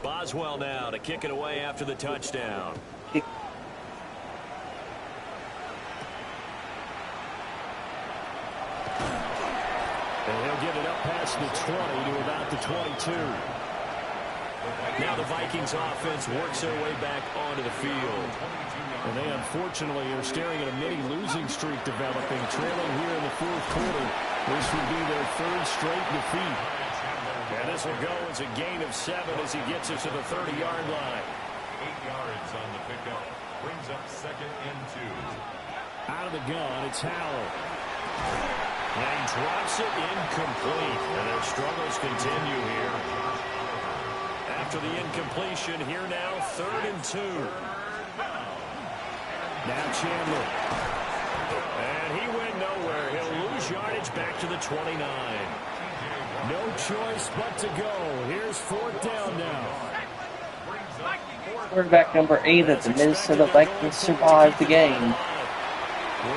Boswell now to kick it away after the touchdown. And he'll get it up past the 20 to about the 22. Now the Vikings offense works their way back onto the field. And they unfortunately are staring at a mini losing streak developing, trailing here in the 4th quarter. This would be their 3rd straight defeat. And this will go as a gain of 7 as he gets us to the 30-yard line. 8 yards on the pickup. Brings up 2nd and 2. Out of the gun, it's Howell. And he drops it incomplete. And their struggles continue here. After the incompletion, here now, 3rd and 2. Now Chandler. And he went nowhere. He'll lose yardage back to the 29. No choice but to go. Here's fourth down now. Quarterback number 8 of the Minnesota Vikings survived the game.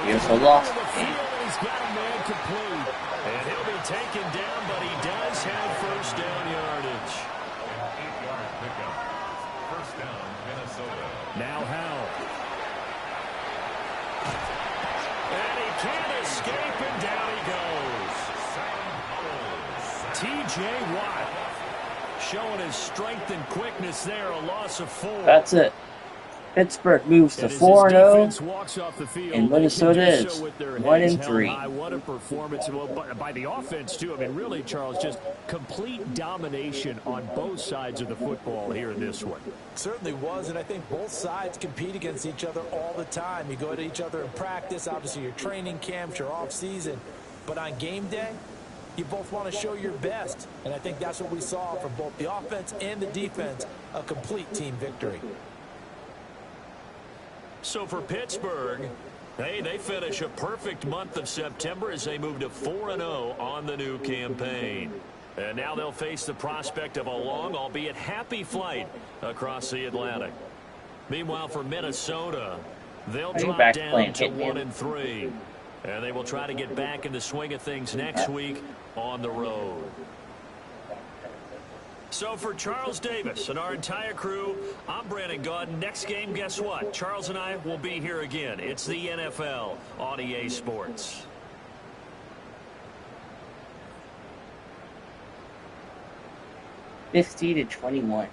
He also lost the game. He's got a man complete. And he'll be taken down, but he does have first down yardage. 8-yard pickup. First down, Minnesota. Now Howell. And he can't escape, and down he goes. T.J. Watt showing his strength and quickness there, a loss of 4. That's it. Pittsburgh moves to 4-0, and Minnesota is 1-3. What a performance by the offense, too. I mean, really, Charles, just complete domination on both sides of the football here in this one. Certainly was, and I think both sides compete against each other all the time. You go at each other in practice, obviously your training camps, your off-season, but on game day, you both want to show your best, and I think that's what we saw from both the offense and the defense, a complete team victory. So for Pittsburgh, hey, they finish a perfect month of September as they move to 4-0 on the new campaign. And now they'll face the prospect of a long, albeit happy flight across the Atlantic. Meanwhile, for Minnesota, they'll drop down to 1-3. And they will try to get back in the swing of things next week on the road. So for Charles Davis and our entire crew, I'm Brandon Gaudin. Next game, guess what? Charles and I will be here again. It's the NFL on EA Sports. $50-21.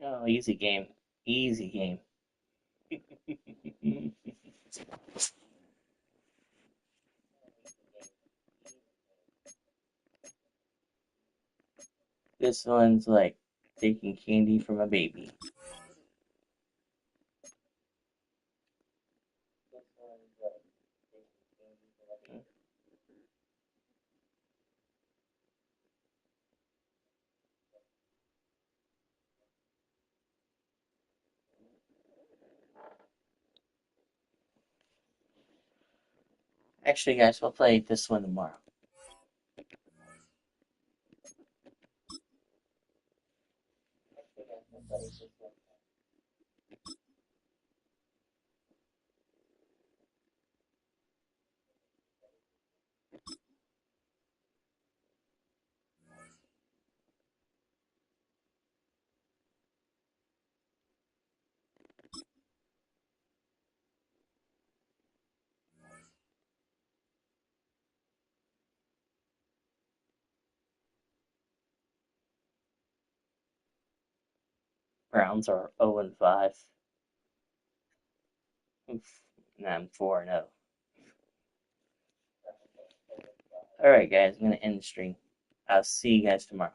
Oh, easy game. Easy game. This one's like taking candy from a baby. Actually, guys, we'll play this one tomorrow. Browns are 0-5. Oof. And I'm 4-0. Alright, guys, I'm going to end the stream. I'll see you guys tomorrow.